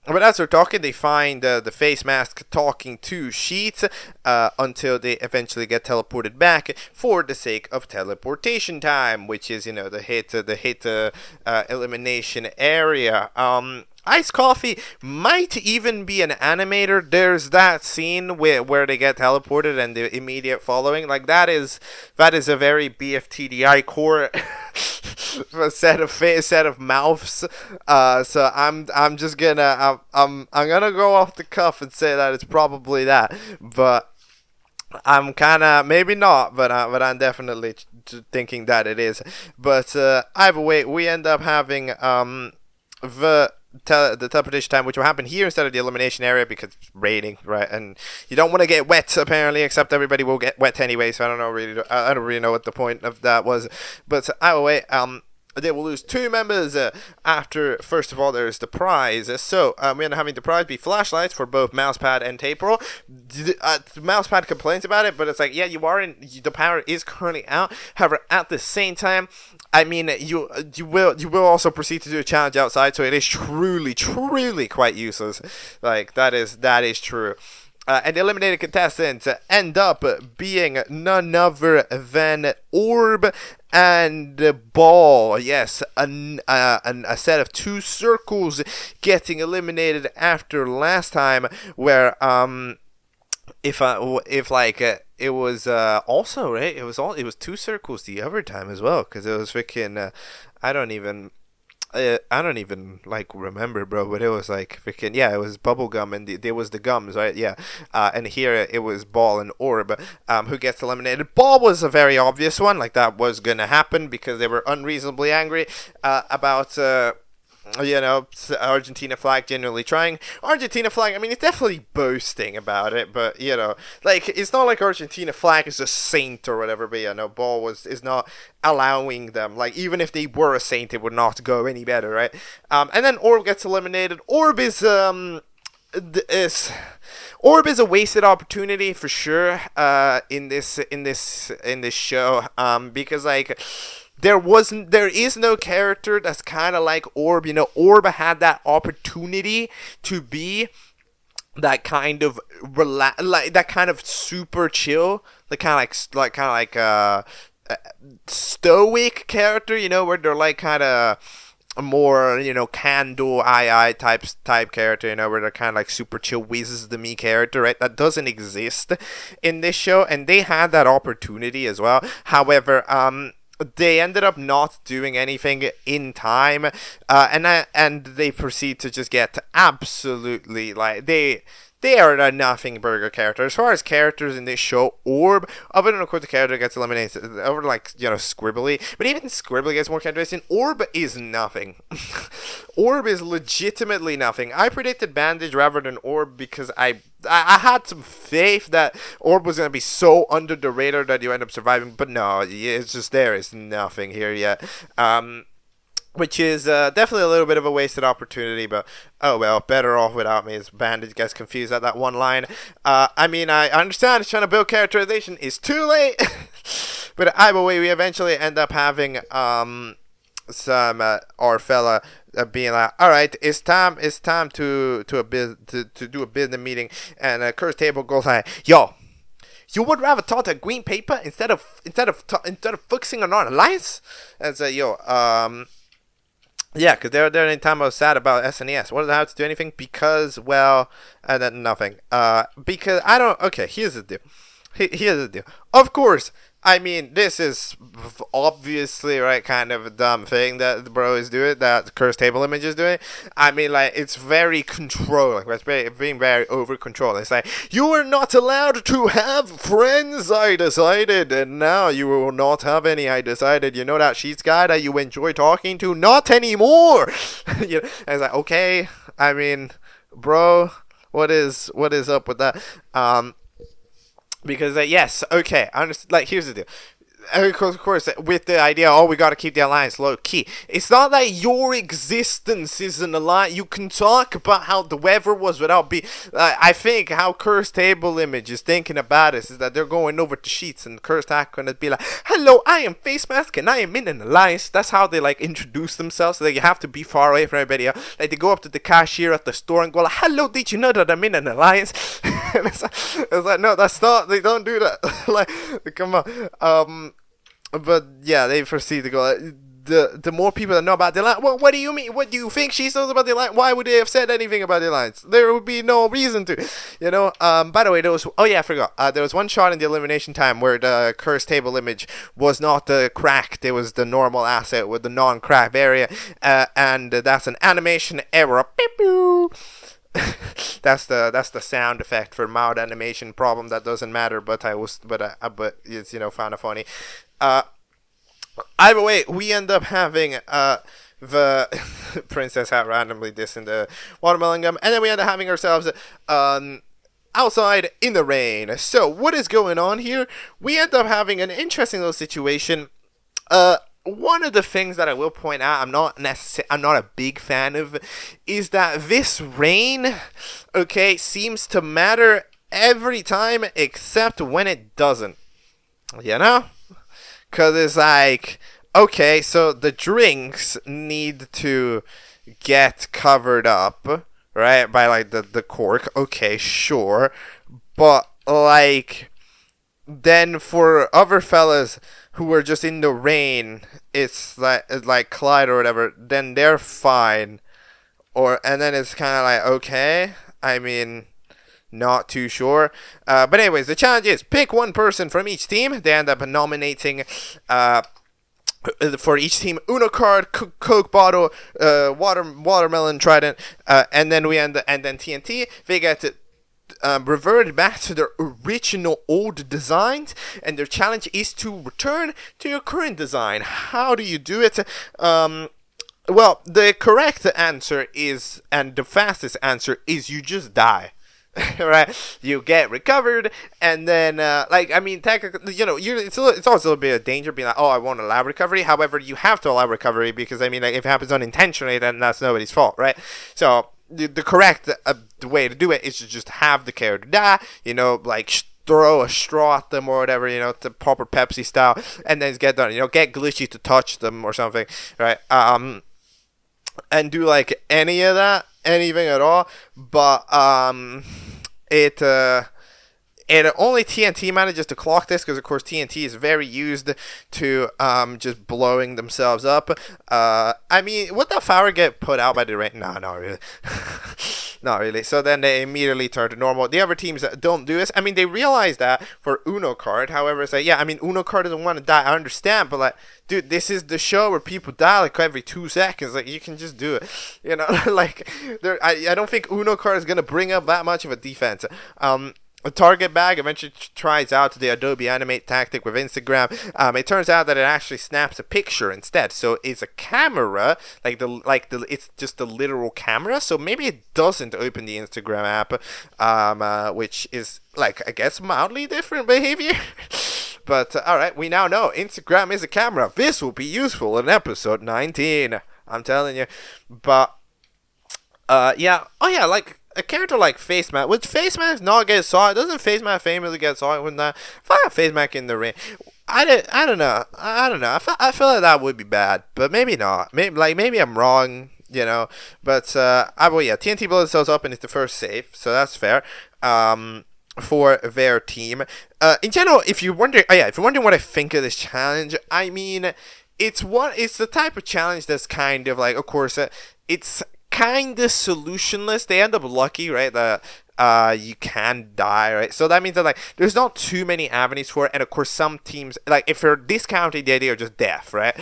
But as they're talking, they find the face mask talking to Sheets until they eventually get teleported back for the sake of teleportation time, which is the hit elimination area. Iced Coffee might even be an animator. There's that scene where they get teleported and the immediate following. Like that is a very BFTDI core set of mouths. So I'm just gonna I'm gonna go off the cuff and say that it's probably that, but I'm kind of maybe not, but I'm definitely thinking that it is. But either way, we end up having the teleportation time, which will happen here instead of the elimination area because it's raining, right? And you don't want to get wet, apparently, except everybody will get wet anyway. So I don't really know what the point of that was. But either way, they will lose 2 members after, first of all, there's the prize. So we end up having the prize be flashlights for both Mousepad and Taperoll. Mousepad complains about it, but it's like, yeah, the power is currently out. However, at the same time, I mean, you will also proceed to do a challenge outside, so it is truly quite useless. Like that is true. And the eliminated contestants end up being none other than Orb and Ball. Yes, a set of 2 circles getting eliminated after last time, where it was also right. It was 2 circles the other time as well, because it was freaking I don't even remember, bro, but it was like freaking, yeah, it was bubblegum and there was the gums, right? Yeah. And here it was Ball and Orb who gets eliminated. Ball was a very obvious one, like that was gonna happen because they were unreasonably angry about Argentina flag generally trying. Argentina flag, I mean, it's definitely boasting about it, but, like, it's not like Argentina flag is a saint or whatever, but, Ball is not allowing them. Like, even if they were a saint, it would not go any better, right? And then Orb gets eliminated. Orb is a wasted opportunity for sure in this show because like there is no character that's kind of like Orb. Orb had that opportunity to be that kind of that kind of super chill, kind of like stoic character, where they're like kind of more, can-do type character, where they're kind of like super chill, whizzes the me character, right? That doesn't exist in this show, and they had that opportunity as well. However, they ended up not doing anything in time, and they proceed to just get absolutely, like, they are a nothing burger character. As far as characters in this show, Orb, other than of course the character gets eliminated, over Scribbly, but even Scribbly gets more characterization. Orb is nothing. Orb is legitimately nothing. I predicted Bandage rather than Orb because I had some faith that Orb was going to be so under the radar that you end up surviving, but no, it's just there is nothing here yet. Which is definitely a little bit of a wasted opportunity, but oh well, better off without me as Bandage gets confused at that one line. I mean, I understand it's trying to build characterization. It's too late! But either way, we eventually end up having some our fella being like, all right, it's time to do a business meeting, and Curse Table goes like, yo, you would rather talk to green paper instead of focusing on our alliance? And say, yo, Yeah, because there any time I was sad about SNES. What does that have to do anything? Because, well, and then nothing. Because I don't. Okay, here's the deal. Here's the deal. Of course, I mean, this is obviously, right, kind of a dumb thing that the bro is doing, that the cursed table image is doing. I mean, like, it's very controlling. It's being very over controlling. It's like, you are not allowed to have friends, I decided, and now you will not have any, I decided. You know that sheets guy that you enjoy talking to? Not anymore! You know, and it's like, okay, I mean, bro, what is up with that? Because, yes, okay, I understand. Like, here's the deal. Of course, with the idea, oh, we gotta keep the alliance low key. It's not that your existence is an alliance. You can talk about how the weather was without being. I think how Cursed Table Image is thinking about this is that they're going over to Sheets and Cursed Hack gonna be like, hello, I am Face Mask and I am in an alliance. That's how they like introduce themselves. So that you have to be far away from everybody else. Like they go up to the cashier at the store and go like, hello, did you know that I'm in an alliance? And it's like, no, that's not. They don't do that. Like, come on. But yeah, they proceed to go. The more people that know about the alliance, well, what do you mean? What do you think she knows about the alliance? Why would they have said anything about the alliance? There would be no reason to, you know. By the way, there was. Oh yeah, I forgot. There was one shot in the elimination time where the cursed table image was not the cracked. It was the normal asset with the non-cracked area, and that's an animation error. Beep, boop. That's the sound effect for mild animation problem that doesn't matter, but it's found it funny. Either way, we end up having the princess hat randomly dissing the watermelon gum, and then we end up having ourselves outside in the rain. So what is going on here? We end up having an interesting little situation. One of the things that I will point out, I'm not a big fan of, is that this rain, okay, seems to matter every time except when it doesn't. You know? Because it's like, okay, so the drinks need to get covered up, right, by like the cork. Okay, sure. But like, then for other fellas who were just in the rain, it's like Clyde or whatever, then they're fine. And then it's kind of like, okay, I mean, not too sure. But anyways, the challenge is pick one person from each team. They end up nominating for each team Uno card, Coke bottle, watermelon trident, and then TNT. They get to reverted back to their original old designs, and their challenge is to return to your current design. How do you do it? Well, the correct answer is, and the fastest answer is, you just die. Right, you get recovered, and then technically, it's also a little bit of danger being like, oh, I want a lab recovery. However, you have to allow recovery because if it happens unintentionally, then that's nobody's fault, right? So the correct way to do it is to just have the character die, throw a straw at them or whatever, the proper Pepsi style, and then get done. Get glitchy to touch them or something, right? And do like anything at all, but it only TNT manages to clock this because, of course, TNT is very used to just blowing themselves up. Would that flower get put out by the rain? No, not really. Not really. So then they immediately turn to normal. The other teams that don't do this, they realize that for Uno card. However, it's like, Uno card doesn't want to die. I understand, but like, dude, this is the show where people die like every 2 seconds. Like, you can just do it. I don't think Uno card is gonna bring up that much of a defense. A target bag eventually tries out the Adobe Animate tactic with Instagram. It turns out that it actually snaps a picture instead, so it's a camera, it's just a literal camera. So maybe it doesn't open the Instagram app, which is I guess mildly different behavior. But all right, we now know Instagram is a camera. This will be useful in episode 19. I'm telling you. But a character like Face Mask, would Face Mask not get saw? Doesn't Face Mask famously get saw when that? If I have Face Mask in the ring, I don't know. I feel like that would be bad, but maybe not. Maybe I'm wrong, But TNT blows themselves up and it's the first save, so that's fair. For their team. In general, if you're wondering what I think of this challenge, it's the type of challenge that's kind of like, of course, it's kind of solutionless. They end up lucky, right? You can die, right? So that means that like there's not too many avenues for it, and of course some teams, like if you're discounting the idea of just death, right?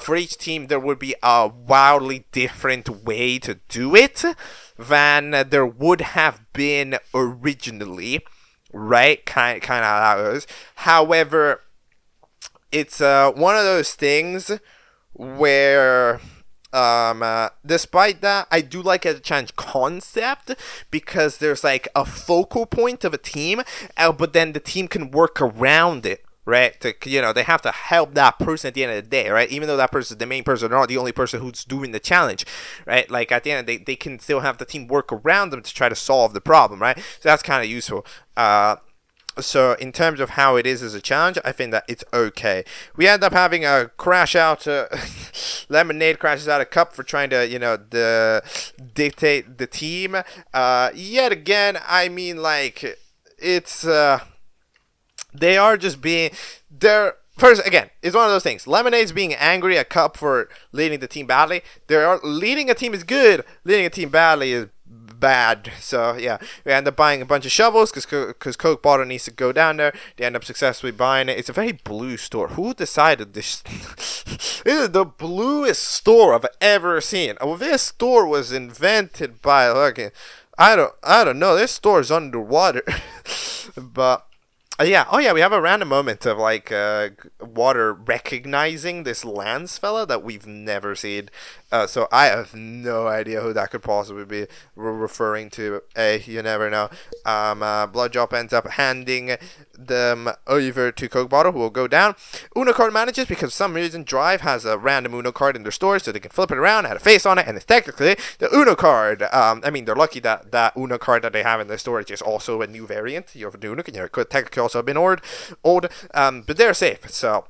For each team there would be a wildly different way to do it than there would have been originally, right? Kind of how it goes. However, it's one of those things where despite that, I do like it as a challenge concept because there's like a focal point of a team, but then the team can work around it, right? They have to help that person at the end of the day, right? Even though that person is the main person, they're not the only person who's doing the challenge, right? Like at the end, they can still have the team work around them to try to solve the problem, right? So that's kind of useful. So in terms of how it is as a challenge, I think that it's okay. We end up having a crash out. Lemonade crashes out a cup for trying to, dictate the team. Yet again, I mean, like, it's they are just being First, again, it's one of those things. Lemonade's being angry at Cup for leading the team badly. Leading a team is good. Leading a team badly is bad. So yeah, we end up buying a bunch of shovels because Coke Bottle needs to go down there. They end up successfully buying it. It's a very blue store. Who decided this? This is the bluest store I've ever seen. Oh, this store was invented by I don't know. This store is underwater. But yeah. Oh yeah, we have a random moment of like water recognizing this Lance fella that we've never seen. So I have no idea who that could possibly be referring to. You never know. Bloodjop ends up handing them over to Coke Bottle, who will go down. Uno card manages because for some reason Drive has a random Uno card in their store, so they can flip it around, add a face on it, and it's technically the Uno card. I mean, they're lucky that Uno card that they have in their storage is also a new variant. You have Uno, it could technically also have been old, but they're safe. So,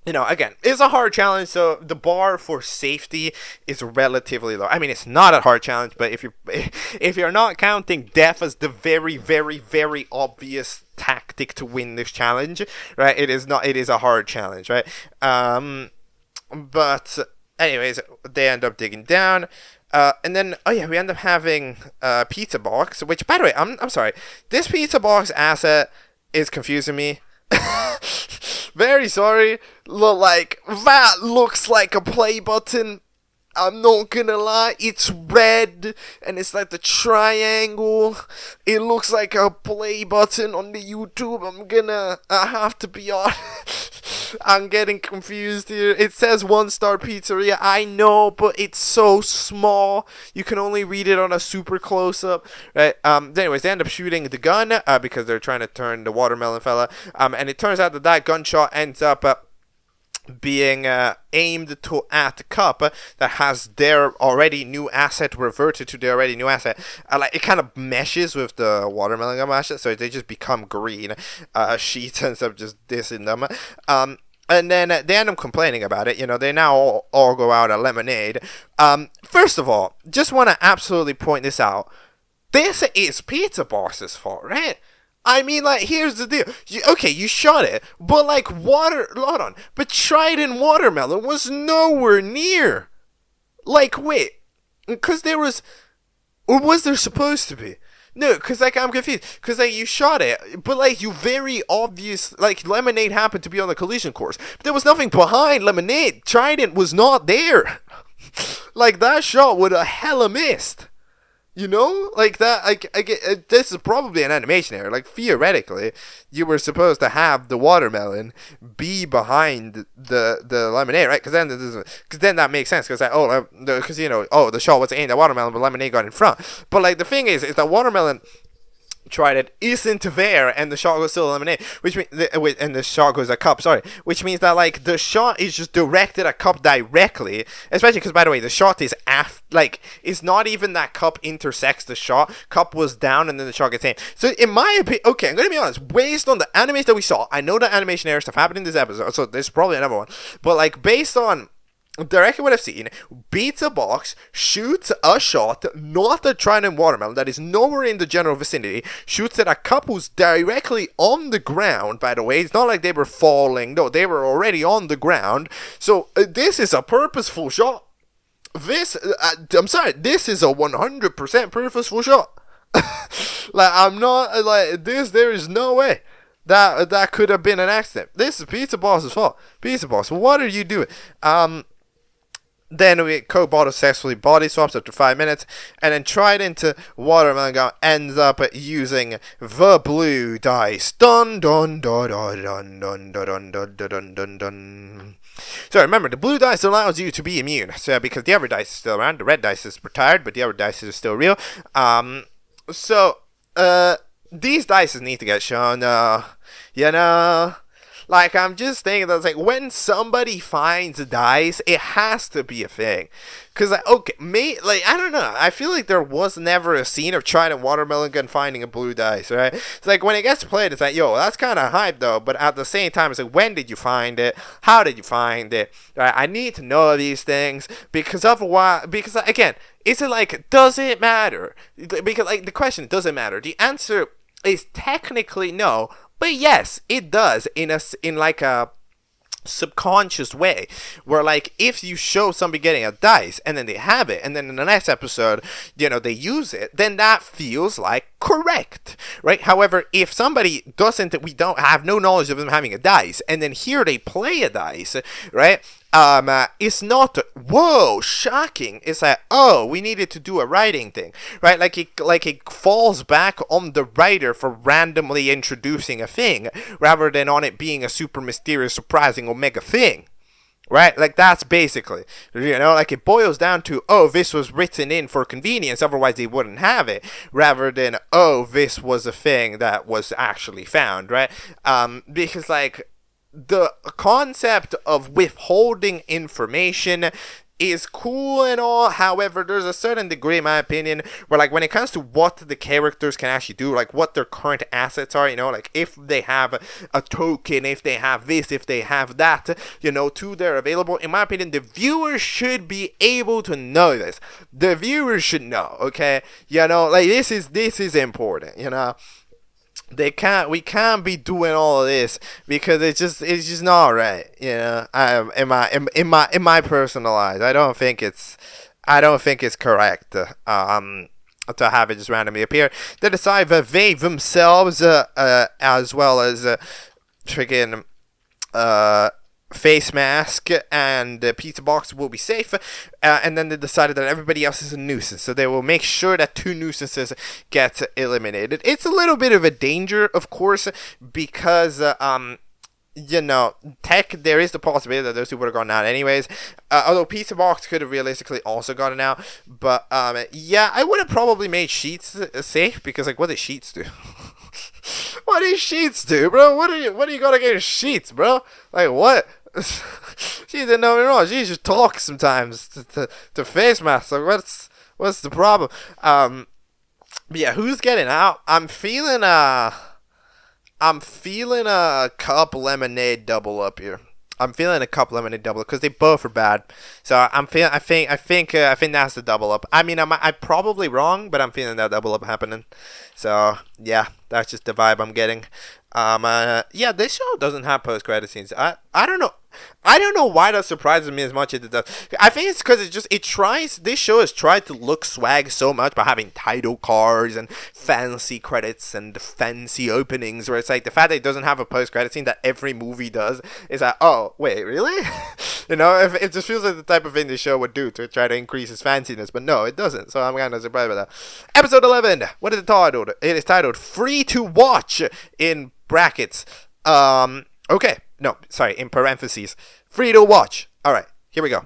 again, it's a hard challenge, so the bar for safety is relatively low. I mean, it's not a hard challenge, but if you're not counting death as the very, very, very obvious tactic to win this challenge, right? It is a hard challenge, right? But anyways, they end up digging down. And then, we end up having a pizza box, which, by the way, I'm sorry, this pizza box asset is confusing me. Very sorry. Like, that looks like a play button. I'm not gonna lie, it's red, and it's like the triangle. It looks like a play button on the YouTube. I have to be honest. I'm getting confused here. It says 1-star pizzeria, I know, but it's so small. You can only read it on a super close-up, right? Anyways, they end up shooting the gun, because they're trying to turn the watermelon fella, and it turns out that gunshot ends up, being aimed at the Cup that has their already new asset reverted to their already new asset. Like, it kind of meshes with the watermelon gum asset, so they just become green. She ends up just dissing them. And then they end up complaining about it. They now all go out at Lemonade. First of all, just want to absolutely point this out. This is Pizza Boss's fault, right? I mean, like, here's the deal. You shot it, but, like, hold on. But Trident Watermelon was nowhere near. Like, wait. Because there was, or was there supposed to be? No, because, like, I'm confused. Because, like, you shot it, but, like, you very obvious, like, Lemonade happened to be on the collision course. But there was nothing behind Lemonade. Trident was not there. Like, that shot would have hella missed. Like that, this is probably an animation error. Like, theoretically, you were supposed to have the watermelon be behind the lemonade, right? Because then that makes sense. Because the shot was aimed at watermelon, but lemonade got in front. But, like, the thing is that watermelon tried it isn't there, and the shot goes to the lemonade, which means and the shot goes at Cup, sorry, which means that, like, the shot is just directed at Cup directly, especially because, by the way, the shot is it's not even that Cup intersects the shot. Cup was down and then the shot gets aimed. So in my opinion, okay, I'm gonna be honest, based on the animation that we saw, I know that animation error stuff happened in this episode, so there's probably another one, but, like, based on directly what I've seen, beats a box, shoots a shot, not a Trident watermelon that is nowhere in the general vicinity, shoots at a couple's directly on the ground, by the way. It's not like they were falling, no, they were already on the ground. So this is a purposeful shot. I'm sorry, this is a 100% purposeful shot. Like, I'm not, like, this, there is no way that could have been an accident. This is Pizza Boss's fault. Pizza Boss, what are you doing? Then Coke bottle successfully body swaps after 5 minutes, and then Trident to watermelon gum ends up using the blue dice. Dun dun dun dun dun dun dun dun dun dun dun. So remember, the blue dice allows you to be immune. So because the other dice is still around, the red dice is retired, but the other dice is still real. These dice need to get shown. You know. Like, I'm just thinking that, like, when somebody finds dice, it has to be a thing. Because, like, okay, I don't know. I feel like there was never a scene of Trident watermelon gun finding a blue dice, right? It's like, when it gets played, it's like, yo, that's kind of hype, though. But at the same time, it's like, when did you find it? How did you find it? Right? I need to know these things. Because otherwise, again, is it like, does it matter? Because, like, the question, does it matter? The answer is technically no. But yes, it does in like a subconscious way, where like if you show somebody getting a dice and then they have it, and then in the next episode, you know, they use it, then that feels like correct, right? However, if somebody doesn't, we don't have no knowledge of them having a dice, and then here they play a dice, right? It's not, whoa, shocking. It's like, oh, we needed to do a writing thing, right? Like it falls back on the writer for randomly introducing a thing, rather than on it being a super mysterious, surprising omega thing, right? Like, that's basically, you know, like it boils down to, oh, this was written in for convenience, otherwise they wouldn't have it, rather than, oh, this was a thing that was actually found, right? Because, like, the concept of withholding information is cool and all. However, there's a certain degree, in my opinion, where, like, when it comes to what the characters can actually do, like what their current assets are, you know, like if they have a token, if they have this, if they have that, you know, to their available, in my opinion, the viewers should be able to know this. The viewers should know, okay? You know, like, this is important, you know? We can't be doing all of this, because it's just not right, you know. In my personal eyes, I don't think it's correct to have it just randomly appear. They decide that they themselves, as well as freaking face mask and pizza box will be safe, and then they decided that everybody else is a nuisance, so they will make sure that 2 nuisances get eliminated. It's a little bit of a danger, of course, because you know, there is the possibility that those 2 would have gone out anyways, although pizza box could have realistically also gotten out. But yeah, I would have probably made sheets safe, because, like, what does sheets do? What do sheets do, bro? What do you got against sheets, bro? Like, what? She didn't know me wrong. She just talks sometimes to face masks. Like, what's the problem? But yeah, who's getting out? I'm feeling a cup lemonade double up here. I'm feeling a cup lemonade double because they both are bad. So I think that's the double up. I mean, I'm probably wrong, but I'm feeling that double up happening. So yeah, that's just the vibe I'm getting. Yeah, this show doesn't have post-credit scenes. I don't know. I don't know why that surprises me as much as it does. I think it's because this show has tried to look swag so much by having title cards and fancy credits and fancy openings, where it's like the fact that it doesn't have a post-credit scene that every movie does is like, oh, wait, really? You know, it just feels like the type of thing the show would do to try to increase its fanciness, but no, it doesn't, so I'm kind of surprised by that. Episode 11, what is it titled? It is titled Free to Watch, in brackets. Okay. No, sorry, in parentheses. Free to watch. Alright, here we go.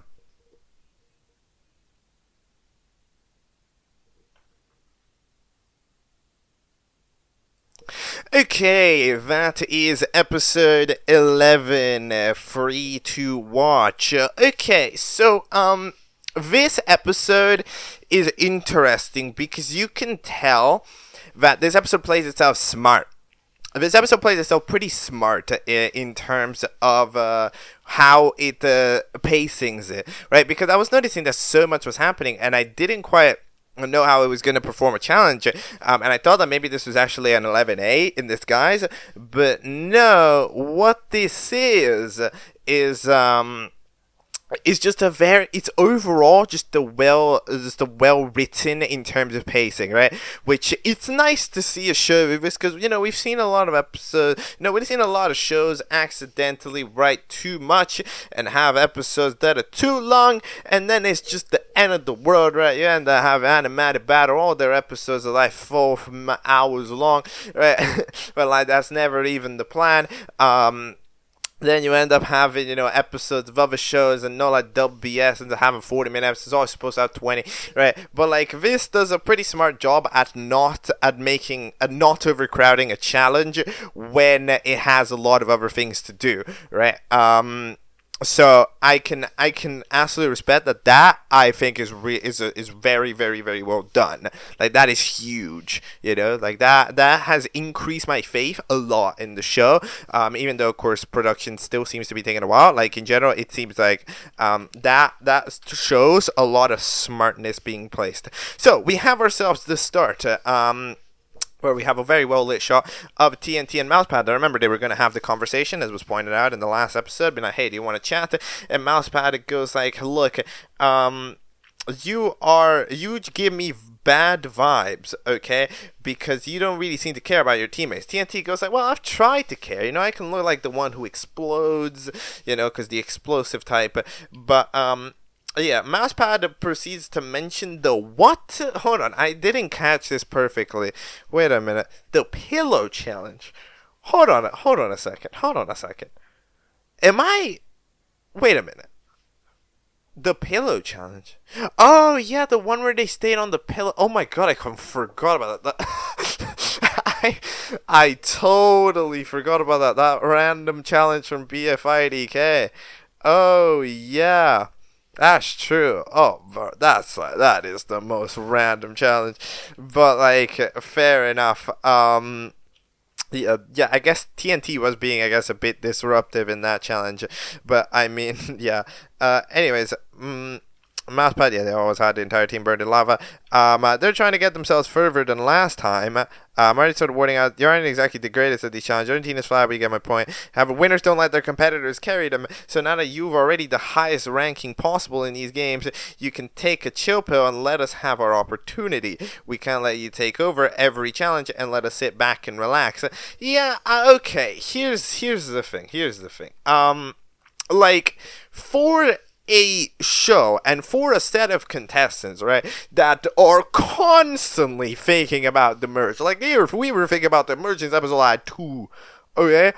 Okay, that is episode 11, free to watch. Okay, so, this episode is interesting because you can tell that this episode plays itself smart. this episode plays itself pretty smart in terms of how it pacings it, right? Because I was noticing that so much was happening, and I didn't quite know how it was going to perform a challenge, and I thought that maybe this was actually an 11A in disguise, but no, what this is just it's overall just a well written in terms of pacing, right? Which it's nice to see a show with this, because we've seen a lot of episodes, we've seen a lot of shows accidentally write too much and have episodes that are too long, and then it's just the end of the world, right? You end up having animated battle, all their episodes are like 4 hours long, right? But like that's never even the plan. Then you end up having, episodes of other shows and not like WBS and having 40-minute episodes. It's always supposed to have 20, right? But like this does a pretty smart job at not overcrowding a challenge when it has a lot of other things to do, right? So I can absolutely respect that I think is very, very, very well done. Like that is huge, like that has increased my faith a lot in the show. Even though of course production still seems to be taking a while. Like in general, it seems like that shows a lot of smartness being placed. So we have ourselves the start. Where we have a very well lit shot of TNT and Mousepad. I remember they were going to have the conversation, as was pointed out in the last episode, being like, hey, do you want to chat? And Mousepad goes like, look, you give me bad vibes, okay? Because you don't really seem to care about your teammates. TNT goes like, well, I've tried to care. I can look like the one who explodes, because the explosive type. But, yeah, Mousepad proceeds to mention the what? Hold on, I didn't catch this perfectly. Wait a minute. The pillow challenge. Hold on a second. Wait a minute. The pillow challenge. Oh, yeah, the one where they stayed on the pillow. Oh my god, I forgot about that. I totally forgot about that random challenge from BFPS5. Oh, yeah. That's true. Oh, but that is the most random challenge. But like, fair enough. Yeah, I guess TNT was being, a bit disruptive in that challenge. But I mean, yeah. Anyways, Mousepad, yeah, they always had the entire team burned in lava. They're trying to get themselves further than last time. I'm already sort of warning out, you aren't exactly the greatest at these challenges. Your team is flat, but you get my point. However, winners don't let their competitors carry them. So now that you've already the highest ranking possible in these games, you can take a chill pill and let us have our opportunity. We can't let you take over every challenge and let us sit back and relax. Yeah, okay. Here's the thing. Like, for a show and for a set of contestants, right, that are constantly thinking about the merge. Like, we were thinking about the merge in episode like 2, okay?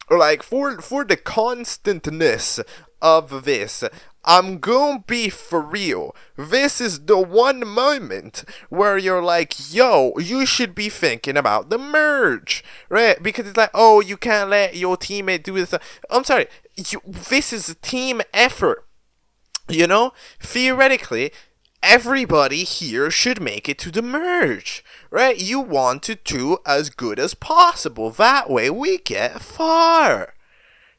Like, for the constantness of this, I'm gonna be for real. This is the one moment where you're like, yo, you should be thinking about the merge, right? Because it's like, oh, you can't let your teammate do this. I'm sorry, this is a team effort. Theoretically, everybody here should make it to the merge, right? You want to do as good as possible. That way we get far.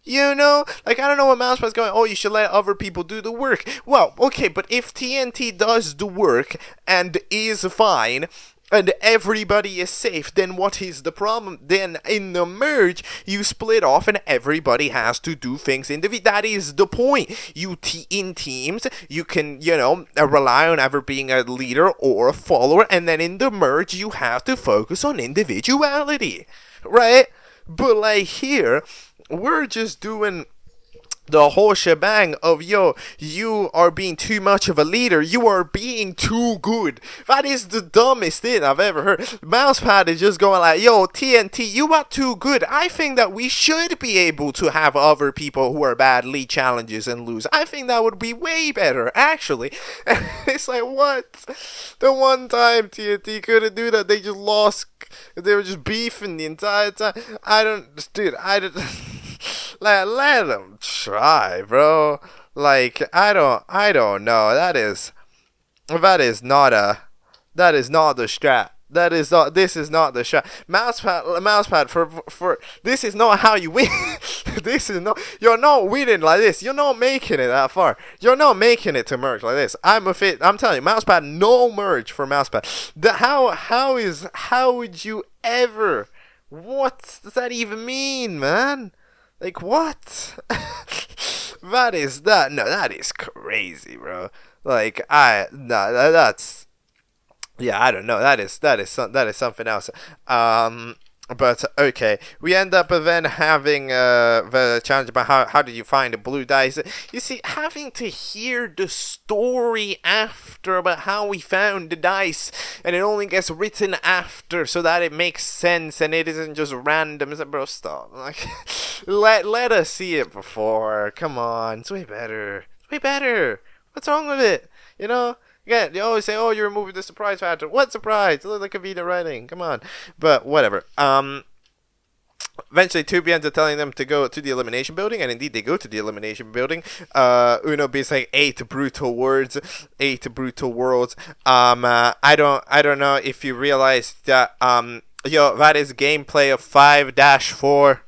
Like, I don't know what Mousepad's going, oh, you should let other people do the work. Well, okay, but if TNT does the work and is fine, and everybody is safe, then what is the problem? Then in the merge, you split off and everybody has to do things individually. That is the point. In teams, you can, rely on either being a leader or a follower, and then in the merge, you have to focus on individuality, right? But like here, we're just doing the whole shebang of, yo, you are being too much of a leader. You are being too good. That is the dumbest thing I've ever heard. Mousepad is just going like, yo, TNT, you are too good. I think that we should be able to have other people who are bad lead challenges and lose. I think that would be way better, actually. It's like, what? The one time TNT couldn't do that, they just lost. They were just beefing the entire time. Like, let them try, bro. Like, I don't know. That is not the strat. That is not. This is not the shot. Mousepad. For this is not how you win. This is not. You're not winning like this. You're not making it that far. You're not making it to merge like this. I'm telling you, mousepad. No merge for mousepad. How would you ever? What does that even mean, man? Like what? That is that. No, that is crazy, bro. Like that's. Yeah, I don't know. That is something else. But okay, we end up then having the challenge about how did you find the blue dice. You see, having to hear the story after about how we found the dice, and it only gets written after so that it makes sense and it isn't just random. It's like, bro, stop. Like, let us see it before. Come on, it's way better. It's way better. What's wrong with it? You know. Yeah, they always say, "Oh, you're removing the surprise factor." What surprise? It looks like convenient writing. Come on, but whatever. Eventually, Tubi ends up telling them to go to the elimination building, and indeed, they go to the elimination building. Uno beats like 8 brutal words, 8 brutal worlds. I don't know if you realize that. That is gameplay of 5-4.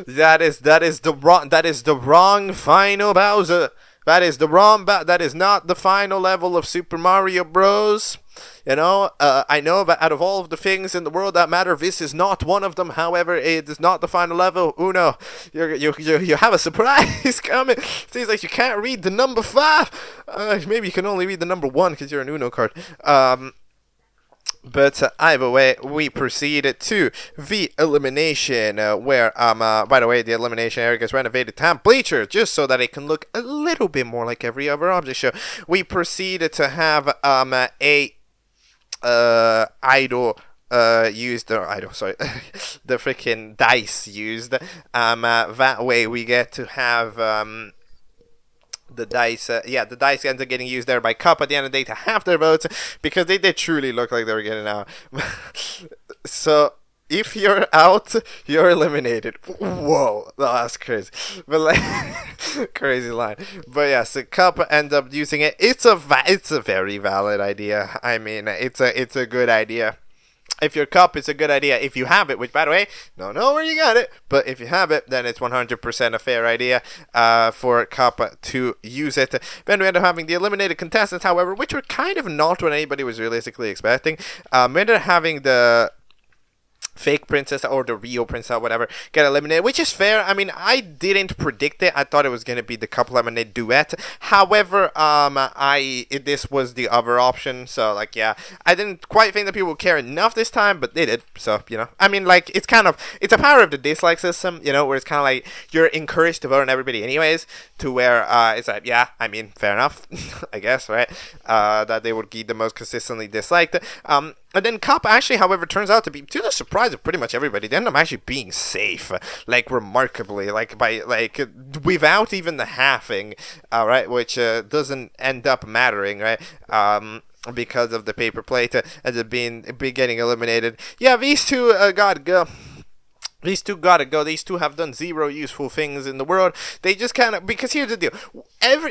That is the wrong final Bowser. That is the wrong. That is not the final level of Super Mario Bros. You know, I know that out of all of the things in the world that matter, this is not one of them. However, it is not the final level. Uno, you have a surprise coming. Seems like you can't read the number 5. Maybe you can only read the number 1 because you're an Uno card. But either way, we proceed to the elimination, where, by the way, the elimination area gets renovated to have bleachers, just so that it can look a little bit more like every other object show. We proceeded to have, idol, the freaking dice used. That way we get to have, the dice, the dice ends up getting used there by Cup at the end of the day to have their votes, because they did truly look like they were getting out. So, if you're out, you're eliminated. Whoa, that's crazy. But like, crazy line. But yeah, so Cup ends up using it. It's a very valid idea. I mean, it's a good idea. If your Cup, it's a good idea. If you have it, which, by the way, don't know where you got it, but if you have it, then it's 100% a fair idea for Cup to use it. Then we end up having the eliminated contestants, however, which were kind of not what anybody was realistically expecting. We ended up having the fake princess or the real princess, whatever, get eliminated, which is fair. I mean, I didn't predict it. I thought it was going to be the couple eliminated duet. However, this was the other option. So, like, yeah, I didn't quite think that people would care enough this time, but they did. So, you know, I mean, like, it's a power of the dislike system, you know, where it's kind of like you're encouraged to vote on everybody anyways, to where it's like, yeah, I mean, fair enough, I guess, right? That they would be the most consistently disliked. And then Cup actually, however, turns out to be, to the surprise of pretty much everybody, they end up actually being safe, like, remarkably, without even the halving, right, which doesn't end up mattering, right, because of the paper plate, as it being getting eliminated. Yeah, these two gotta go. These two gotta go. These two have done zero useful things in the world. They just kind of, because here's the deal.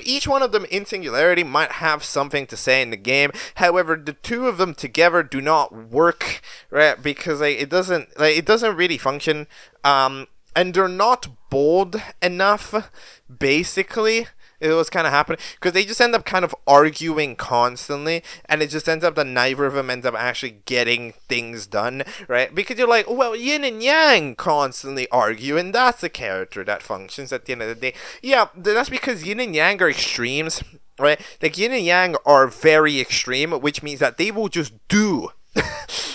Each one of them in singularity might have something to say in the game. However, the two of them together do not work, right? Because it doesn't really function. And they're not bold enough, basically. It was kind of happening because they just end up kind of arguing constantly, and it just ends up that neither of them ends up actually getting things done, right? Because you're like, well, yin and yang constantly argue, and that's a character that functions at the end of the day. Yeah, that's because yin and yang are extremes, right? Like, yin and yang are very extreme, which means that they will just do.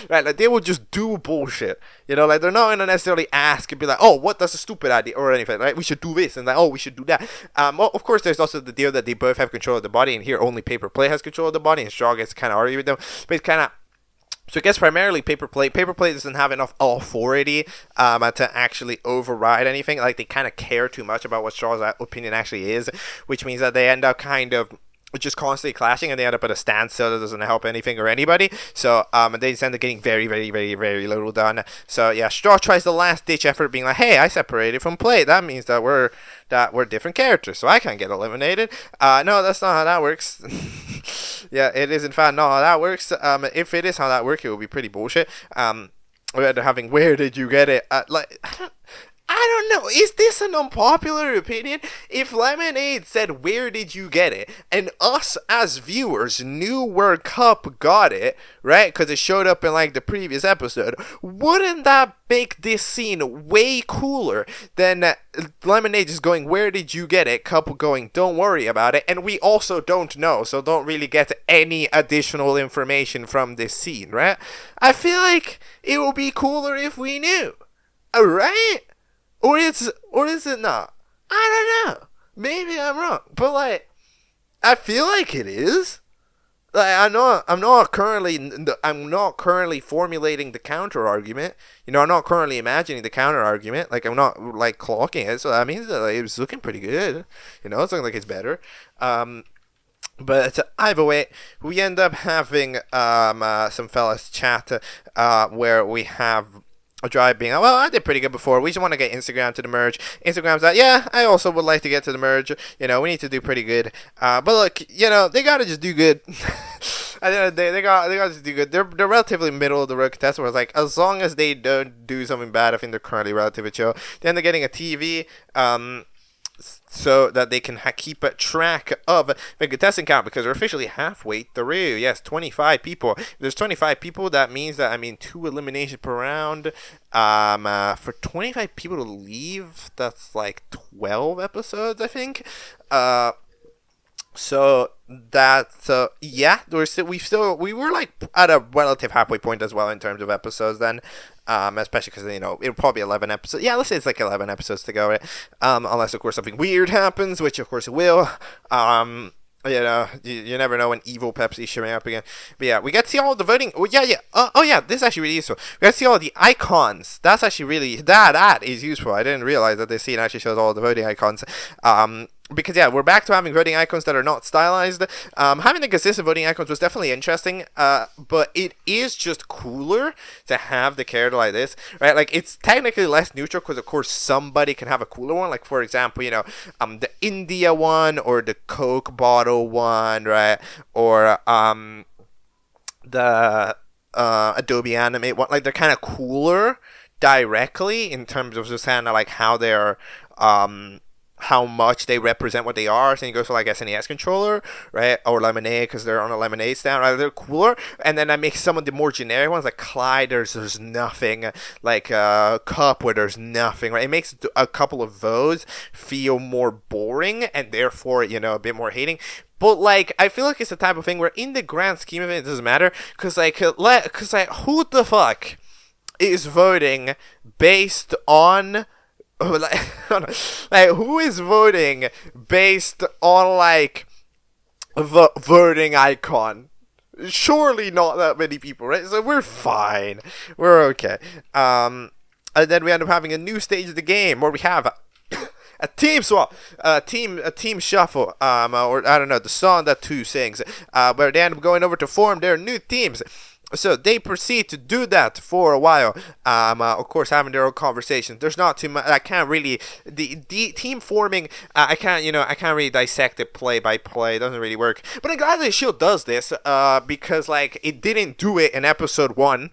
Right, like, they will just do bullshit, you know, like, they're not gonna necessarily ask and be like, oh, what, that's a stupid idea, or anything, right? We should do this, and like, oh, we should do that. Well, of course, there's also the deal that they both have control of the body, and here only Paper Play has control of the body, and Straw gets to kind of argue with them, but it's kind of, so I guess primarily Paper Plate. Paper Plate doesn't have enough authority to actually override anything. Like, they kind of care too much about what Straw's opinion actually is, which means that they end up kind of just constantly clashing, and they end up at a standstill that doesn't help anything or anybody. So they just end up getting very, very, very, very little done. So yeah, Straw tries the last ditch effort, being like, "Hey, I separated from Plate. That means that we're different characters, so I can't get eliminated." No, that's not how that works. Yeah, it is in fact not how that works. If it is how that works, it would be pretty bullshit. We're having where did you get it? I don't know. Is this an unpopular opinion? If Lemonade said, "Where did you get it?" and us as viewers knew where Cup got it, right? Because it showed up in like the previous episode, wouldn't that make this scene way cooler than Lemonade just going, "Where did you get it?" Cup going, "Don't worry about it." And we also don't know, so don't really get any additional information from this scene, right? I feel like it would be cooler if we knew. Alright? Or is it not? I don't know. Maybe I'm wrong, but like, I feel like it is. Like, I'm not currently formulating the counter argument. You know, I'm not currently imagining the counter argument. Like, I'm not like clocking it. So that means that like, it was looking pretty good. You know, it's looking like it's better. But either way, we end up having some fellas chat where we have a drive being, "Well, I did pretty good before. We just want to get Instagram to the merge." Instagram's like, "Yeah, I also would like to get to the merge. You know, we need to do pretty good. But look, you know, they gotta just do good." At the end of the day, they gotta just do good. They're relatively middle of the road contestants. Where it's like, as long as they don't do something bad, I think they're currently relatively chill. Then they're getting a TV. So that they can keep track of the contestant count, because we're officially halfway through. Yes, 25 people. If there's 25 people, that means that, 2 eliminations per round. For 25 people to leave, that's like 12 episodes, I think. So that's yeah, we were like at a relative halfway point as well in terms of episodes then, especially because, you know, it'll probably 11 episodes. Yeah, let's say it's like 11 episodes to go, right? Unless of course something weird happens, which of course it will. You know, you never know when evil Pepsi's showing up again. But yeah, we get to see all the voting. Oh yeah, this is actually really useful. We get to see all the icons. That's actually really, that is useful. I didn't realize that this scene actually shows all the voting icons. Because yeah, we're back to having voting icons that are not stylized. Having the consistent voting icons was definitely interesting, but it is just cooler to have the character like this, right? Like, it's technically less neutral because of course somebody can have a cooler one. Like, for example, you know, the India one or the Coke bottle one, right? Or the Adobe Animate one. Like, they're kind of cooler directly in terms of just kind of like how they're how much they represent what they are. So you go for like SNES controller, right, or Lemonade because they're on a Lemonade stand, right? They're cooler. And then I make some of the more generic ones like Clyde. There's nothing, like Cup where there's nothing, right? It makes a couple of those feel more boring and therefore, you know, a bit more hating. But like, I feel like it's the type of thing where in the grand scheme of it, it doesn't matter, because like who the fuck is voting based on like who is voting based on like the voting icon? Surely not that many people, right? So we're fine, we're okay. And then we end up having a new stage of the game where we have a team swap, a team shuffle, or I don't know, the song that two sings, where they end up going over to form their new teams. So they proceed to do that for a while, of course having their own conversations. There's not too much, I can't really, the team forming, I can't really dissect it play by play, it doesn't really work. But I'm glad the show does this, because like, it didn't do it in episode 1.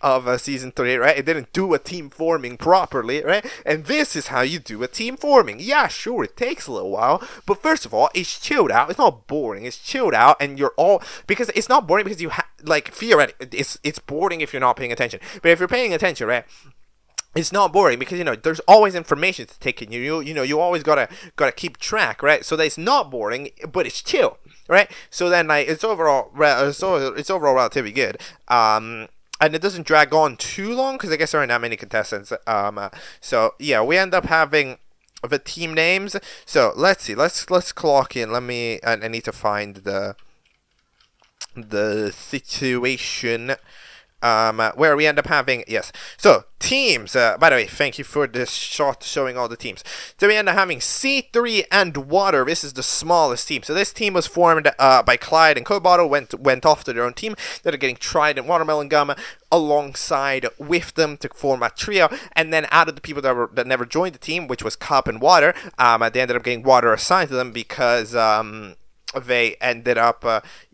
Of season 3, right? It didn't do a team forming properly, right? And this is how you do a team forming. Yeah, sure, it takes a little while, but first of all, it's chilled out. It's not boring. It's chilled out, and you're all, because it's not boring because you like, theoretically, it's boring if you're not paying attention. But if you're paying attention, right, it's not boring because, you know, there's always information to take in. You always gotta keep track, right? So that it's not boring, but it's chill, right? So then, like, it's overall relatively good. And it doesn't drag on too long because I guess there aren't that many contestants. So yeah, we end up having the team names. So let's see. Let's clock in. I need to find the situation. where we end up having, yes. So, teams, by the way, thank you for this shot showing all the teams. So we end up having C3 and Water. This is the smallest team. So this team was formed by Clyde and Cobottle, went off to their own team. They're getting Trident Watermelon Gum alongside with them to form a trio, and then out of the people that never joined the team, which was Cup and Water, they ended up getting Water assigned to them because they ended up,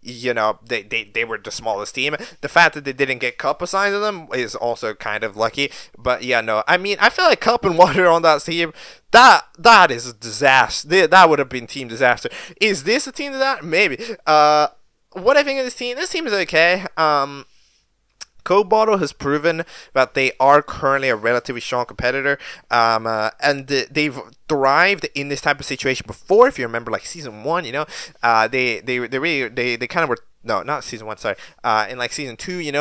they were the smallest team. The fact that they didn't get Cup assigned to them is also kind of lucky. But yeah, no, I mean, I feel like Cup and Water on that team, that is a disaster. That would have been team disaster. Is this a team disaster? Maybe. What I think of this team is okay. Cobottle has proven that they are currently a relatively strong competitor, and they've thrived in this type of situation before. If you remember, like season 1, they kind of were. No, not season 1, sorry. In like season 2,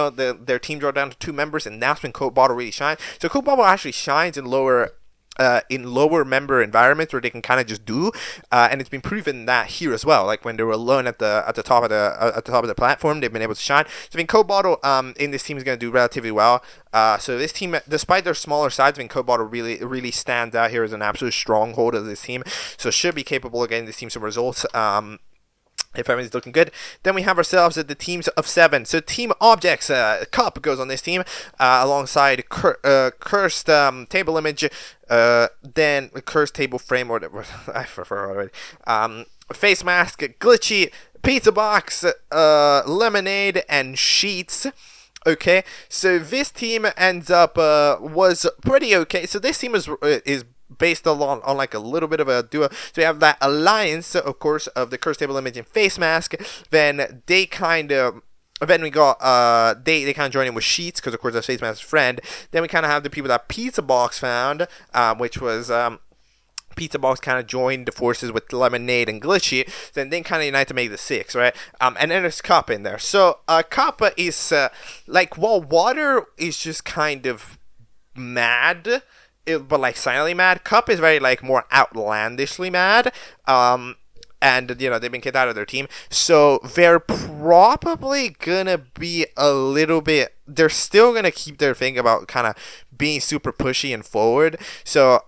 their team dropped down to 2 members, and that's when Cobottle really shines. So Cobottle actually shines in lower member environments where they can kind of just do, and it's been proven that here as well. Like when they were alone at the top of the platform, they've been able to shine. So I think Cobottle in this team is going to do relatively well. So this team, despite their smaller size, I think Cobottle really stands out here as an absolute stronghold of this team. So should be capable of getting this team some results. If everything's looking good, then we have ourselves at the teams of 7. So Team Objects, Cup goes on this team alongside Cursed Table Image, then Cursed Table Frame, or whatever. I prefer already. Face Mask, Glitchy, Pizza Box, Lemonade, and Sheets. Okay, so this team ends up was pretty okay. So this team is based on like a little bit of a duo. So we have that alliance, of course, of the Cursed Table Image and Face Mask. Then they kind of. Then we got they kind of join in with Sheets because of course that's Face Mask's friend. Then we kind of have the people that Pizza Box found, which was Pizza Box kind of joined the forces with Lemonade and Glitchy, then they kind of unite to make the 6, right? And then there's Cup in there. So Cup is while Water is just kind of mad, but like silently mad, Cup is very like more outlandishly mad. And they've been kicked out of their team, so they're probably gonna be a little bit. They're still gonna keep their thing about kind of being super pushy and forward. So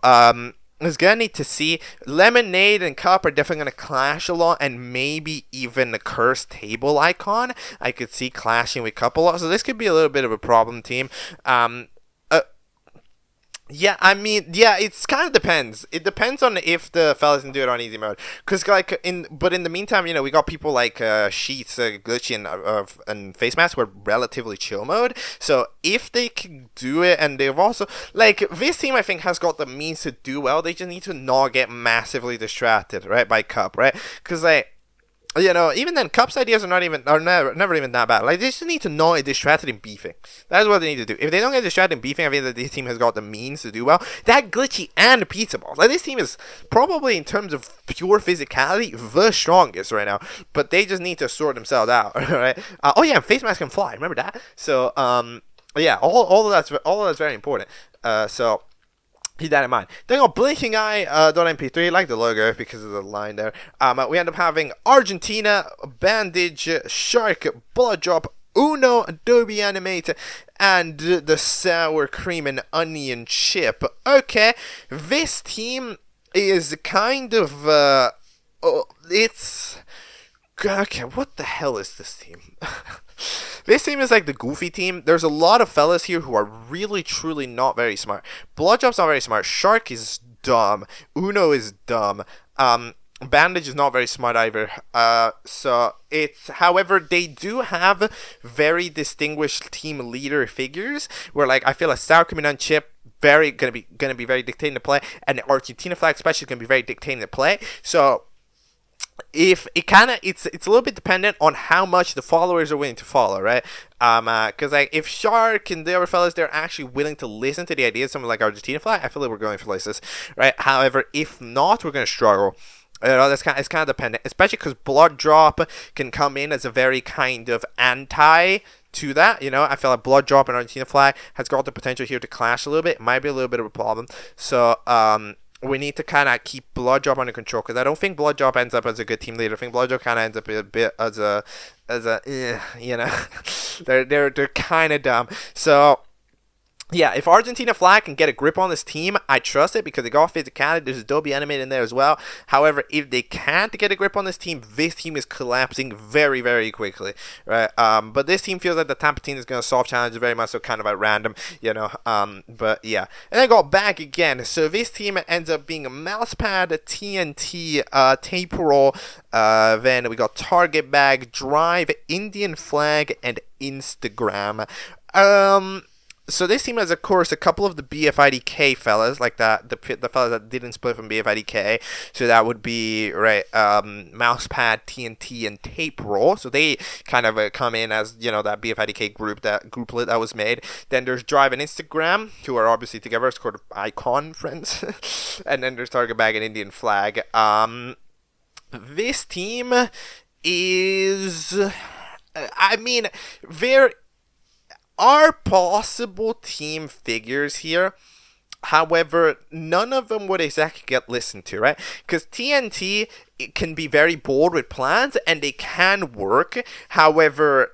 is gonna need to see. Lemonade and Cup are definitely gonna clash a lot, and maybe even the Cursed Table Icon I could see clashing with Cup a lot. So this could be a little bit of a problem team. Yeah, I mean, yeah, it's kind of depends. It depends on if the fellas can do it on easy mode. Because, in the meantime, we got people like Sheets, Glitchy, and Face Mask who are relatively chill mode. So, if they can do it, and they've also, this team, I think, has got the means to do well. They just need to not get massively distracted, right, by Cup, right? Because, even then, Cup's ideas are never even that bad. They just need to not get distracted in beefing. That's what they need to do. If they don't get distracted in beefing, I think that this team has got the means to do well. That Glitchy and Pizza Balls. This team is probably, in terms of pure physicality, the strongest right now. But they just need to sort themselves out, right? And Face Mask can fly. Remember that? So, all of that's very important. So keep that in mind. Then we got Blinking Eye .mp3, like the logo because of the line there. We end up having Argentina, Bandage, Shark, Blood Drop, Uno, Adobe Animate, and the Sour Cream and Onion Chip. Okay, this team is kind of it's okay. What the hell is this team? This team is like the goofy team. There's a lot of fellas here who are really, truly not very smart. Blooddrop's not very smart. Shark is dumb. Uno is dumb. Bandage is not very smart either. However, they do have very distinguished team leader figures. Where I feel like Sour Cream and Chip gonna be very dictating to play, and the Argentina flag especially is gonna be very dictating to play. So if it it's a little bit dependent on how much the followers are willing to follow, right? Because if Shark and the other fellas, they're actually willing to listen to the ideas of someone like Argentina flag, I feel like we're going for places, right? However, if not, we're gonna struggle. It's kind of dependent, especially because Blood Drop can come in as a very kind of anti to that. I feel like Blood Drop and Argentina flag has got the potential here to clash a little bit. It might be a little bit of a problem. So we need to kind of keep Blood Drop under control, because I don't think Blood Drop ends up as a good team leader. I think Blood Drop kind of ends up a bit as a they're kind of dumb. So yeah, if Argentina flag can get a grip on this team, I trust it because they got physicality. There's Adobe animated in there as well. However, if they can't get a grip on this team is collapsing very, very quickly, right? But this team feels like the Tampa team is going to solve challenges very much so kind of at random, you know. But yeah, and I got back again. So this team ends up being a mousepad, TNT, tape roll. Then we got target bag, drive, Indian flag, and Instagram. So this team has, of course, a couple of the BFIDK fellas, like that, the fellas that didn't split from BFIDK. So that would be, right, Mousepad, TNT, and Tape Roll. So they kind of come in as, you know, that BFIDK group, that grouplet that was made. Then there's Drive and Instagram, who are obviously together. It's called Icon Friends. And then there's Target Bag and Indian Flag. This team is, I mean, there are possible team figures here. However, none of them would exactly get listened to, right? Because TNT, it can be very bold with plans, and they can work. However,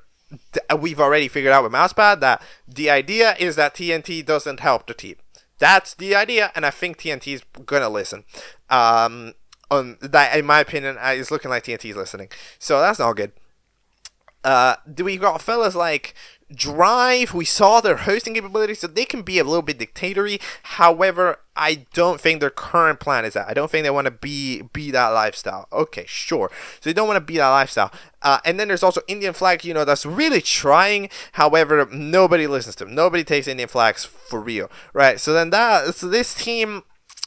we've already figured out with Mousepad that the idea is that TNT doesn't help the team. That's the idea, and I think TNT is gonna listen. That, in my opinion, it's looking like TNT is listening. So that's not good. We got fellas like Drive. We saw their hosting capabilities, so they can be a little bit dictatory. However, I don't think their current plan is that. I don't think they want to be that lifestyle. Okay, sure. So they don't want to be that lifestyle. And then there's also Indian Flag, you know, that's really trying. However, nobody listens to them. Nobody takes Indian Flags for real, right? So then this team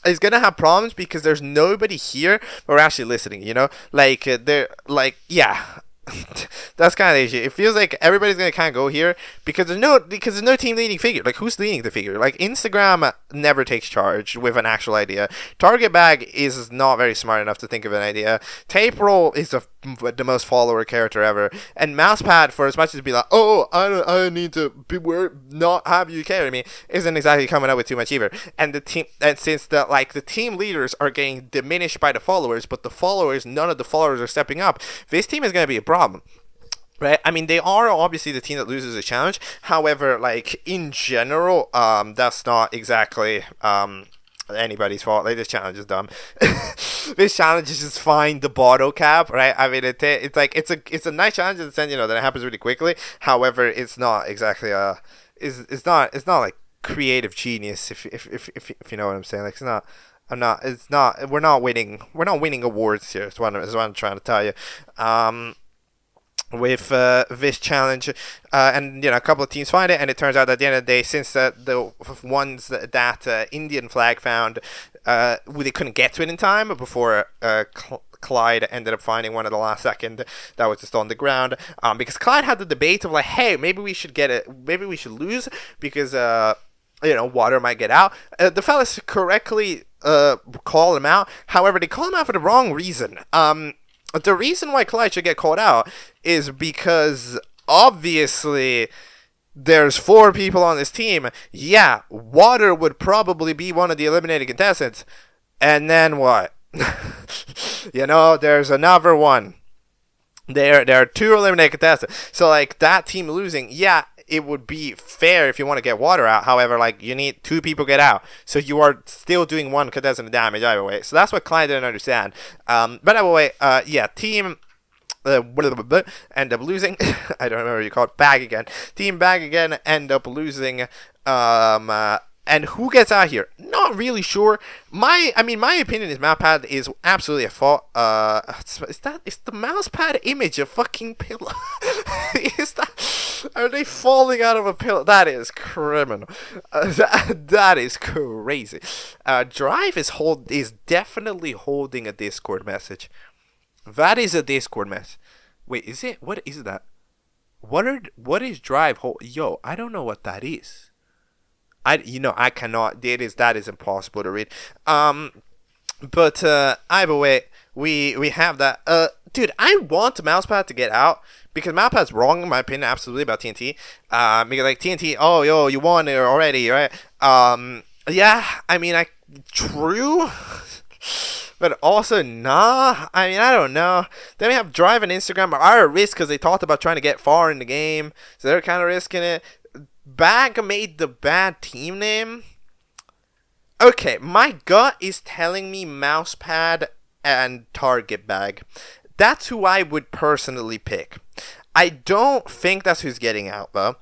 is gonna have problems because there's nobody here who are actually listening. You know, like they're like, yeah. That's kind of the issue. It feels like everybody's gonna kind of go here because there's no team leading figure. Like, who's leading the figure? Like, Instagram never takes charge with an actual idea. Target Bag is not very smart enough to think of an idea. Tape Roll is the most follower character ever. And Mousepad, for as much as be like, oh, I need to not have you carry me, isn't exactly coming up with too much either. And since the team leaders are getting diminished by the followers, but none of the followers are stepping up, this team is gonna be a problem. Right, I mean, they are obviously the team that loses a challenge. However, like, in general, that's not exactly anybody's fault. Like, this challenge is dumb. This challenge is just find the bottle cap, right? I mean, it's like it's a nice challenge in the sense, you know, that it happens really quickly. However, it's not exactly it's not like creative genius, if you know what I'm saying. Like, we're not winning awards here. That's what I'm trying to tell you. With this challenge, and, you know, a couple of teams find it, and it turns out that at the end of the day, since the ones that Indian Flag found, they couldn't get to it in time before Clyde ended up finding one at the last second that was just on the ground, because Clyde had the debate of like, hey, maybe we should lose because you know, water might get out. The fellas correctly call him out. However, they call him out for the wrong reason. The reason why Clyde should get called out is because obviously there's 4 people on this team. Yeah, water would probably be one of the eliminated contestants. And then what? You know, there's another one. There are 2 eliminated contestants. So, like, that team losing, yeah, it would be fair if you want to get water out. However, like, you need 2 people get out. So you are still doing 1 contestant damage either way. So that's what Klein didn't understand. But either way, yeah, team end up losing. I don't remember what you call it. Bag again. Team Bag again end up losing. And who gets out here? Not really sure. My opinion is Mousepad is absolutely a fault. Is the Mousepad image a fucking pillow? Are they falling out of a pillow? That is criminal. That is crazy. Drive is definitely holding a Discord message. That is a Discord message. Wait, is it? What is that? What is Drive Yo, I don't know what that is. I cannot. That is impossible to read. But either way, we have that. Dude, I want Mousepad to get out because Mousepad's wrong in my opinion, absolutely, about TNT. Because like TNT, oh yo, you won it already, right? Yeah, I mean, true. But also, nah. I mean, I don't know. Then we have Drive and Instagram are at risk because they talked about trying to get far in the game, so they're kind of risking it. Bag made the bad team name. Okay, my gut is telling me Mousepad and Target Bag. That's who I would personally pick. I don't think that's who's getting out, though.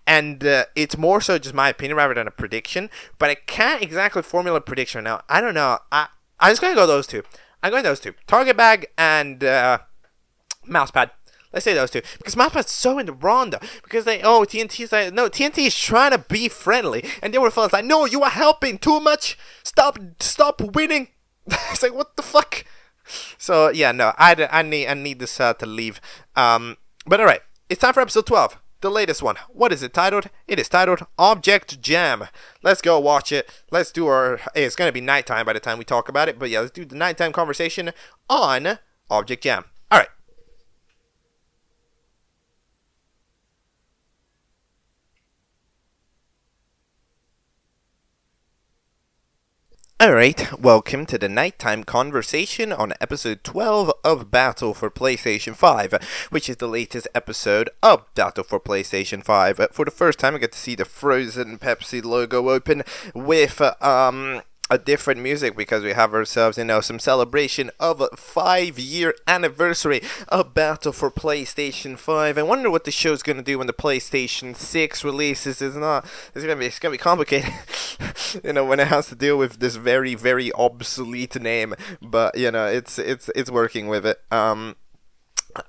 And it's more so just my opinion rather than a prediction. But I can't exactly formulate a prediction now. I don't know. I'm just going to go those two. I'm going those two. Target Bag and Mousepad. Let's say those two. Because Mousepad's so in the wrong, though. Because TNT's like, no, TNT is trying to be friendly. And they were fellas like, no, you are helping too much. Stop winning. It's like, what the fuck? So, yeah, no, I need this to leave. But alright, it's time for episode 12. The latest one. What is it titled? It is titled Object Jam. Let's go watch it. Let's do it's going to be nighttime by the time we talk about it. But yeah, let's do the nighttime conversation on Object Jam. Alright. Alright, welcome to the nighttime conversation on episode 12 of Battle for PlayStation 5, which is the latest episode of Battle for PlayStation 5. For the first time, I get to see the FrozenPepsi logo open with, a different music because we have ourselves, some celebration of a 5-year anniversary of Battle for PlayStation 5. I wonder what the show's gonna do when the PlayStation 6 releases. It's gonna be complicated, when it has to deal with this very, very obsolete name. But it's working with it.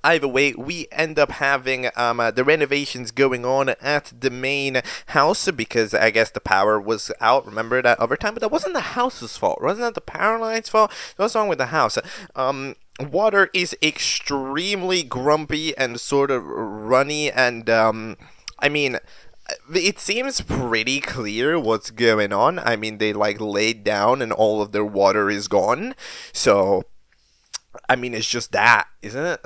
Either way, we end up having the renovations going on at the main house because I guess the power was out. Remember that other time? But that wasn't the house's fault. Wasn't that the power line's fault? What's wrong with the house? Water is extremely grumpy and sort of runny, and it seems pretty clear what's going on. I mean, they laid down and all of their water is gone. So I mean, it's just that, isn't it?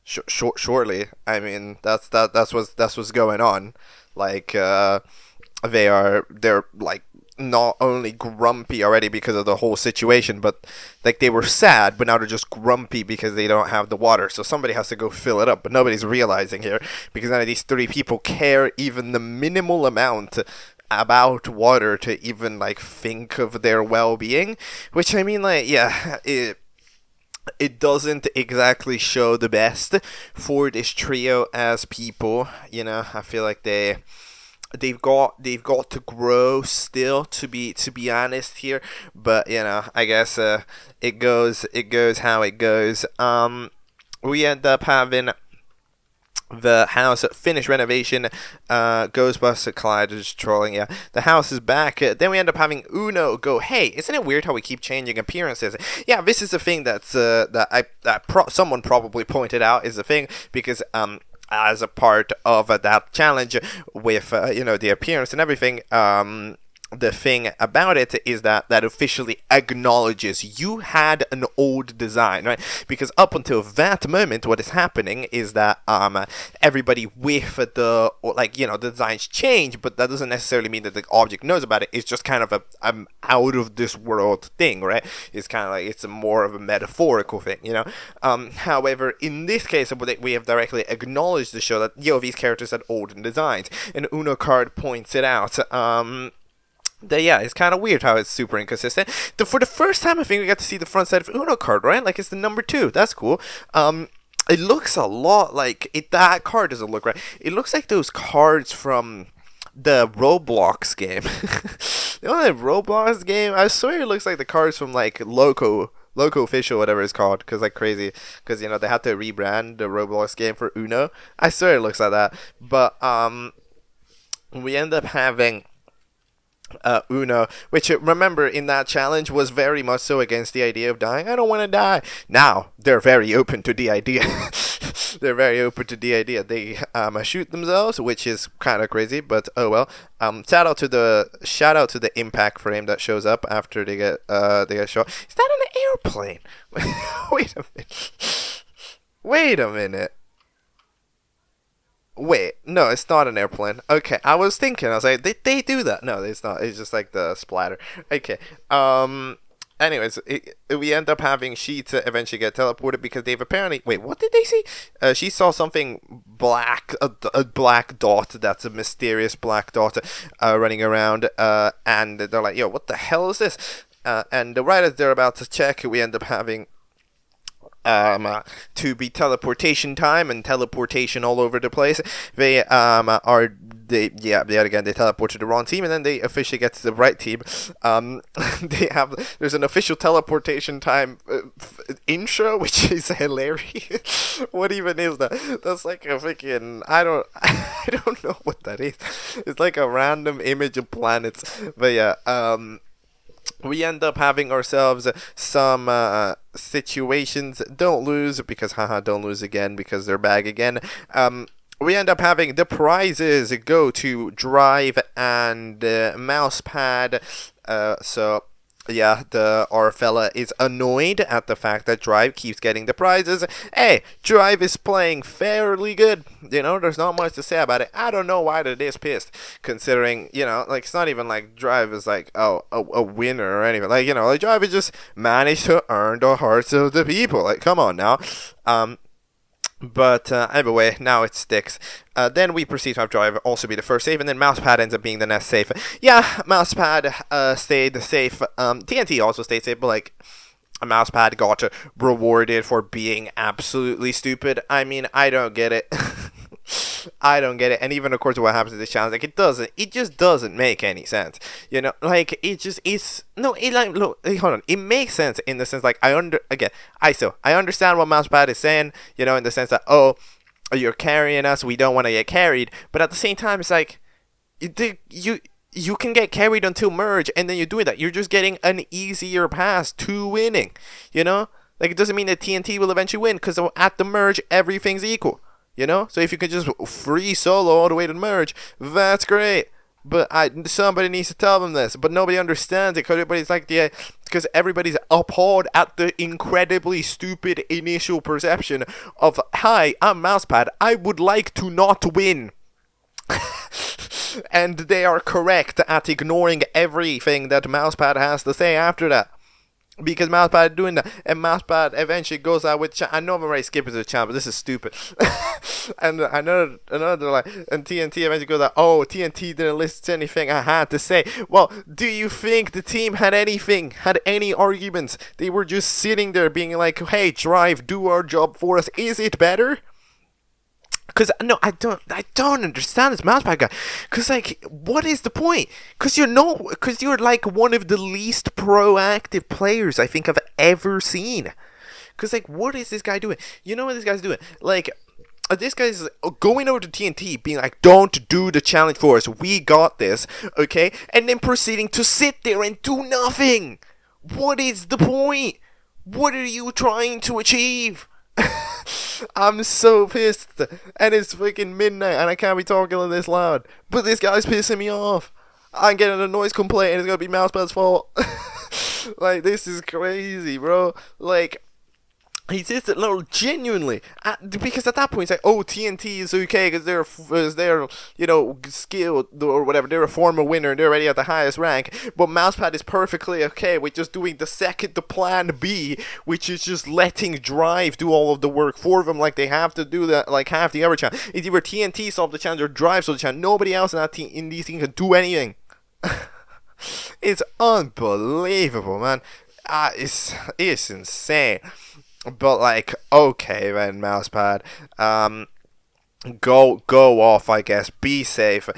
Surely. I mean, that's what's going on. They're not only grumpy already because of the whole situation, but they were sad, but now they're just grumpy because they don't have the water. So somebody has to go fill it up, but nobody's realizing here because none of these 3 people care even the minimal amount about water to even think of their well-being, which I mean it doesn't exactly show the best for this trio as people. I feel like they've got to grow still, to be honest here, but I guess it goes how it goes. We end up having the house finished renovation. Ghostbuster Clyde is trolling. Yeah, the house is back. Then we end up having Uno go, hey, isn't it weird how we keep changing appearances? Yeah, this is a thing that's someone probably pointed out is a thing because as a part of that challenge with the appearance and everything, the thing about it is that officially acknowledges you had an old design, right? Because up until that moment, what is happening is that everybody with the designs change, but that doesn't necessarily mean that the object knows about it. It's just kind of a out of this world thing, right? It's kind of it's more of a metaphorical thing, However, in this case, we have directly acknowledged the show that these characters had old designs, and Uno card points it out. It's kind of weird how it's super inconsistent. For the first time, I think we got to see the front side of Uno card, right? It's the number 2. That's cool. It looks a lot like it. That card doesn't look right. It looks like those cards from the Roblox game. The Roblox game? I swear it looks like the cards from Loco Official, whatever it's called, because crazy, because they had to rebrand the Roblox game for Uno. I swear it looks like that. But we end up having Uno, which remember in that challenge was very much so against the idea of dying. I don't want to die. Now they're very open to the idea. They're very open to the idea. They shoot themselves, which is kind of crazy, but oh well. Shout out to the impact frame that shows up after they get shot. Is that an airplane? Wait a minute. Wait a minute. Wait, no, it's not an airplane. Okay, I was thinking, I was like, they do that. No, it's not. It's just the splatter. Okay, anyways, we end up having she to eventually get teleported because they've apparently, wait, what did they see? She saw something black, a black dot. That's a mysterious black dot running around, and they're like, yo, what the hell is this? And right as they're about to check, we end up having to be teleportation time and teleportation all over the place. They yet again, they teleport to the wrong team, and then they officially get to the right team. There's an official teleportation time intro, which is hilarious. What even is that? That's like a freaking, I don't know what that is. It's like a random image of planets. But yeah, we end up having ourselves some situations. Don't lose because don't lose again because they're back again. We end up having the prizes go to Drive and Mousepad. So yeah, our fella is annoyed at the fact that Drive keeps getting the prizes. Hey, Drive is playing fairly good. You know, there's not much to say about it. I don't know why they're this pissed, considering, you know, like, it's not even like Drive is like, oh, a winner or anything. Like, you know, like, Drive has just managed to earn the hearts of the people. Like, come on now. But either way, now it sticks. Then we proceed to have Drive also be the first save, and then Mousepad ends up being the next save. Yeah, Mousepad stayed safe. TNT also stayed safe, but like, Mousepad got rewarded for being absolutely stupid. I mean, I don't get it. I don't get it. And even according to what happens in this challenge, like, it just doesn't make any sense. You know, like, look, hold on. It makes sense in the sense, like, I understand what Mousepad is saying, you know, in the sense that, oh, you're carrying us, we don't want to get carried. But at the same time, it's like, you can get carried until merge, and then you're doing that. You're just getting an easier pass to winning, you know? Like, it doesn't mean that TNT will eventually win, because at the merge, everything's equal. You know? So if you could just free solo all the way to the merge, that's great. But somebody needs to tell them this. But nobody understands it because everybody's appalled at the incredibly stupid initial perception of, hi, I'm Mousepad, I would like to not win. And they are correct at ignoring everything that Mousepad has to say after that. Because Mousepad doing that, and Mousepad eventually goes out with I know I'm already skipping to the channel, but this is stupid. And another like, and TNT eventually goes out, oh, TNT didn't listen to anything I had to say. Well, do you think the team had any arguments? They were just sitting there being like, hey, Drive, do our job for us. Is it better? Because, no, I don't understand this Mousepad guy. Because, like, what is the point? Because you're, like, one of the least proactive players I think I've ever seen. Because, like, what is this guy doing? You know what this guy's doing? Like, this guy's going over to TNT, being like, don't do the challenge for us. We got this, okay? And then proceeding to sit there and do nothing. What is the point? What are you trying to achieve? I'm so pissed, and it's freaking midnight, and I can't be talking this loud, but this guy's pissing me off. I'm getting a noise complaint, and it's gonna be Mousepad's fault. Like, this is crazy, bro. Like, he says it, no, genuinely, because at that point, it's like, oh, TNT is okay, because they're, you know, skilled, or whatever, they're a former winner, and they're already at the highest rank, but Mousepad is perfectly okay with just doing the plan B, which is just letting Drive do all of the work for them, like they have to do that, like half the other challenge. It's either TNT solve the challenge, or Drive solve the challenge. Nobody else in that team, in these teams, can do anything. It's unbelievable, man. It's insane. But, like, okay then, Mousepad. Go off, I guess. Be safe.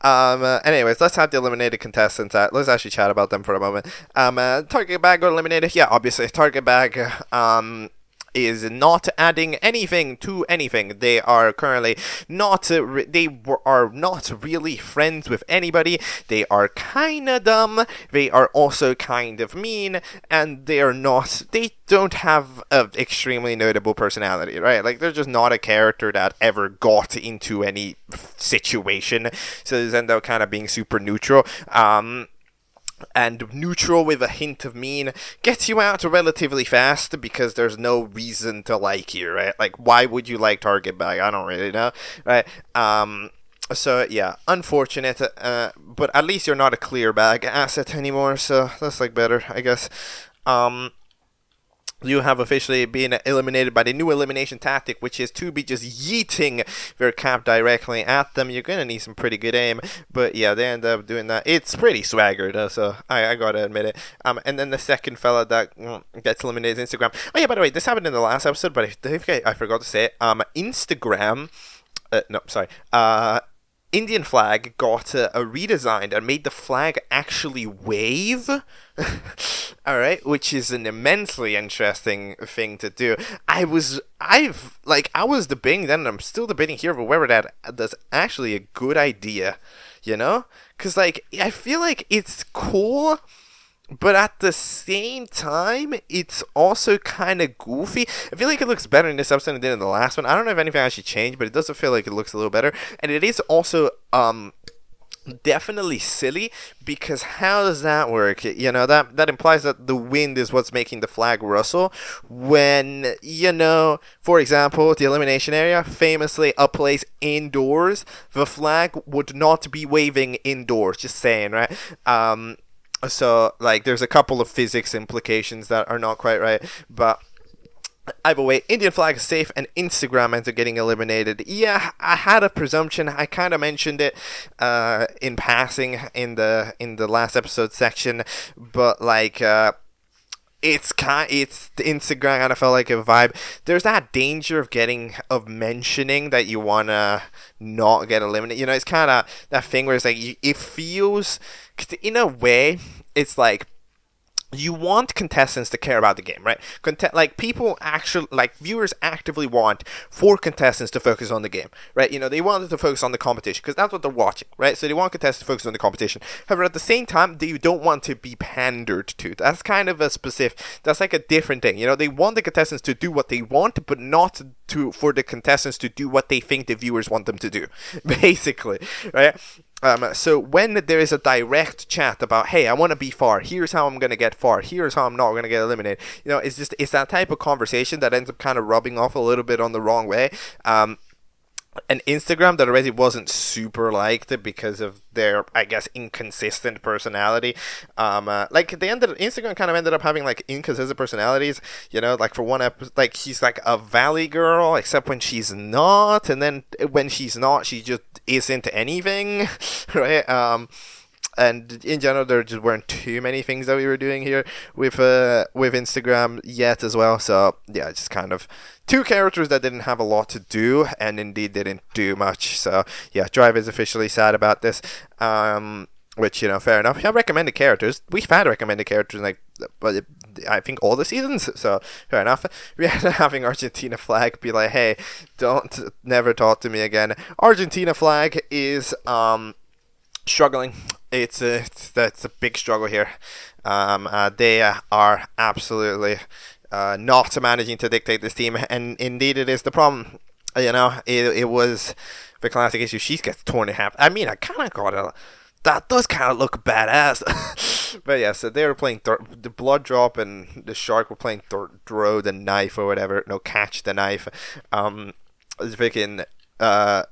Anyways, let's have the eliminated contestants. Let's actually chat about them for a moment. Target bag got eliminated. Yeah, obviously, target bag, is not adding anything to anything. They are currently not, are not really friends with anybody. They are kinda dumb. They are also kind of mean, and they don't have an extremely notable personality, right? Like, they're just not a character that ever got into any situation, so they end up kind of being super neutral. And neutral with a hint of mean gets you out relatively fast because there's no reason to like you, right? Like, why would you like target bag? I don't really know, right? So yeah, unfortunate, but at least you're not a clear bag asset anymore, so that's like better, I guess. You have officially been eliminated by the new elimination tactic, which is to be just yeeting their cap directly at them. You're going to need some pretty good aim, but yeah, they end up doing that. It's pretty swaggered, so I gotta admit it. And then the second fella that gets eliminated is Instagram. Oh yeah, by the way, this happened in the last episode, but I forgot to say it. Instagram, no, sorry, Indian flag got redesigned and made the flag actually wave. All right, which is an immensely interesting thing to do. I was debating then, and I'm still debating here, but whether that's actually a good idea, because I feel like it's cool. But at the same time, it's also kind of goofy. I feel like it looks better in this episode than it did in the last one. I don't know if anything actually changed, but it doesn't feel like it looks a little better. And it is also definitely silly, because how does that work? That implies that the wind is what's making the flag rustle. When, for example, the elimination area, famously a place indoors, the flag would not be waving indoors. Just saying, right? So, there's a couple of physics implications that are not quite right, but either way, Indian flag is safe, and Instagram ends up getting eliminated. Yeah, I had a presumption. I kind of mentioned it in passing in the last episode section, but it's the Instagram kind of felt like a vibe. There's that danger of mentioning that you wanna not get eliminated. It's kind of that thing where it's it feels, in a way, it's like you want contestants to care about the game, right? People actually, viewers actively want for contestants to focus on the game, right? They want them to focus on the competition because that's what they're watching, right? So they want contestants to focus on the competition. However, at the same time, they don't want to be pandered to. That's kind of that's like a different thing. They want the contestants to do what they want, but not for the contestants to do what they think the viewers want them to do, basically, right? So when there is a direct chat about, hey, I want to be far, here's how I'm going to get far, here's how I'm not going to get eliminated, it's that type of conversation that ends up kind of rubbing off a little bit on the wrong way. And Instagram, that already wasn't super liked because of their, I guess, inconsistent personality. Instagram kind of ended up having inconsistent personalities. For one episode, she's like a valley girl, except when she's not, and then when she's not, she just isn't anything, right? And in general, there just weren't too many things that we were doing here with Instagram yet as well. So yeah, just kind of two characters that didn't have a lot to do, and indeed didn't do much. So yeah, Drive is officially sad about this. Which, fair enough. Yeah, recommended characters. We've had recommended characters I think all the seasons, so fair enough. We had having Argentina flag be like, hey, never talk to me again. Argentina flag is struggling. That's a big struggle here. They are absolutely not managing to dictate this team, and indeed it is the problem. It was the classic issue. She gets torn in half. I mean, I kind of got it. That does kind of look badass. But yeah, so they were playing the blood drop, and the shark were playing throw the knife or whatever. No, catch the knife. The freaking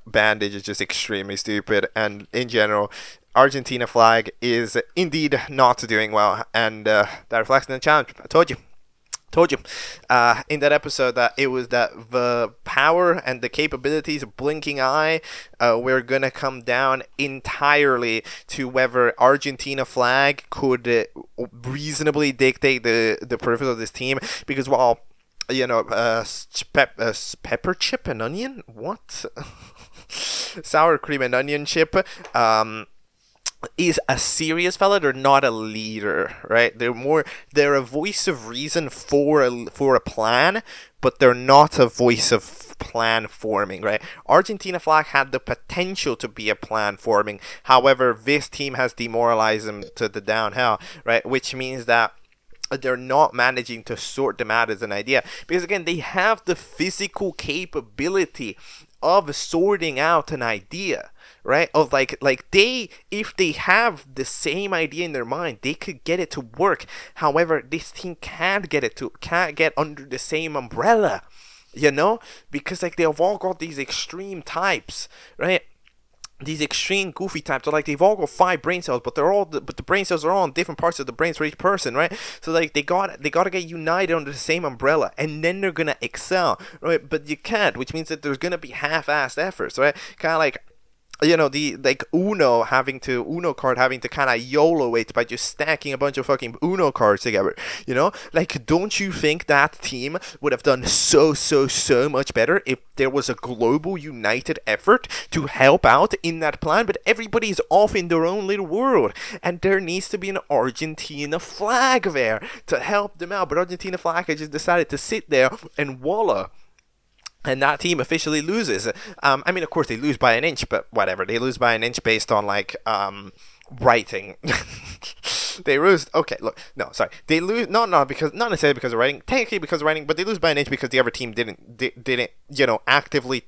bandage is just extremely stupid, and in general, Argentina flag is indeed not doing well, and that reflects in the challenge. I told you in that episode that it was that the power and the capabilities of Blinking Eye were gonna come down entirely to whether Argentina flag could reasonably dictate the purpose of this team, because while pepper chip and onion, what? Sour cream and onion chip is a serious fella. They're not a leader, right? They're a voice of reason for a plan, but they're not a voice of plan forming, right? Argentina flag had the potential to be a plan forming. However, this team has demoralized them to the downhill, right? Which means that they're not managing to sort them out as an idea, because again, they have the physical capability of sorting out an idea, right? Of if they have the same idea in their mind, they could get it to work. However, this team can't get under the same umbrella, because they've all got these extreme types, right? these extreme goofy types are like they've all got 5 brain cells, but the brain cells are all in different parts of the brains for each person, right? So like they got to get united under the same umbrella, and then they're gonna excel, right? But you can't, which means that there's gonna be half-assed efforts, right? Kind of like, the like Uno card having to kind of YOLO it by just stacking a bunch of fucking Uno cards together. Like, don't you think that team would have done so much better if there was a global united effort to help out in that plan? But everybody's off in their own little world, and there needs to be an Argentina flag there to help them out. But Argentina flag has just decided to sit there and wallow. And that team officially loses. Of course, they lose by an inch, but whatever. They lose by an inch based on, like, writing. They lose. Okay, look. No, sorry. They lose. Not necessarily because of writing. Technically because of writing, but they lose by an inch because the other team didn't actively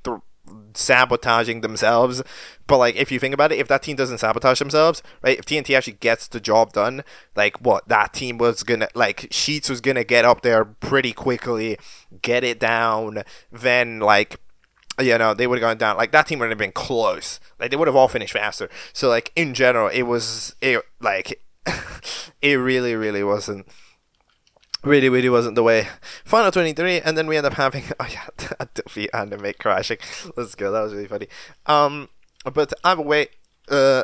sabotaging themselves. But like, if you think about it, if that team doesn't sabotage themselves, right, if TNT actually gets the job done, like, what, that team was gonna, like, Sheets was gonna get up there pretty quickly, get it down, then, like, they would have gone down. Like, that team would have been close. Like, they would have all finished faster. So, like, in general, it really wasn't. Really wasn't the way. Final 23, and then we end up having a defeat anime crashing. Let's go. That was really funny. But either way,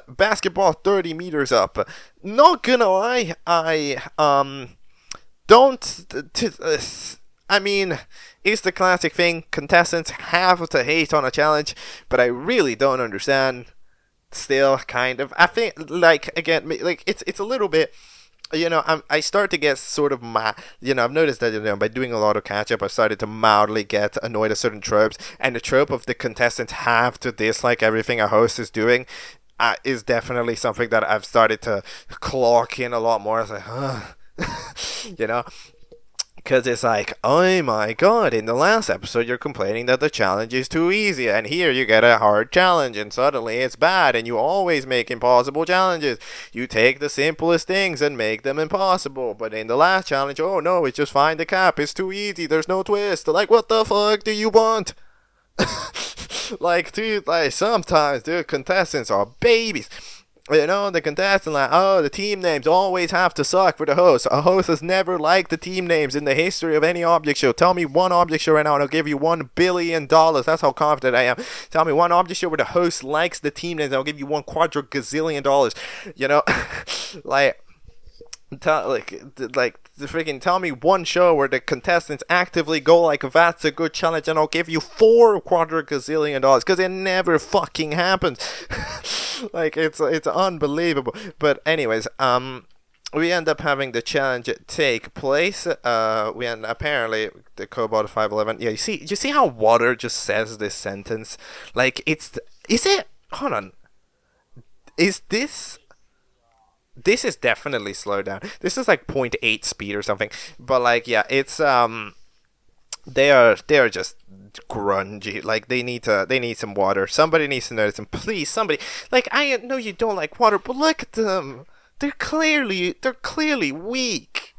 basketball 30 meters up. Not gonna lie, I don't. It's the classic thing. Contestants have to hate on a challenge, but I really don't understand. Still, kind of. I think, like, again, like, it's a little bit. I start to get sort of I've noticed that, by doing a lot of catch-up, I've started to mildly get annoyed at certain tropes, and the trope of the contestants have to dislike everything a host is doing is definitely something that I've started to clock in a lot more. It's like, because it's like, oh my god, in the last episode you're complaining that the challenge is too easy, and here you get a hard challenge, and suddenly it's bad, and you always make impossible challenges. You take the simplest things and make them impossible, but in the last challenge, oh no, it's just find the cap, it's too easy, there's no twist. Like, what the fuck do you want? Like, dude, like, sometimes, dude, contestants are babies. The contestant, like, oh, the team names always have to suck for the host. A host has never liked the team names in the history of any object show. Tell me one object show right now and I'll give you $1 billion. That's how confident I am. Tell me one object show where the host likes the team names and I'll give you $1 quadrillion. Tell me one show where the contestants actively go like, that's a good challenge, and I'll give you $4 quadrillion, because it never fucking happens. Like, it's unbelievable. But anyways, we end up having the challenge take place. Apparently the Cobalt 511. Yeah, you see how Water just says this sentence? Like, hold on. Is this is definitely slowed down. This is like 0.8 speed or something. But like, yeah, it's they are just grungy. Like, they need some water. Somebody needs to notice them. Please, somebody. Like, I know you don't like water, but look at them. They're clearly weak.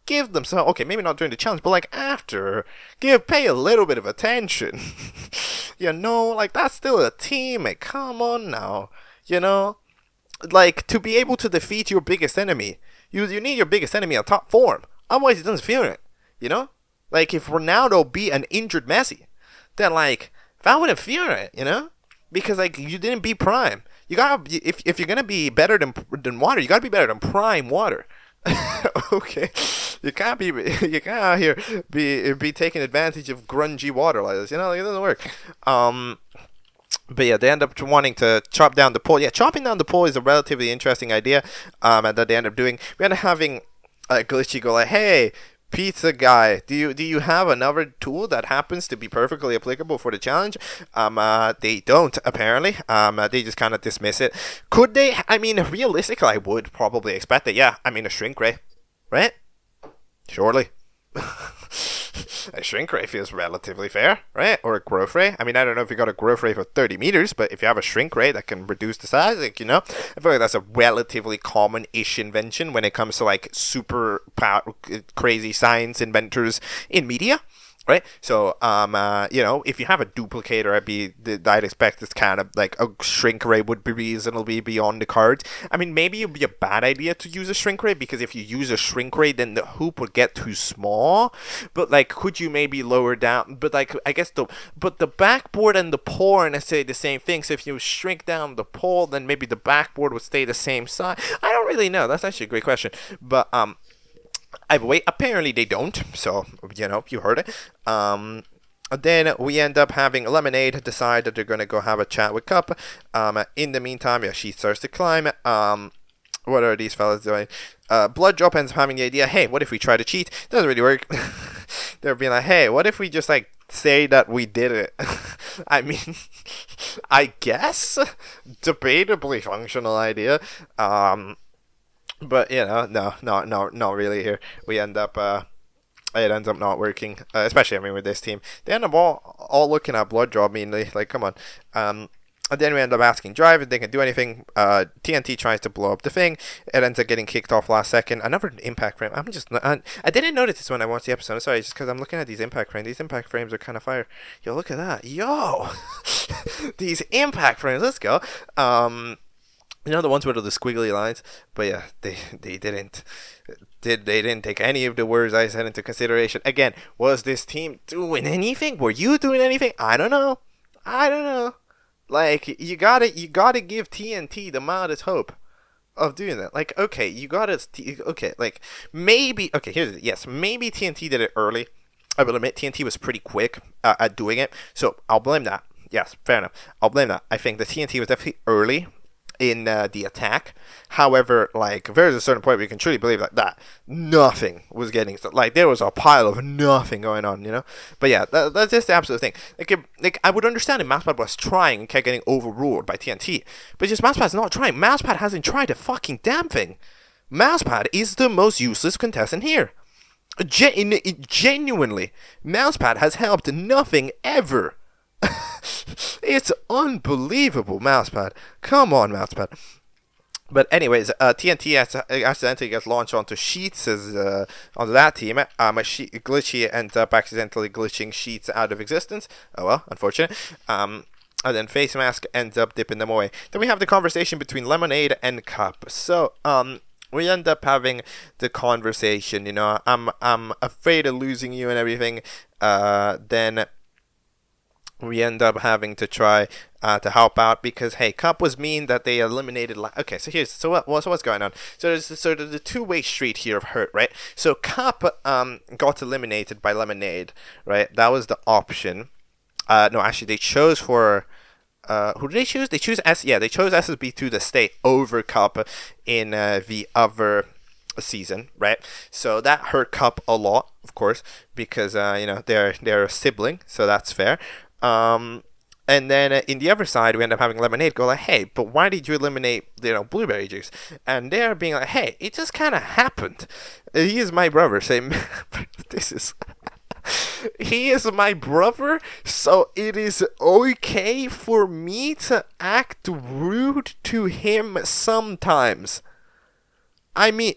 Give them some. Okay, maybe not during the challenge, but like after, pay a little bit of attention. Like, that's still a teammate. Come on now. Like, to be able to defeat your biggest enemy, you need your biggest enemy on top form. Otherwise, he doesn't feel it. Like, if Ronaldo beat an injured Messi, then, like, that wouldn't feel it. Because, like, you didn't beat Prime. You gotta, if you're gonna be better than Water, you gotta be better than Prime Water. Okay, you can't out here be taking advantage of grungy Water like this. Like, it doesn't work. But yeah, they end up wanting to chop down the pole. Yeah, chopping down the pole is a relatively interesting idea. And that they end up doing. We end up having Glitchy go like, "Hey, pizza guy, do you have another tool that happens to be perfectly applicable for the challenge?" They don't, apparently. They just kind of dismiss it. Could they? Realistically, I would probably expect it. Yeah, a shrink ray, right? Surely. A shrink ray feels relatively fair, right? Or a growth ray. I don't know if you got a growth ray for 30 meters, but if you have a shrink ray that can reduce the size, I feel like that's a relatively common-ish invention when it comes to, like, super crazy science inventors in media. Right, so if you have a duplicator, I'd expect this kind of like a shrink ray would be reasonably beyond the cards. I mean, maybe it'd be a bad idea to use a shrink ray because if you use a shrink ray, then the hoop would get too small. But like, could you maybe lower down? But like, I guess the backboard and the pole are necessarily the same thing. So if you shrink down the pole, then maybe the backboard would stay the same size. I don't really know. That's actually a great question, but apparently they don't, so, you heard it. Then we end up having Lemonade decide that they're going to go have a chat with Cup. In the meantime, she starts to climb. What are these fellas doing? Blood Drop ends up having the idea, hey, what if we try to cheat? Doesn't really work. They're being like, hey, what if we just, say that we did it? I mean, I guess, debatably functional idea. But no, not really here. We end up, it ends up not working, especially with this team. They end up all looking at Blood Drop mainly, like, come on. And then we end up asking Drive if they can do anything. TNT tries to blow up the thing. It ends up getting kicked off last second. Another impact frame. I didn't notice this when I watched the episode. Sorry, just because I'm looking at these impact frames. These impact frames are kind of fire. Yo, look at that. Yo! These impact frames. Let's go. The ones with the squiggly lines, but yeah, they didn't take any of the words I said into consideration. Again, was this team doing anything? Were you doing anything? I don't know. Like, you gotta give TNT the modest hope of doing that. Like, okay, maybe maybe TNT did it early. I will admit TNT was pretty quick at doing it, so I'll blame that. Yes, fair enough. I'll blame that. I think the TNT was definitely early in the attack. However, there's a certain point where you can truly believe that nothing was getting, there was a pile of nothing going on, But yeah, that's just the absolute thing. I would understand if Mousepad was trying and kept getting overruled by TNT, but just Mousepad's not trying. Mousepad hasn't tried a fucking damn thing. Mousepad is the most useless contestant here. Genuinely, Mousepad has helped nothing ever. It's unbelievable, Mousepad. Come on, Mousepad. But anyways, TNT accidentally gets launched onto Sheets onto that team. Glitchy ends up accidentally glitching Sheets out of existence. Oh well, unfortunate. And then Face Mask ends up dipping them away. Then we have the conversation between Lemonade and Cup. So, we end up having the conversation. I'm afraid of losing you and everything. Then we end up having to try to help out because, hey, Cup was mean that they eliminated. Okay, so what's going on? So there's the two-way street here of hurt, right? So Cup got eliminated by Lemonade, right? That was the option. No, actually, they chose for. Who did they choose? They chose they chose SSB2 to stay over Cup in the other season, right? So that hurt Cup a lot, of course, because they're a sibling, so that's fair. And then in the other side, we end up having Lemonade go like, hey, but why did you eliminate, Blueberry Juice? And they're being like, hey, it just kind of happened. He is my brother. He is my brother, so it is okay for me to act rude to him sometimes. I mean,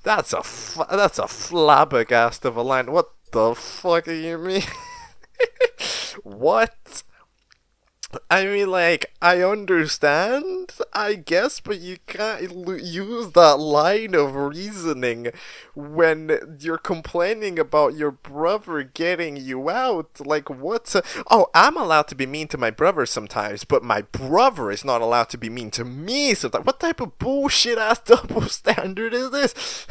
that's a flabbergast of a line. What the fuck do you mean? What? I understand, I guess, but you can't use that line of reasoning when you're complaining about your brother getting you out. I'm allowed to be mean to my brother sometimes, but my brother is not allowed to be mean to me sometimes. What type of bullshit-ass double standard is this?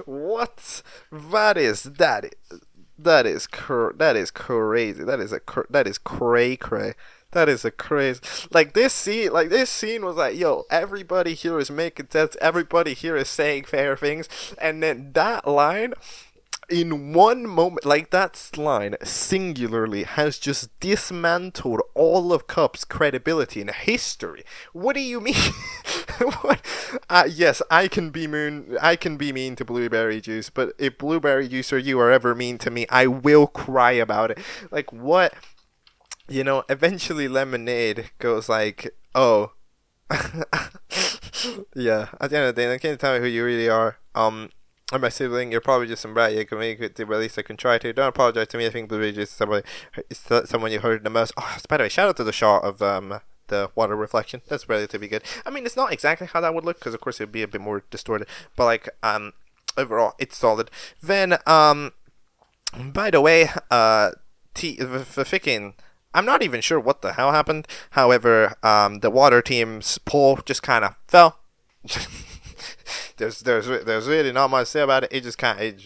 What? That is crazy. That is cray-cray. That is a crazy. This scene was like, yo, everybody here is making sense. Everybody here is saying fair things. And then that line, in one moment, that line singularly has just dismantled all of Cup's credibility in history. What do you mean? What? Yes, I can be mean to Blueberry Juice, but if Blueberry Juice or you are ever mean to me, I will cry about it. What? Eventually Lemonade goes like, oh, Yeah, at the end of the day, they can't tell me who you really are. I'm my sibling. You're probably just some brat. You can make it, but at least I can try to. Don't apologize to me. I think Blue Ridge is somebody, it's someone you heard the most. Oh, by the way, shout out to the shot of the water reflection. That's relatively good. I mean, it's not exactly how that would look because of course it would be a bit more distorted, but like overall it's solid. Then by the way, the freaking. I'm not even sure what the hell happened. However, the water team's pole just kind of fell. there's really not much to say about it. It just kind it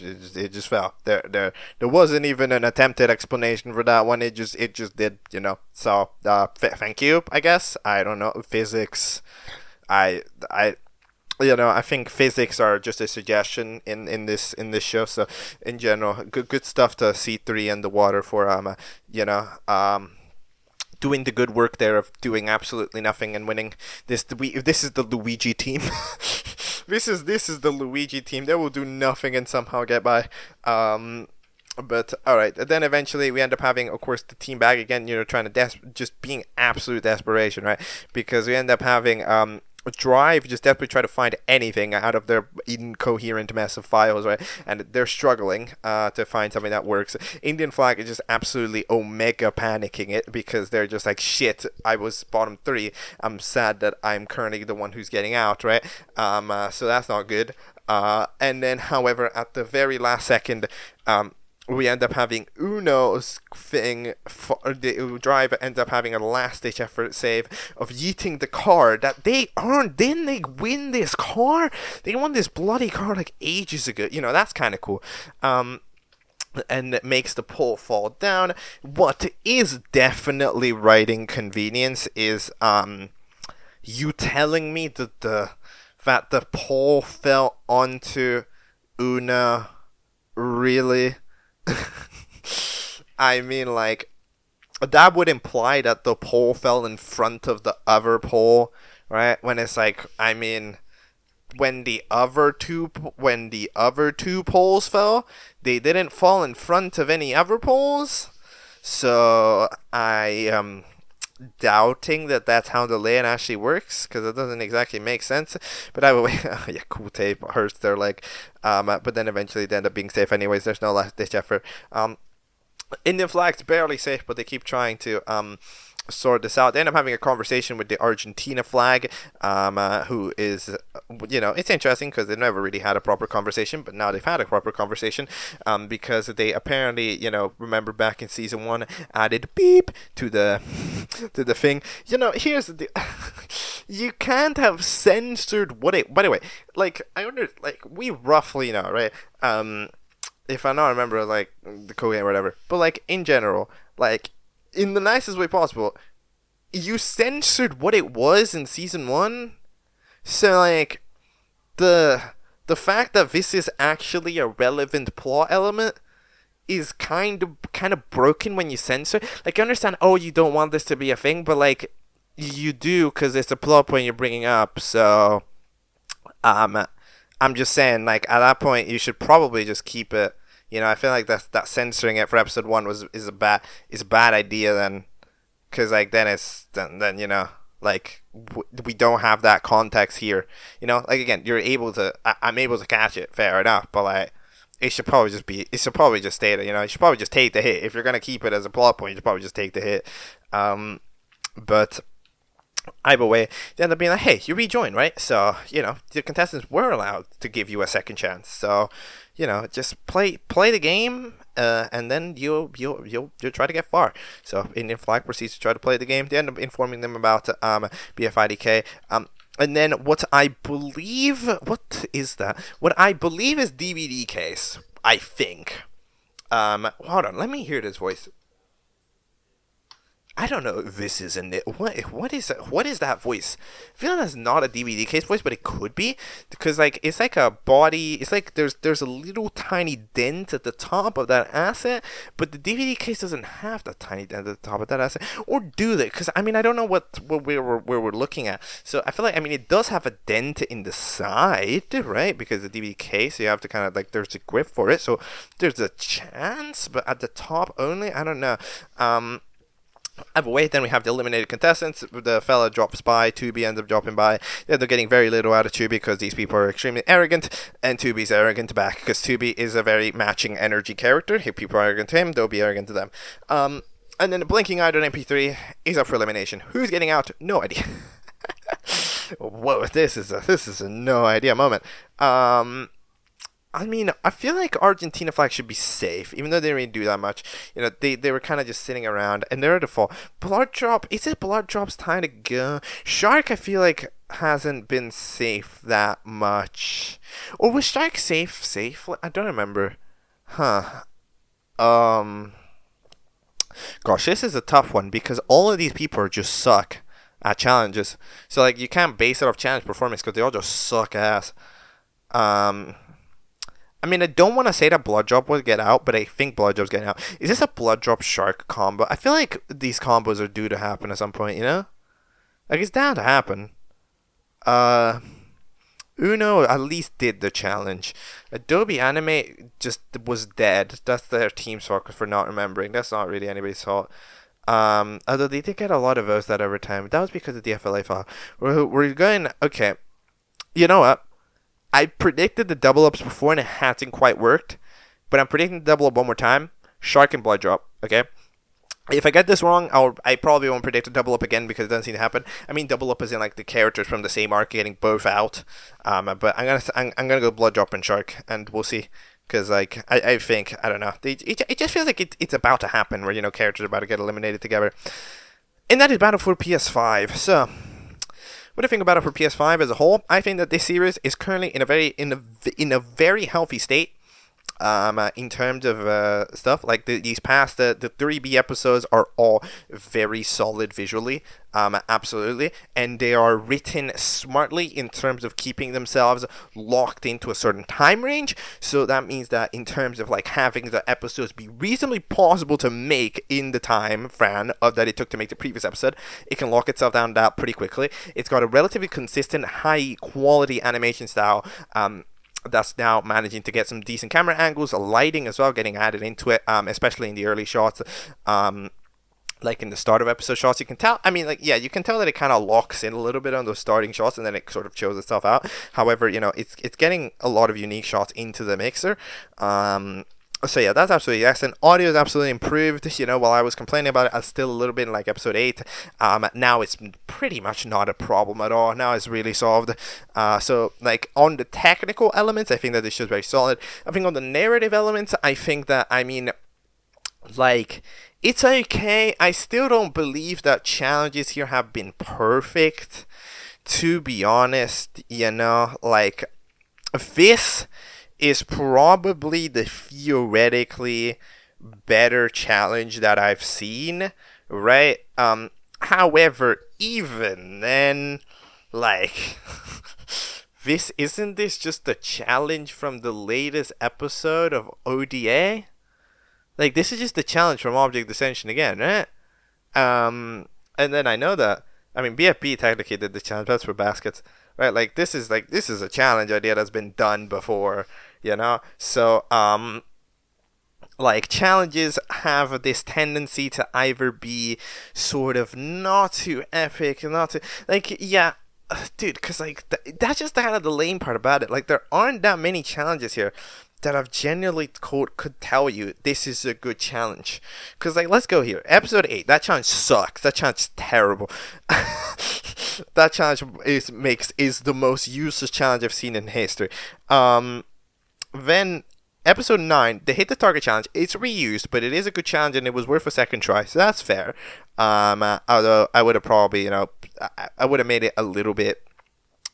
just fell. There wasn't even an attempted explanation for that one. It just did, you know. So thank you, I guess. I don't know physics. I you know, I think physics are just a suggestion in this show. So in general, good stuff to C3 and the water for you know doing the good work there of doing absolutely nothing and winning. This is the Luigi team. This is the Luigi team. They will do nothing and somehow get by. But alright, then eventually we end up having, of course, the team back again, you know, trying to just being absolute desperation, right? Because we end up having Drive just desperately try to find anything out of their incoherent mess of files, right? And they're struggling to find something that works. Indian Flag is just absolutely omega panicking it because they're just like, shit, I was bottom 3. I'm sad that I'm currently the one who's getting out, right? So that's not good. And then, however, at the very last second, we end up having Uno's thing. The Drive ends up having a last-ditch effort save of yeeting the car that they earned. Didn't they win this car? They won this bloody car like ages ago. You know, that's kind of cool. And it makes the pole fall down. What is definitely right inconvenience is you telling me that the pole fell onto Una. Really? I mean, like, that would imply that the pole fell in front of the other pole, right? When it's like, I mean, when the other two poles fell, they didn't fall in front of any other poles. So I am doubting that that's how the layout actually works, because it doesn't exactly make sense. But either way, yeah, cool tape hurts their leg. But then eventually they end up being safe anyways. There's no last ditch effort. Indian Flag's barely safe, but they keep trying to sort this out. They end up having a conversation with the Argentina Flag, who is, you know, it's interesting because they've never really had a proper conversation, but now they've had a proper conversation, because they apparently, you know, remember back in season 1, added beep to the thing. You know, here's the deal. You can't have censored what it. By the way, like, I wonder, like, we roughly know, right? If I not remember, like, the cocaine or whatever, but, like, in general, like, in the nicest way possible, you censored what it was in season 1. So, like, the fact that this is actually a relevant plot element is kind of broken when you censor. Like, I understand, oh, you don't want this to be a thing, but, like, you do because it's a plot point you're bringing up. So, I'm just saying, like, at that point, you should probably just keep it. You know, I feel like that censoring it for episode 1 is a bad idea then, because like then you know, like we don't have that context here. You know, like again, I'm able to catch it, fair enough, but like it should probably just stay there. You know, you should probably just take the hit if you're gonna keep it as a plot point. You should probably just take the hit. But either way, they end up being like, hey, you rejoined, right? So, you know, the contestants were allowed to give you a second chance. So, you know, just play the game, and then you'll try to get far. So, Indian Flag proceeds to try to play the game. They end up informing them about BFIDK. And then what I believe is DVD case, I think. Hold on, let me hear this voice. I don't know if this is what is that voice? I feel like that's not a DVD case voice, but it could be, because like it's like a body. It's like there's a little tiny dent at the top of that asset, but the DVD case doesn't have that tiny dent at the top of that asset, or do they? Because I mean I don't know what we're looking at. So I feel like, I mean, it does have a dent in the side, right? Because the DVD case, you have to kind of like, there's a grip for it, so there's a chance, but at the top only. I don't know. Either way, then we have the eliminated contestants. The fella drops by, Tubi ends up dropping by. They're getting very little out of Tubi because these people are extremely arrogant, and Tubi's arrogant back because Tubi is a very matching energy character. If people are arrogant to him, they'll be arrogant to them. And then the blinking eye on MP3 is up for elimination. Who's getting out? No idea. Whoa, this is a no idea moment. I mean, I feel like Argentina flag should be safe, even though they didn't really do that much. You know, they were kind of just sitting around, and they're at the fall. Blood drop, is it blood drop's time to go? Shark, I feel like, hasn't been safe that much. Or was Shark safe? I don't remember. Huh. Gosh, this is a tough one, because all of these people just suck at challenges. So, like, you can't base it off challenge performance, because they all just suck ass. I mean, I don't want to say that Blood Drop will get out, but I think Blood Drop's getting out. Is this a Blood Drop Shark combo? I feel like these combos are due to happen at some point, you know? Like, it's down to happen. Uno at least did the challenge. Adobe Anime just was dead. That's their team's fault for not remembering. That's not really anybody's fault. Although they did get a lot of votes that over time. That was because of the FLA file. We're going... Okay. You know what? I predicted the double ups before and it hasn't quite worked, but I'm predicting the double up one more time. Shark and Blood Drop. Okay. If I get this wrong, I probably won't predict a double up again because it doesn't seem to happen. I mean, double up is in like the characters from the same arc getting both out. But I'm gonna go Blood Drop and Shark, and we'll see. Because like I think I don't know. It just feels like it's about to happen where characters are about to get eliminated together. And that is Battle for PS5. So. What do you think about it for PS5 as a whole? I think that this series is currently in a very healthy state. In terms of stuff like these past the 3B episodes are all very solid visually, absolutely, and they are written smartly in terms of keeping themselves locked into a certain time range. So that means that in terms of like having the episodes be reasonably possible to make in the time span that it took to make the previous episode, it can lock itself down that pretty quickly. It's got a relatively consistent, high quality animation style. That's now managing to get some decent camera angles, lighting as well, getting added into it, especially in the early shots. Like in the start of episode shots, you can tell. I mean, like, yeah, you can tell that it kind of locks in a little bit on those starting shots, and then it sort of shows itself out. However, it's getting a lot of unique shots into the mixer. So yeah, that's absolutely excellent. Audio is absolutely improved. While I was complaining about it, I was still a little bit in like episode 8. Now it's pretty much not a problem at all. Now it's really solved. So like on the technical elements, I think that this show's very solid. I think on the narrative elements, I think that like it's okay. I still don't believe that challenges here have been perfect. To be honest, like this is probably the theoretically better challenge that I've seen, right? However, even then, like, isn't this just a challenge from the latest episode of ODA? Like, this is just a challenge from Object Ascension again, right? And then I know that, BFP technically did the challenge, that's for baskets. Right, this is a challenge idea that's been done before, So, like challenges have this tendency to either be sort of not too epic, not too dude, because like that's just kind of the lame part about it. Like there aren't that many challenges here that I've genuinely could tell you this is a good challenge. Because like let's go here, episode 8. That challenge sucks. That challenge is terrible. That challenge is the most useless challenge I've seen in history. Then episode 9, the hit the target challenge. It's reused, but it is a good challenge and it was worth a second try, so that's fair. Although I would have probably, I would have made it a little bit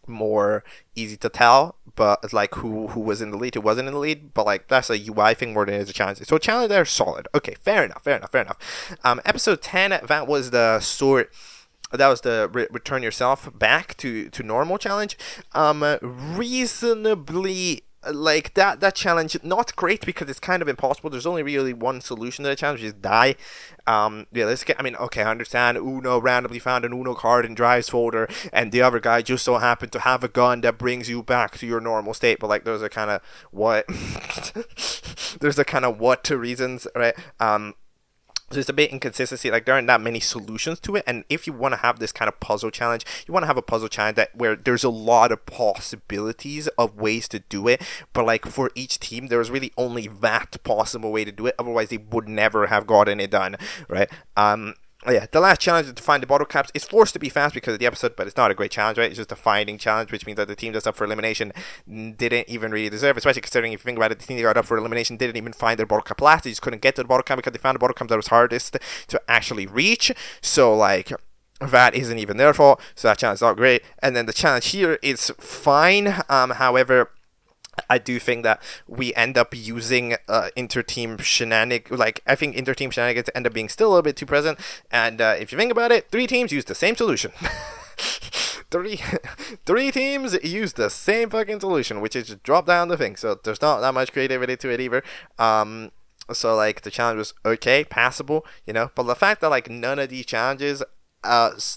more easy to tell, but like who was in the lead, who wasn't in the lead, but like that's a UI thing more than it is a challenge. So challenge there solid. Okay, fair enough. Episode 10, that was the return yourself back to normal challenge. Reasonably, like that challenge, not great because it's kind of impossible. There's only really one solution to the challenge, which is die. Okay, I understand Uno randomly found an Uno card in Drive's folder, and the other guy just so happened to have a gun that brings you back to your normal state, but like those are kind of what there's a kind of what to reasons, right? So it's a bit inconsistency, like there aren't that many solutions to it. And if you want to have this kind of puzzle challenge, you want to have a puzzle challenge that where there's a lot of possibilities of ways to do it, but like for each team there's really only that possible way to do it, otherwise they would never have gotten it done, right? Yeah, the last challenge is to find the bottle caps. It's forced to be fast because of the episode, but it's not a great challenge, right? It's just a finding challenge, which means that the team that's up for elimination didn't even really deserve, especially considering if you think about it, the team that got up for elimination didn't even find their bottle cap last. They just couldn't get to the bottle cap because they found the bottle cap that was hardest to actually reach. So, like, that isn't even their fault. So that challenge is not great. And then the challenge here is fine. However, I do think that we end up using inter-team shenanigans. Like, I think inter-team shenanigans end up being still a little bit too present. And if you think about it, 3 teams use the same solution. three teams use the same fucking solution, which is just drop down the thing. So there's not that much creativity to it either. So like the challenge was okay, passable, you know. But the fact that like none of these challenges,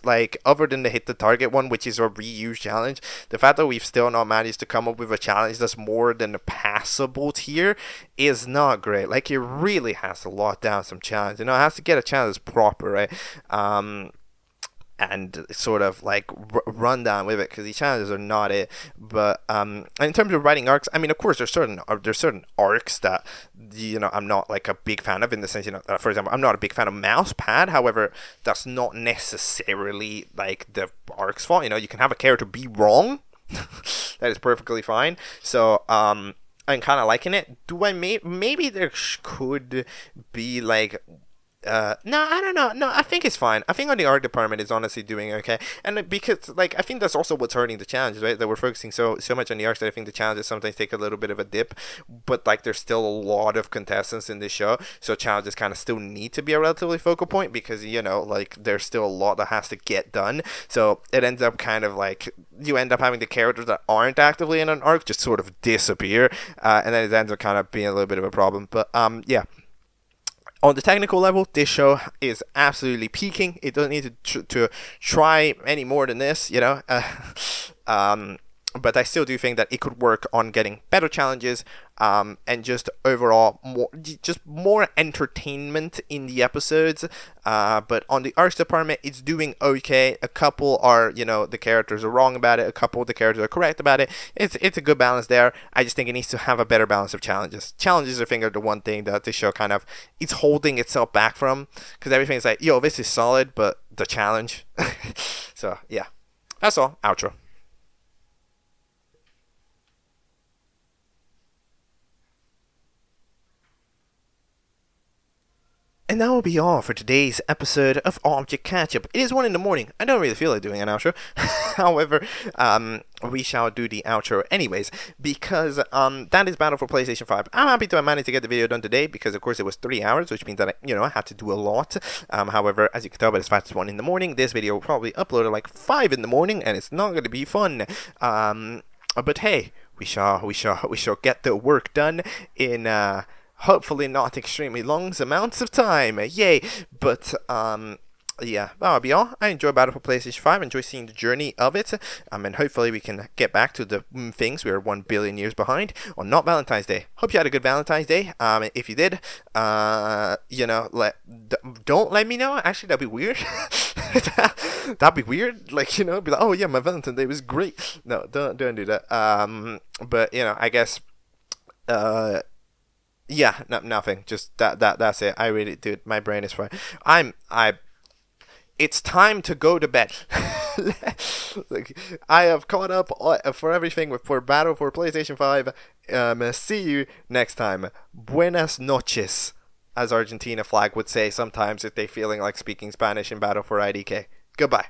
like other than the hit the target one, which is a reuse challenge, the fact that we've still not managed to come up with a challenge that's more than a passable tier is not great. Like it really has to lock down some challenge, you know. It has to get a challenge that's proper, right? And sort of like run down with it, because these challenges are not it. But in terms of writing arcs, I mean, of course there's certain arcs that, you know, I'm not like a big fan of, in the sense, you know, for example, I'm not a big fan of Mousepad. However, that's not necessarily like the arc's fault. You know, you can have a character be wrong. That is perfectly fine. So I'm kind of liking it. Do I maybe there could be like no, I don't know. No, I think it's fine. I think on the art department is honestly doing okay, and because like I think that's also what's hurting the challenges, right? That we're focusing so much on the arcs that I think the challenges sometimes take a little bit of a dip. But like there's still a lot of contestants in this show, so challenges kind of still need to be a relatively focal point, because, you know, like there's still a lot that has to get done. So it ends up kind of like you end up having the characters that aren't actively in an arc just sort of disappear, and then it ends up kind of being a little bit of a problem. But yeah. On the technical level, this show is absolutely peaking. It doesn't need to try any more than this, you know. But I still do think that it could work on getting better challenges, and just overall more entertainment in the episodes. But on the arts department, it's doing okay. A couple are, you know, the characters are wrong about it. A couple of the characters are correct about it. It's a good balance there. I just think it needs to have a better balance of challenges. Challenges, I think, are the one thing that this show kind of, it's holding itself back from, because everything's like, yo, this is solid, but the challenge. So yeah, that's all. Outro. And that will be all for today's episode of Object Catchup. It is 1 in the morning. I don't really feel like doing an outro. However, we shall do the outro anyways, because that is Battle for PlayStation 5. I'm happy to have managed to get the video done today, because of course it was 3 hours, which means that I had to do a lot. However, as you can tell by the fact it's 1 in the morning, this video will probably upload at like 5 in the morning, and it's not going to be fun. But hey, we shall get the work done in hopefully not extremely long amounts of time. Yay! But yeah, that'll be all. I enjoy Battle for PlayStation 5. Enjoy seeing the journey of it. And hopefully we can get back to the things we are 1 billion years behind on not Valentine's Day. Hope you had a good Valentine's Day. If you did, you know, don't let me know. Actually, that'd be weird. That'd be weird. Like, you know, be like, oh yeah, my Valentine's Day was great. No, don't do that. But you know, I guess. Yeah, no, nothing. Just that's it. I really, dude, my brain is fried. It's time to go to bed. Like, I have caught up for everything for Battle for PlayStation 5. See you next time. Buenas noches, as Argentina flag would say sometimes if they feeling like speaking Spanish in Battle for IDK. Goodbye.